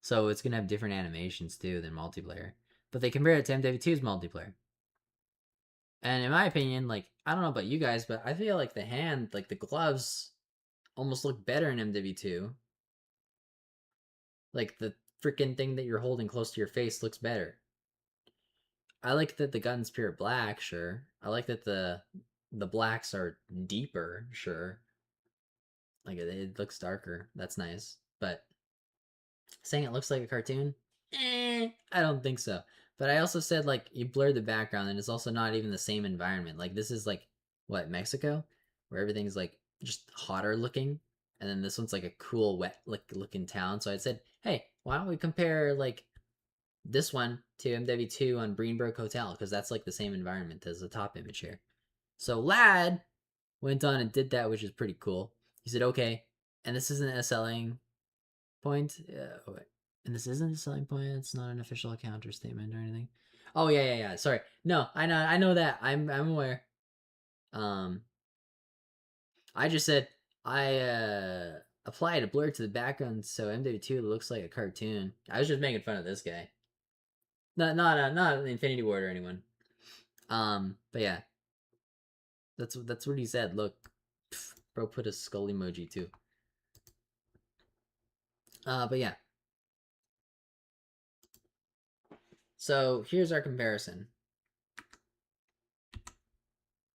So it's gonna have different animations, too, than multiplayer. But they compare it to MW2's multiplayer. And in my opinion, like, I don't know about you guys, but I feel like the hand, like, the gloves almost look better in MW2. Like, the freaking thing that you're holding close to your face looks better. I like that the gun's pure black, sure. I like that the blacks are deeper, sure. Like, it looks darker. That's nice. But saying it looks like a cartoon? I don't think so. But I also said, like, you blurred the background, and it's also not even the same environment. Like, this is, like, what, Mexico? Where everything's, like, just hotter looking. And then this one's, like, a cool, wet, like, looking town. So I said, hey, why don't we compare, like, this one to MW2 on Greenbrook Hotel? Because that's, like, the same environment as the top image here. So Lad went on and did that, which is pretty cool. He said, okay, and this isn't a selling point. And this isn't a selling point. It's not an official counter statement or anything. Oh yeah. Sorry. No, I know that. I'm aware. I just said I Apply a blur to the background so MW2 looks like a cartoon. I was just making fun of this guy. Not Infinity Ward or anyone. But yeah. That's what he said. Look. Pff, bro put a skull emoji too. But yeah. So here's our comparison.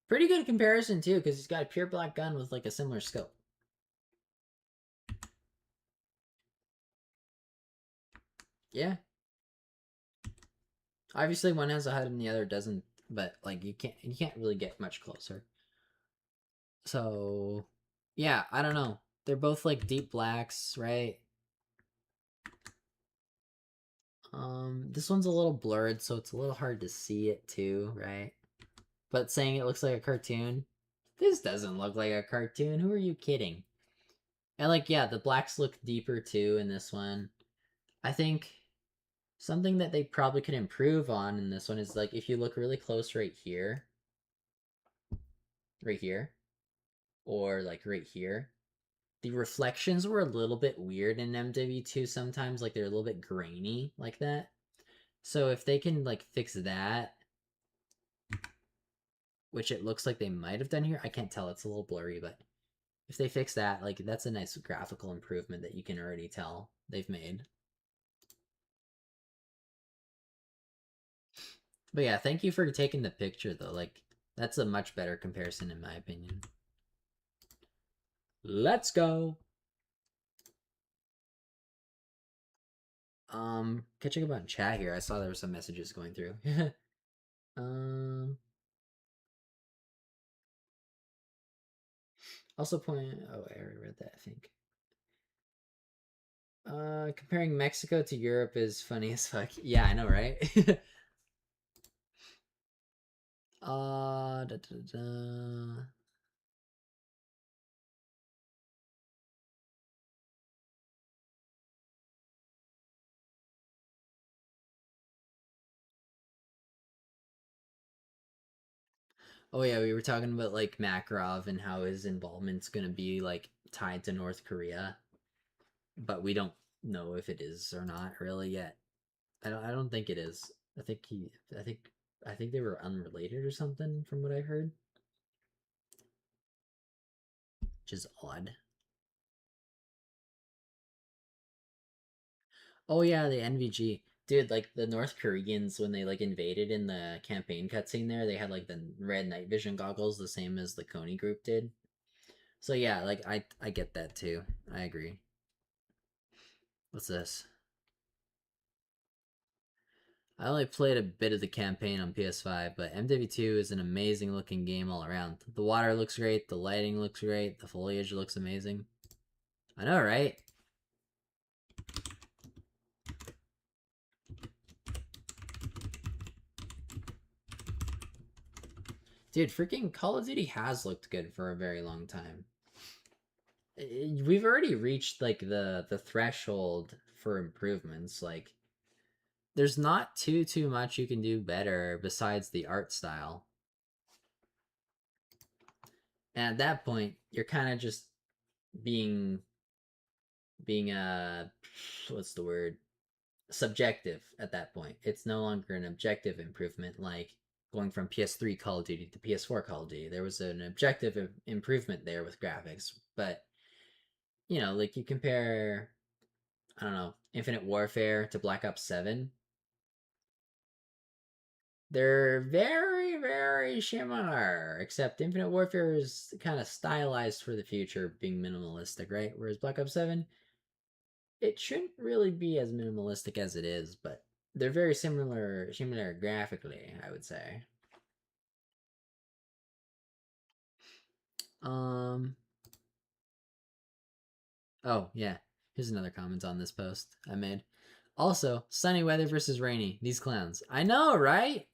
Pretty good comparison too, because he's got a pure black gun with like a similar scope. Yeah. Obviously one has a HUD and the other doesn't, but like you can't really get much closer. So yeah, I don't know. They're both like deep blacks, right? This one's a little blurred, so it's a little hard to see it too, right? But saying it looks like a cartoon, this doesn't look like a cartoon. Who are you kidding? And like, yeah, the blacks look deeper too in this one. I think something that they probably could improve on in this one is like if you look really close right here, or like right here, the reflections were a little bit weird in MW2 sometimes, like they're a little bit grainy like that. So if they can like fix that, which it looks like they might have done here, I can't tell, it's a little blurry, but if they fix that, like that's a nice graphical improvement that you can already tell they've made. But yeah, thank you for taking the picture though. Like that's a much better comparison in my opinion. Let's go. Catching up on chat here. I saw there were some messages going through. Also point. Oh, I already read that. I think. Comparing Mexico to Europe is funny as fuck. Yeah, I know, right? Da, da, da. Oh yeah, we were talking about like Makarov and how his involvement's gonna be like tied to North Korea, but we don't know if it is or not really yet. I don't think it is. I think they were unrelated or something from what I heard, which is odd. Oh yeah, the NVG. Dude, like the North Koreans when they like invaded in the campaign cutscene there, they had like the red night vision goggles, the same as the Coney group did. So yeah, like I get that too. I agree. What's this? I only played a bit of the campaign on PS5, but MW2 is an amazing looking game all around. The water looks great, the lighting looks great, the foliage looks amazing. I know, right? Dude, freaking Call of Duty has looked good for a very long time. We've already reached like the threshold for improvements. Like there's not too much you can do better besides the art style. And at that point, you're kind of just being what's the word? Subjective at that point. It's no longer an objective improvement like going from PS3 Call of Duty to PS4 Call of Duty. There was an objective improvement there with graphics, but you know, like you compare, I don't know, Infinite Warfare to Black Ops 7. They're very, very similar, except Infinite Warfare is kind of stylized for the future, being minimalistic, right? Whereas Black Ops 7, it shouldn't really be as minimalistic as it is, but they're very similar graphically, I would say. Oh, yeah. Here's another comment on this post I made. Also, sunny weather versus rainy. These clowns. I know, right?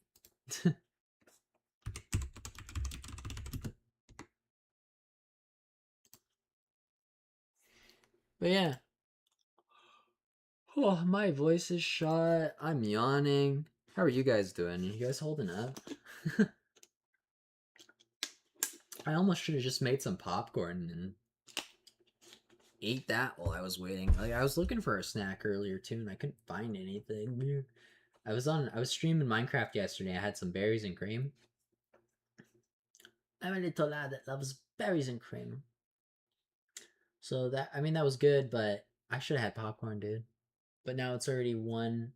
But yeah. Oh, my voice is shot. I'm yawning. How are you guys doing? You guys holding up? I almost should have just made some popcorn and ate that while I was waiting. Like I was looking for a snack earlier too, and I couldn't find anything. I was streaming Minecraft yesterday. I had some berries and cream. I'm a little lad that loves berries and cream. So that that was good, but I should have had popcorn, dude. But now it's already 1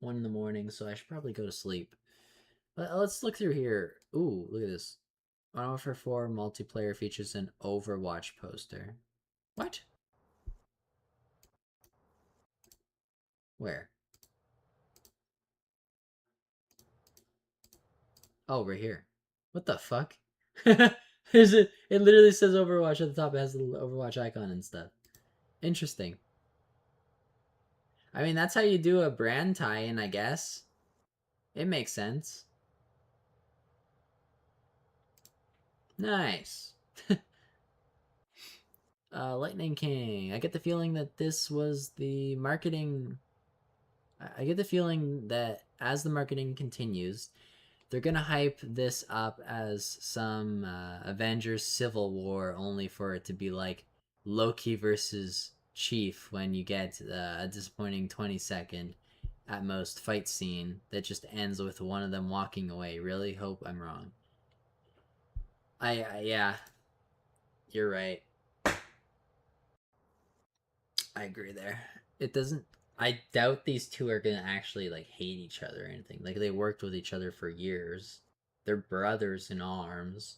in the morning, so I should probably go to sleep. But let's look through here. Ooh, look at this. Modern Warfare 4 multiplayer features an Overwatch poster. What? Where? Oh, right here. What the fuck? There's it literally says Overwatch at the top. It has the Overwatch icon and stuff. Interesting. I mean, that's how you do a brand tie-in, I guess. It makes sense. Nice. Lightning King. I get the feeling that this was the marketing. I get the feeling that as the marketing continues, they're gonna hype this up as some Avengers Civil War, only for it to be like Loki versus Chief when you get a disappointing 20-second at most fight scene that just ends with one of them walking away. Really hope I'm wrong. Yeah, you're right. I agree there. It doesn't. I doubt these two are gonna actually like hate each other or anything. Like they worked with each other for years. They're brothers in arms.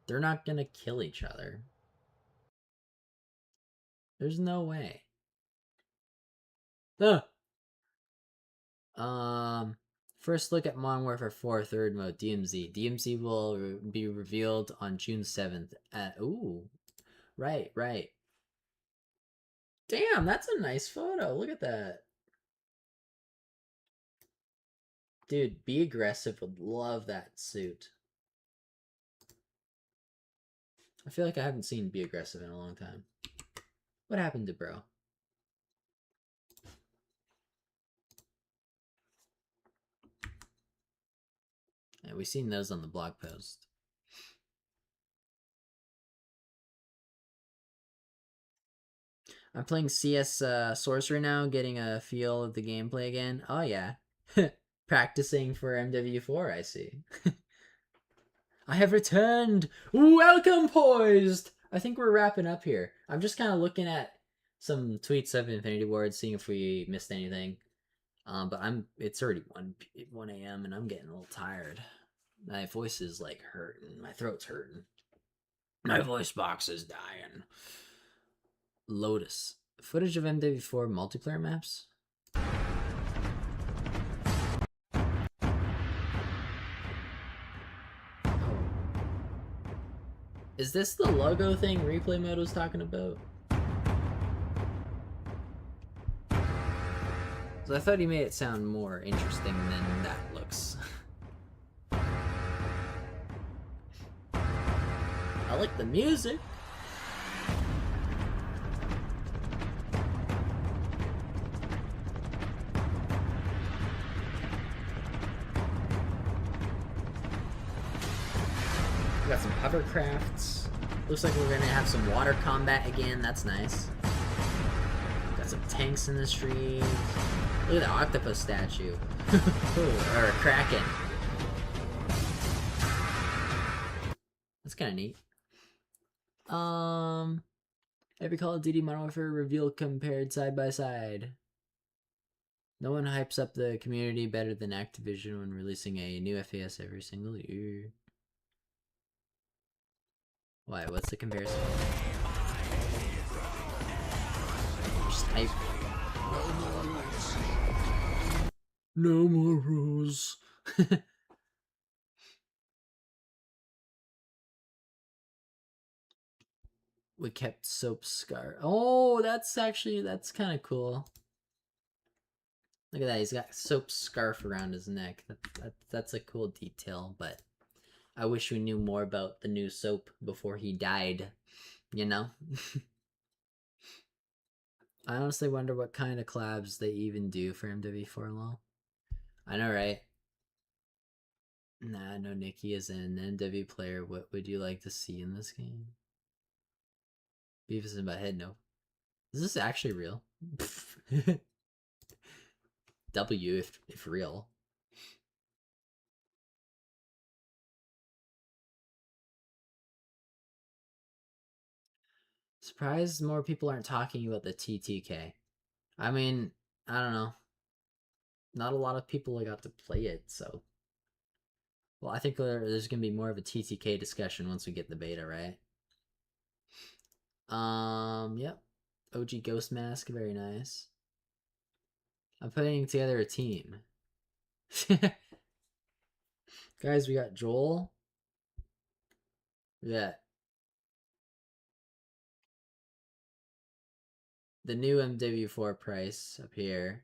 They're not gonna kill each other. There's no way. Ugh. First look at Modern Warfare 4 third mode DMZ. DMZ will be revealed on June 7th. Ooh, right. Damn, that's a nice photo. Look at that. Dude, Be Aggressive would love that suit. I feel like I haven't seen Be Aggressive in a long time. What happened to bro? Yeah, we've seen those on the blog post. I'm playing CS Sorcerer now, getting a feel of the gameplay again. Oh yeah. Practicing for MW4, I see. I have returned! Welcome, Poised! I think we're wrapping up here. I'm just kind of looking at some tweets of Infinity Ward, seeing if we missed anything. But it's already 1 a.m. and I'm getting a little tired. My voice is like hurting. My throat's hurting. My voice box is dying. Lotus. Footage of MW4 multiplayer maps? Is this the logo thing replay mode was talking about? So I thought he made it sound more interesting than that looks. I like the music. We got some hovercrafts. Looks like we're gonna have some water combat again. That's nice. Got some tanks in the street. Look at the octopus statue. Or a kraken. That's kind of neat. Every Call of Duty Modern Warfare Reveal compared side by side. No one hypes up the community better than Activision when releasing a new FPS every single year. Why? What's the comparison? Just type. No more rules. We kept Soap's scarf. Oh, that's kind of cool. Look at that. He's got Soap's scarf around his neck. That's a cool detail, but I wish we knew more about the new Soap before he died, you know? I honestly wonder what kind of collabs they even do for MW4 LOL. I know, right? Nah, no, Nikki is an MW player. What would you like to see in this game? Beavis and Butthead, no. Is this actually real? W if real. Surprised more people aren't talking about the TTK. I mean, I don't know. Not a lot of people got to play it, so. Well, I think there's gonna be more of a TTK discussion once we get the beta, right? Yep. OG Ghost Mask, very nice. I'm putting together a team. Guys, we got Joel. We got the new MW4 price up here.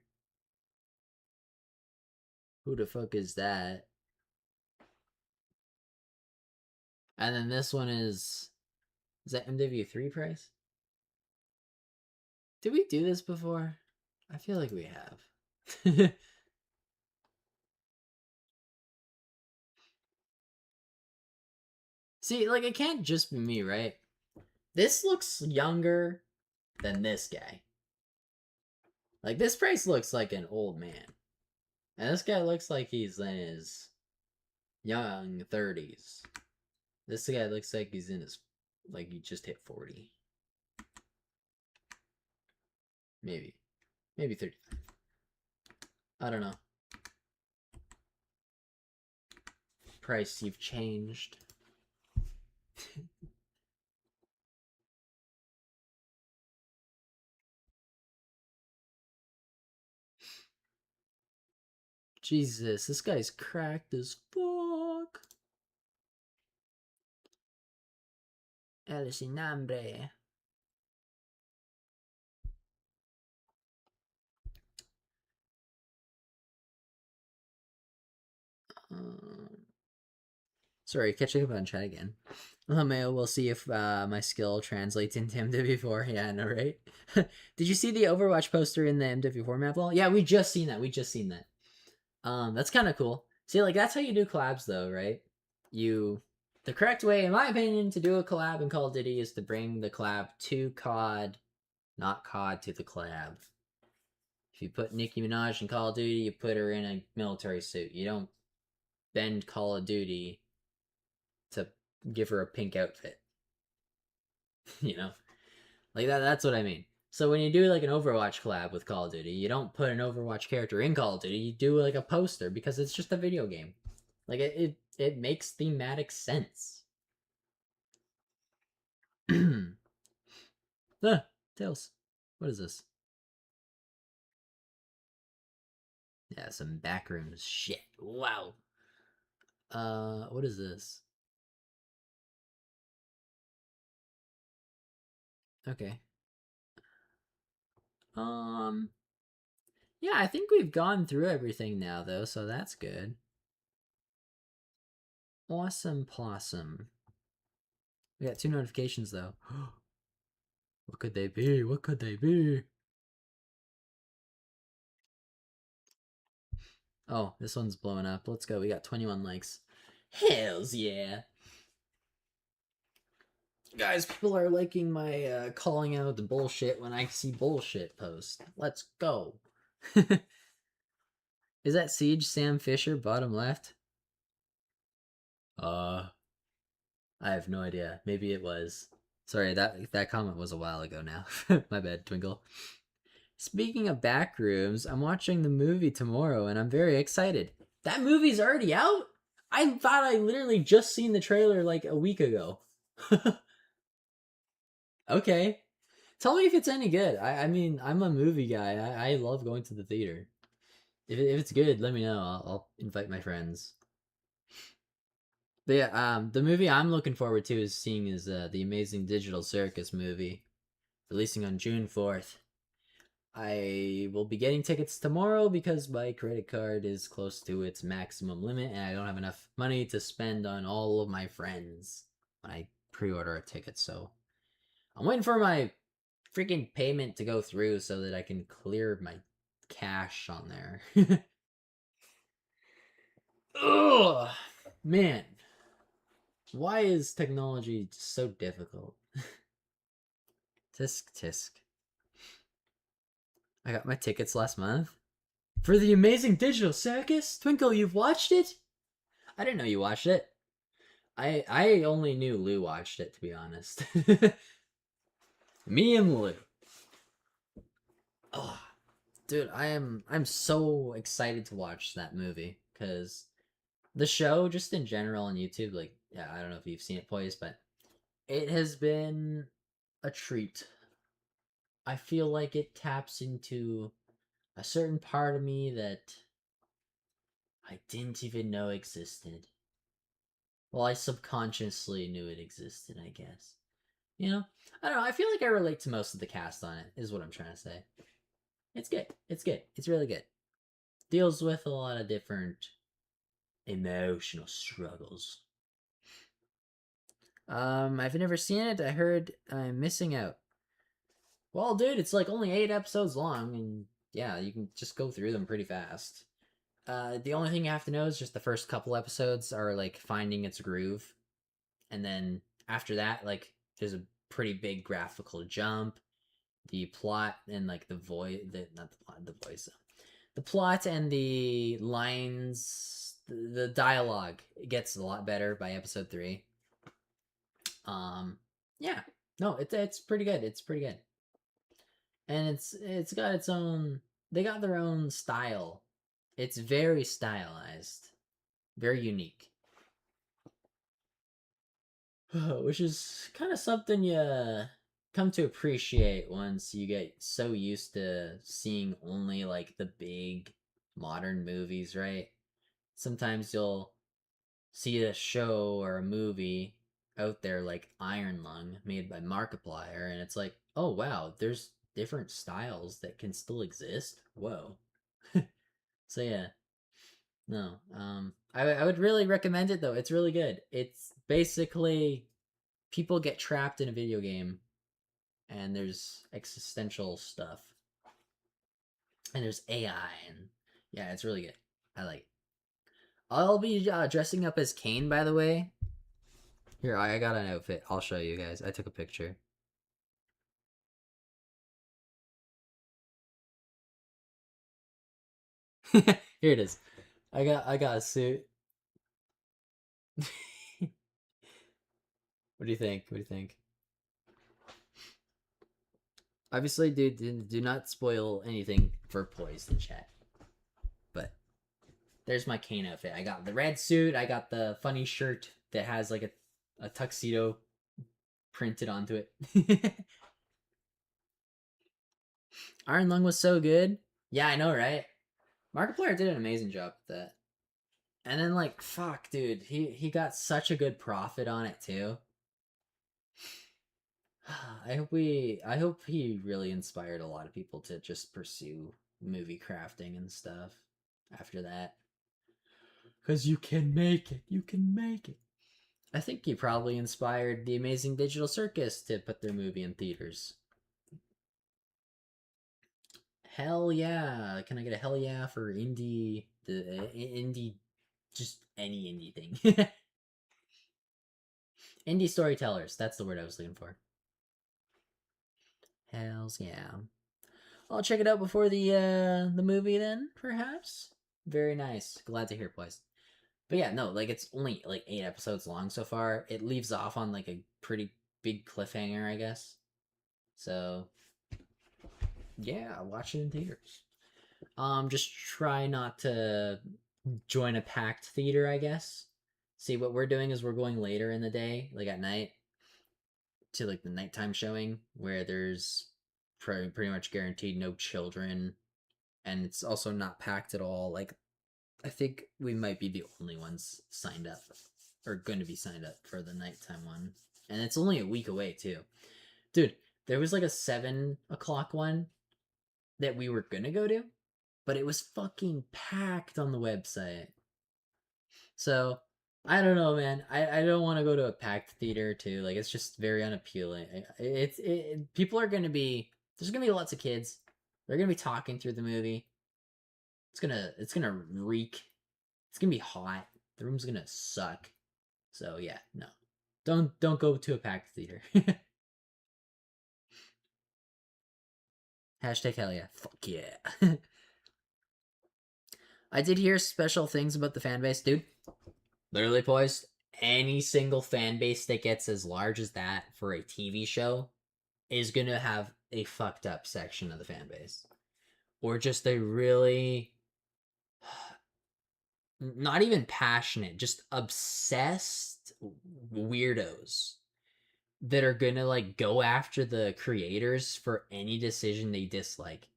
Who the fuck is that? And then this one is that MW3 price? Did we do this before? I feel like we have. See, like, it can't just be me, right? This looks younger than this guy. Like, this price looks like an old man. And this guy looks like he's in his young 30s. This guy looks like he's in his, like, he just hit 40. Maybe. Maybe 35. I don't know. Price, you've changed. Jesus, this guy's cracked as fuck. El sin hambre. Sorry, catching up on chat again. Lameo, we'll see if my skill translates into MW4. Yeah, I know, right? Did you see the Overwatch poster in the MW4 map wall? Yeah, we just seen that. That's kind of cool. See, like, that's how you do collabs, though, right? The correct way, in my opinion, to do a collab in Call of Duty is to bring the collab to COD, not COD to the collab. If you put Nicki Minaj in Call of Duty, you put her in a military suit. You don't bend Call of Duty to give her a pink outfit. You know? Like, that's what I mean. So when you do, like, an Overwatch collab with Call of Duty, you don't put an Overwatch character in Call of Duty, you do, like, a poster, because it's just a video game. Like, it makes thematic sense. Tails. What is this? Yeah, some backrooms shit. Wow. What is this? Okay. Yeah, I think we've gone through everything now, though, so that's good. Awesome Possum. We got 2 notifications, though. What could they be? What could they be? Oh, this one's blowing up. Let's go. We got 21 likes. Hells yeah. Guys, people are liking my calling out the bullshit when I see bullshit post. Let's go. Is that Siege Sam Fisher bottom left? I have no idea. Maybe it was. Sorry, that comment was a while ago now. My bad, Twinkle. Speaking of backrooms, I'm watching the movie tomorrow and I'm very excited. That movie's already out? I thought I literally just seen the trailer like a week ago. Okay. Tell me if it's any good. I mean, I'm a movie guy. I love going to the theater. If it's good, let me know. I'll invite my friends. But yeah, the movie I'm looking forward to is the Amazing Digital Circus movie, releasing on June 4th. I will be getting tickets tomorrow because my credit card is close to its maximum limit and I don't have enough money to spend on all of my friends when I pre-order a ticket, so I'm waiting for my freaking payment to go through so that I can clear my cash on there. Ugh, man. Why is technology so difficult? Tisk tisk. I got my tickets last month for the Amazing Digital Circus. Twinkle, you've watched it? I didn't know you watched it. I only knew Lou watched it, to be honest. Me and Lou. Oh, dude, I'm so excited to watch that movie because the show, just in general on YouTube, like, yeah, I don't know if you've seen it, Poise, but it has been a treat. I feel like it taps into a certain part of me that I didn't even know existed. Well, I subconsciously knew it existed, I guess. You know? I don't know, I feel like I relate to most of the cast on it, is what I'm trying to say. It's good. It's good. It's really good. Deals with a lot of different emotional struggles. I've never seen it. I heard I'm missing out. Well, dude, it's like only 8 episodes long, and yeah, you can just go through them pretty fast. The only thing you have to know is just the first couple episodes are like finding its groove, and then after that, like there's a pretty big graphical jump. The plot and like the voice, not the plot, the voice, the plot and the lines, the dialogue gets a lot better by episode 3. Yeah, no, it's pretty good. It's pretty good, and it's got its own. They got their own style. It's very stylized, very unique, which is kind of something you come to appreciate once you get so used to seeing only like the big modern movies, right? Sometimes you'll see a show or a movie out there like Iron Lung made by Markiplier, and it's like, oh wow, there's different styles that can still exist. Whoa. So yeah, no, I would really recommend it though. It's really good. It's basically people get trapped in a video game, and there's existential stuff, and there's AI, and yeah, it's really good. I like it. I'll be dressing up as Kane, by the way. Here, I got an outfit. I'll show you guys. I took a picture. Here it is. I got a suit. What do you think? What do you think? Obviously, dude, do not spoil anything for Poise in chat. But there's my Kane outfit. I got the red suit. I got the funny shirt that has like a tuxedo printed onto it. Iron Lung was so good. Yeah, I know, right? Markiplier did an amazing job with that. And then like, fuck, dude, he got such a good profit on it too. I hope he really inspired a lot of people to just pursue movie crafting and stuff after that. Cause you can make it. You can make it. I think he probably inspired the Amazing Digital Circus to put their movie in theaters. Hell yeah. Can I get a hell yeah for indie, indie, just any indie thing. Indie storytellers, that's the word I was looking for. Hells yeah. I'll check it out before the movie then, perhaps. Very nice. Glad to hear, boys. But yeah, no, like it's only like 8 episodes long so far. It leaves off on like a pretty big cliffhanger, I guess. So yeah, watch it in theaters. Just try not to join a packed theater, I guess. See, what we're doing is we're going later in the day, like at night, to like the nighttime showing where there's pretty much guaranteed no children, and it's also not packed at all. Like, I think we might be the only ones signed up, or going to be signed up for the nighttime one, and it's only a week away too. Dude, there was like a 7 o'clock one that we were gonna go to, but it was fucking packed on the website. So I don't know, man. I don't want to go to a packed theater too. Like, it's just very unappealing. People are gonna be, there's gonna be lots of kids. They're gonna be talking through the movie. It's gonna reek. It's gonna be hot. The room's gonna suck. So yeah, no. Don't go to a packed theater. Hashtag hell yeah. Fuck yeah. I did hear special things about the fan base, dude. Literally, boys, any single fan base that gets as large as that for a TV show is gonna have a fucked up section of the fan base. Or just a really not even passionate, just obsessed weirdos that are gonna like go after the creators for any decision they dislike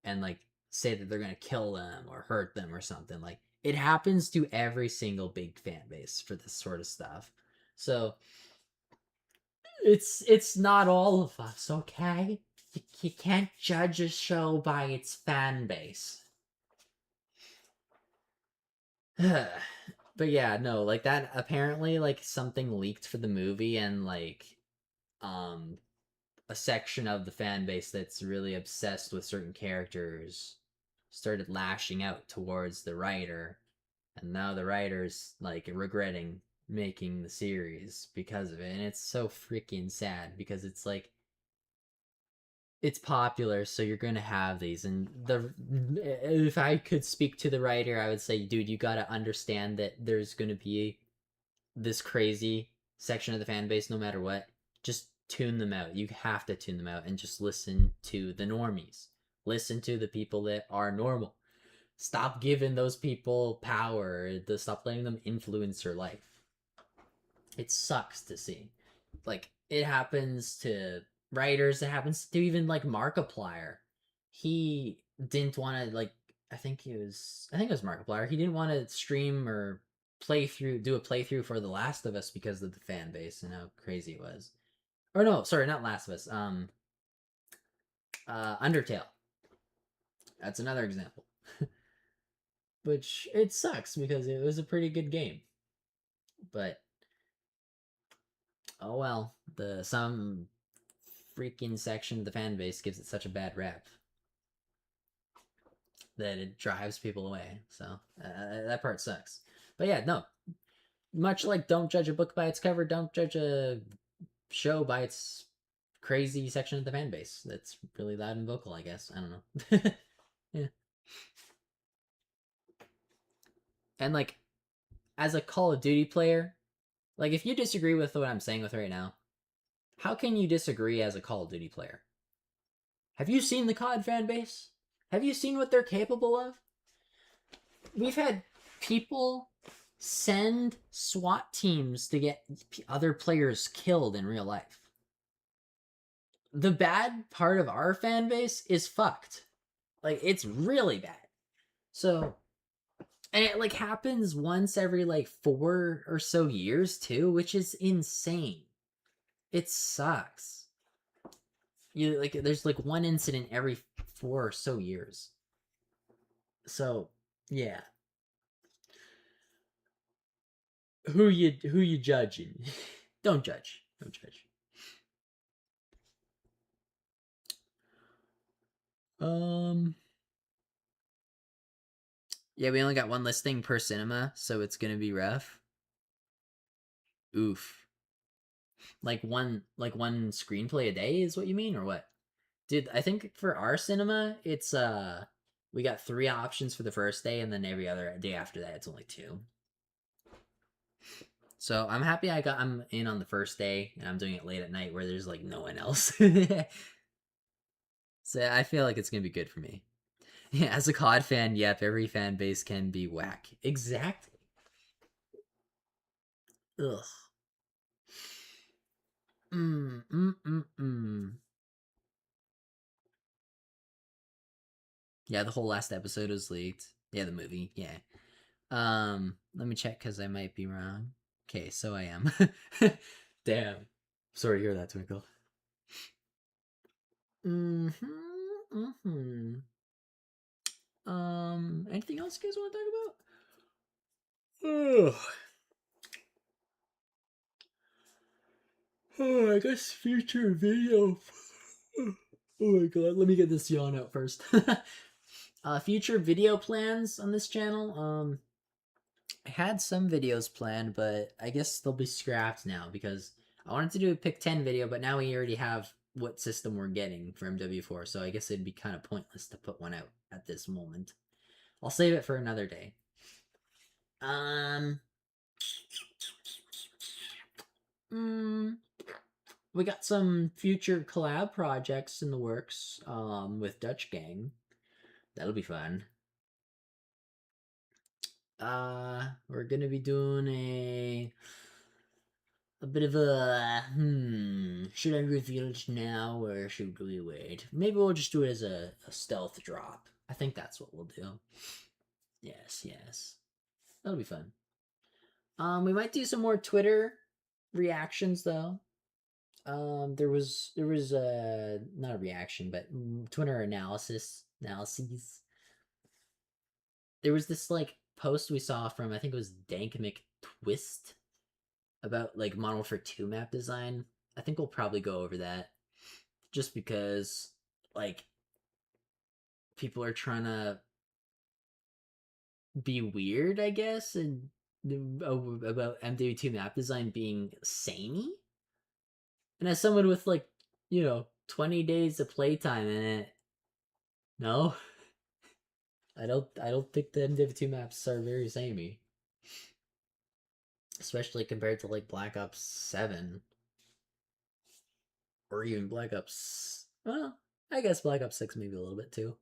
and like say that they're gonna kill them or hurt them or something. Like it happens to every single big fan base for this sort of stuff. So it's not all of us, okay? You can't judge a show by its fan base. But yeah, no, like that apparently like something leaked for the movie and like um a section of the fan base that's really obsessed with certain characters started lashing out towards the writer, and now the writer's like regretting making the series because of it. And it's so freaking sad because it's like it's popular, so you're gonna have these. And the if I could speak to the writer, I would say, dude, you gotta understand that there's gonna be this crazy section of the fan base no matter what. Just tune them out. You have to tune them out and just listen to the normies. Listen to the people that are normal. Stop giving those people power. Stop letting them influence your life. It sucks to see. Like, it happens to writers. It happens to even, like, Markiplier. He didn't want to, like, I think it was Markiplier. He didn't want to stream or do a playthrough for The Last of Us because of the fan base and how crazy it was. Or no, sorry, not Last of Us. Undertale. That's another example. Which, it sucks because it was a pretty good game. But oh well, some freaking section of the fan base gives it such a bad rep that it drives people away. So that part sucks. But yeah, no. Much like don't judge a book by its cover, don't judge a show by its crazy section of the fan base that's really loud and vocal, I guess. I don't know. Yeah. And like, as a Call of Duty player, like if you disagree with what I'm saying with right now, how can you disagree as a Call of Duty player? Have you seen the COD fan base? Have you seen what they're capable of? We've had people send SWAT teams to get other players killed in real life. The bad part of our fan base is fucked. Like, it's really bad. So, and it like happens once every like 4 or so years too, which is insane. It sucks. You like there's like one incident every 4 or so years. So, yeah. Who you judging? Don't judge. Don't judge. Yeah, we only got one listing per cinema, so it's gonna be rough. Oof. Like one screenplay a day is what you mean, or what? Dude, I think for our cinema, it's we got 3 options for the first day, and then every other day after that, it's only 2. So I'm happy I'm in on the first day, and I'm doing it late at night where there's like no one else. So I feel like it's gonna be good for me. Yeah, as a COD fan, yep, every fan base can be whack. Exactly. Ugh. Yeah, the whole last episode was leaked. Yeah, the movie. Yeah. Let me check because I might be wrong. Okay, so I am. Damn. Sorry to hear that, Twinkle. Anything else you guys want to talk about? Oh, I guess future video. Oh my god, let me get this yawn out first. Future video plans on this channel. I had some videos planned, but I guess they'll be scrapped now because I wanted to do a pick 10 video, but now we already have what system we're getting for MW4, so I guess it'd be kind of pointless to put one out at this moment. I'll save it for another day. We got some future collab projects in the works with Dutch Gang. That'll be fun. We're gonna be doing a bit of a should I reveal it now or should we wait? Maybe we'll just do it as a stealth drop. I think that's what we'll do. Yes, that'll be fun. We might do some more Twitter reactions though. There was not a reaction, but Twitter analyses. There was this like post we saw from, I think it was Dank McTwist, about like Modern Warfare 2 map design. I think we'll probably go over that just because like people are trying to be weird, I guess, and about MW2 map design being samey. And as someone with like, 20 days of playtime in it, no, I don't think the MW2 maps are very samey. Especially compared to like Black Ops 7. Or even Black Ops, well, I guess Black Ops 6 maybe a little bit too.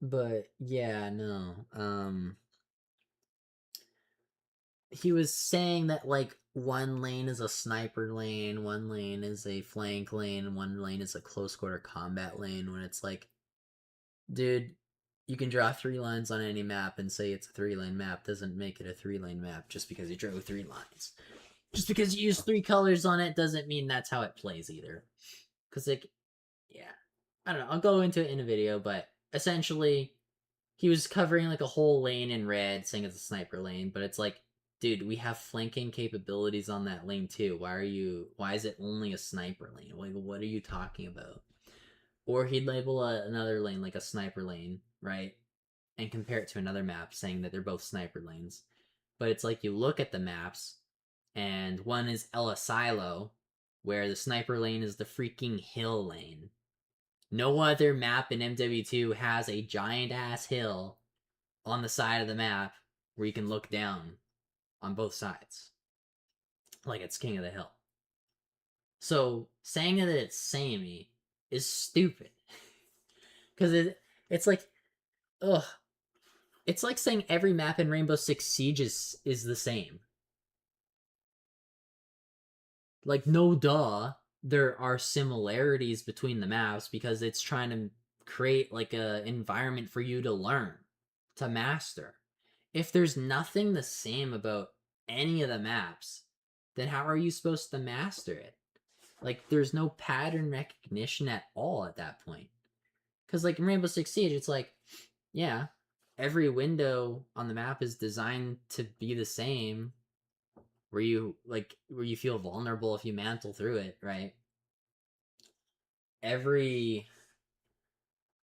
But yeah, no. He was saying that like one lane is a sniper lane, one lane is a flank lane, and one lane is a close quarter combat lane, when it's like, dude, you can draw 3 lines on any map and say it's a 3-lane map doesn't make it a 3-lane map just because you drew 3 lines. Just because you use 3 colors on it doesn't mean that's how it plays either. Because, like, yeah. I don't know. I'll go into it in a video, but essentially, he was covering, like, a whole lane in red, saying it's a sniper lane, but it's like, dude, we have flanking capabilities on that lane too. Why is it only a sniper lane? Like, what are you talking about? Or he'd label another lane like a sniper lane, right? And compare it to another map, saying that they're both sniper lanes. But it's like you look at the maps, and one is El Asilo, where the sniper lane is the freaking hill lane. No other map in MW2 has a giant-ass hill on the side of the map where you can look down on both sides. Like it's King of the Hill. So, saying that it's samey is stupid. Because it's like, ugh. It's like saying every map in Rainbow Six Siege is the same. Like, no duh, there are similarities between the maps because it's trying to create like a environment for you to learn, to master. If there's nothing the same about any of the maps, then how are you supposed to master it? Like, there's no pattern recognition at all at that point. Because, like, in Rainbow Six Siege, it's like, yeah, every window on the map is designed to be the same, where you feel vulnerable if you mantle through it, right? Every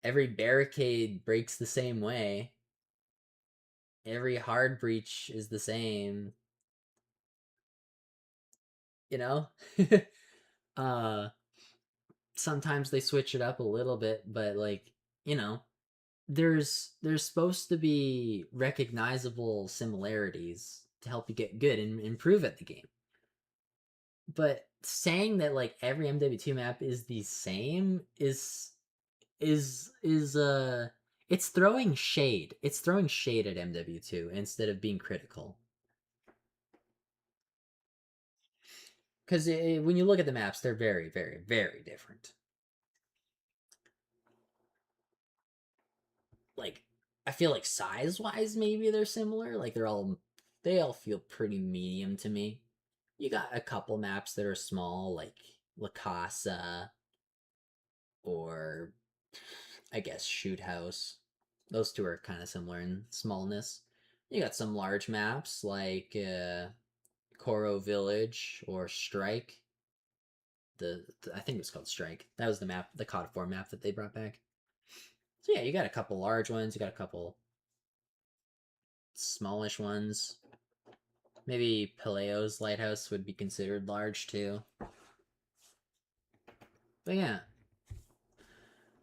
barricade breaks the same way. Every hard breach is the same. You know? Sometimes they switch it up a little bit, but like, there's supposed to be recognizable similarities to help you get good and improve at the game. But saying that like every MW2 map is the same is it's throwing shade. It's throwing shade at MW2 instead of being critical. Because when you look at the maps, they're very, very, very different. Like, I feel like size-wise, maybe they're similar. Like, they all feel pretty medium to me. You got a couple maps that are small, like La Casa, or I guess Shoot House. Those two are kind of similar in smallness. You got some large maps like Coro Village or Strike. I think it was called Strike. That was the map, the COD 4 map that they brought back. So yeah, you got a couple large ones, you got a couple smallish ones. Maybe Paleo's lighthouse would be considered large too. But yeah.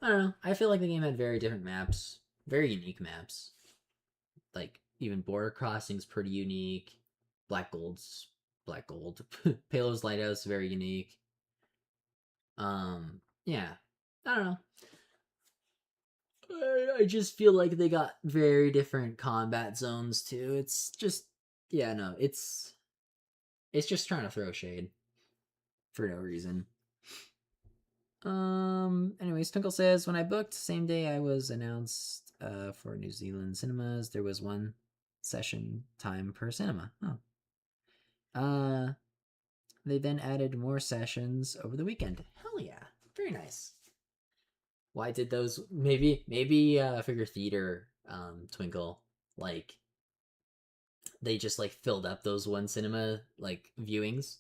I don't know. I feel like the game had very different maps. Very unique maps. Like, even Border Crossing's pretty unique. Black Gold. Paleo's lighthouse, very unique. Yeah. I don't know. I just feel like they got very different combat zones too. It's just, yeah, no, it's just trying to throw shade for no reason. Anyways, Twinkle says, when I booked, same day I was announced for New Zealand cinemas, there was one session time per cinema. Oh. They then added more sessions over the weekend. Hell yeah. Very nice. Why did those maybe figure theater Twinkle, like they just like filled up those one cinema like viewings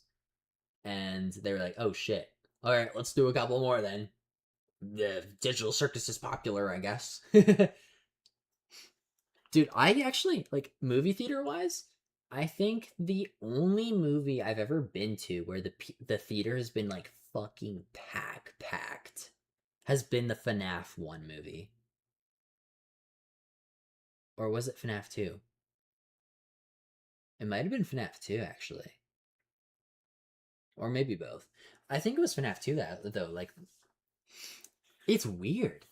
and they were like, oh shit, all right, let's do a couple more then. The digital circus is popular, I guess. Dude, I actually, like, movie theater wise, I think the only movie I've ever been to where the theater has been like fucking packed has been the FNAF 1 movie. Or was it FNAF 2? It might have been FNAF 2, actually. Or maybe both. I think it was FNAF 2, though. Like, it's weird.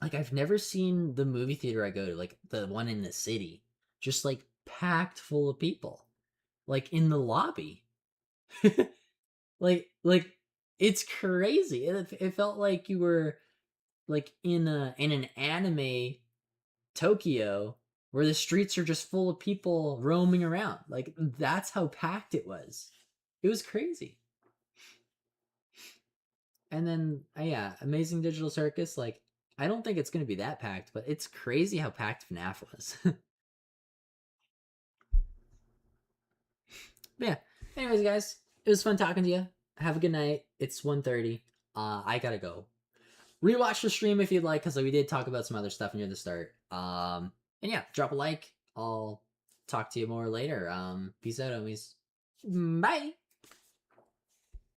Like, I've never seen the movie theater I go to, like, the one in the city, just, like, packed full of people. Like, in the lobby. like, it's crazy. It felt like you were, like, in an anime Tokyo where the streets are just full of people roaming around. Like, that's how packed it was. It was crazy. And then, yeah, Amazing Digital Circus, like, I don't think it's going to be that packed, but it's crazy how packed FNAF was. But yeah, anyways, guys, it was fun talking to you. Have a good night. It's 1:30. I gotta go. Rewatch the stream if you'd like, because we did talk about some other stuff near the start. And yeah, drop a like. I'll talk to you more later. Peace out, homies. Bye.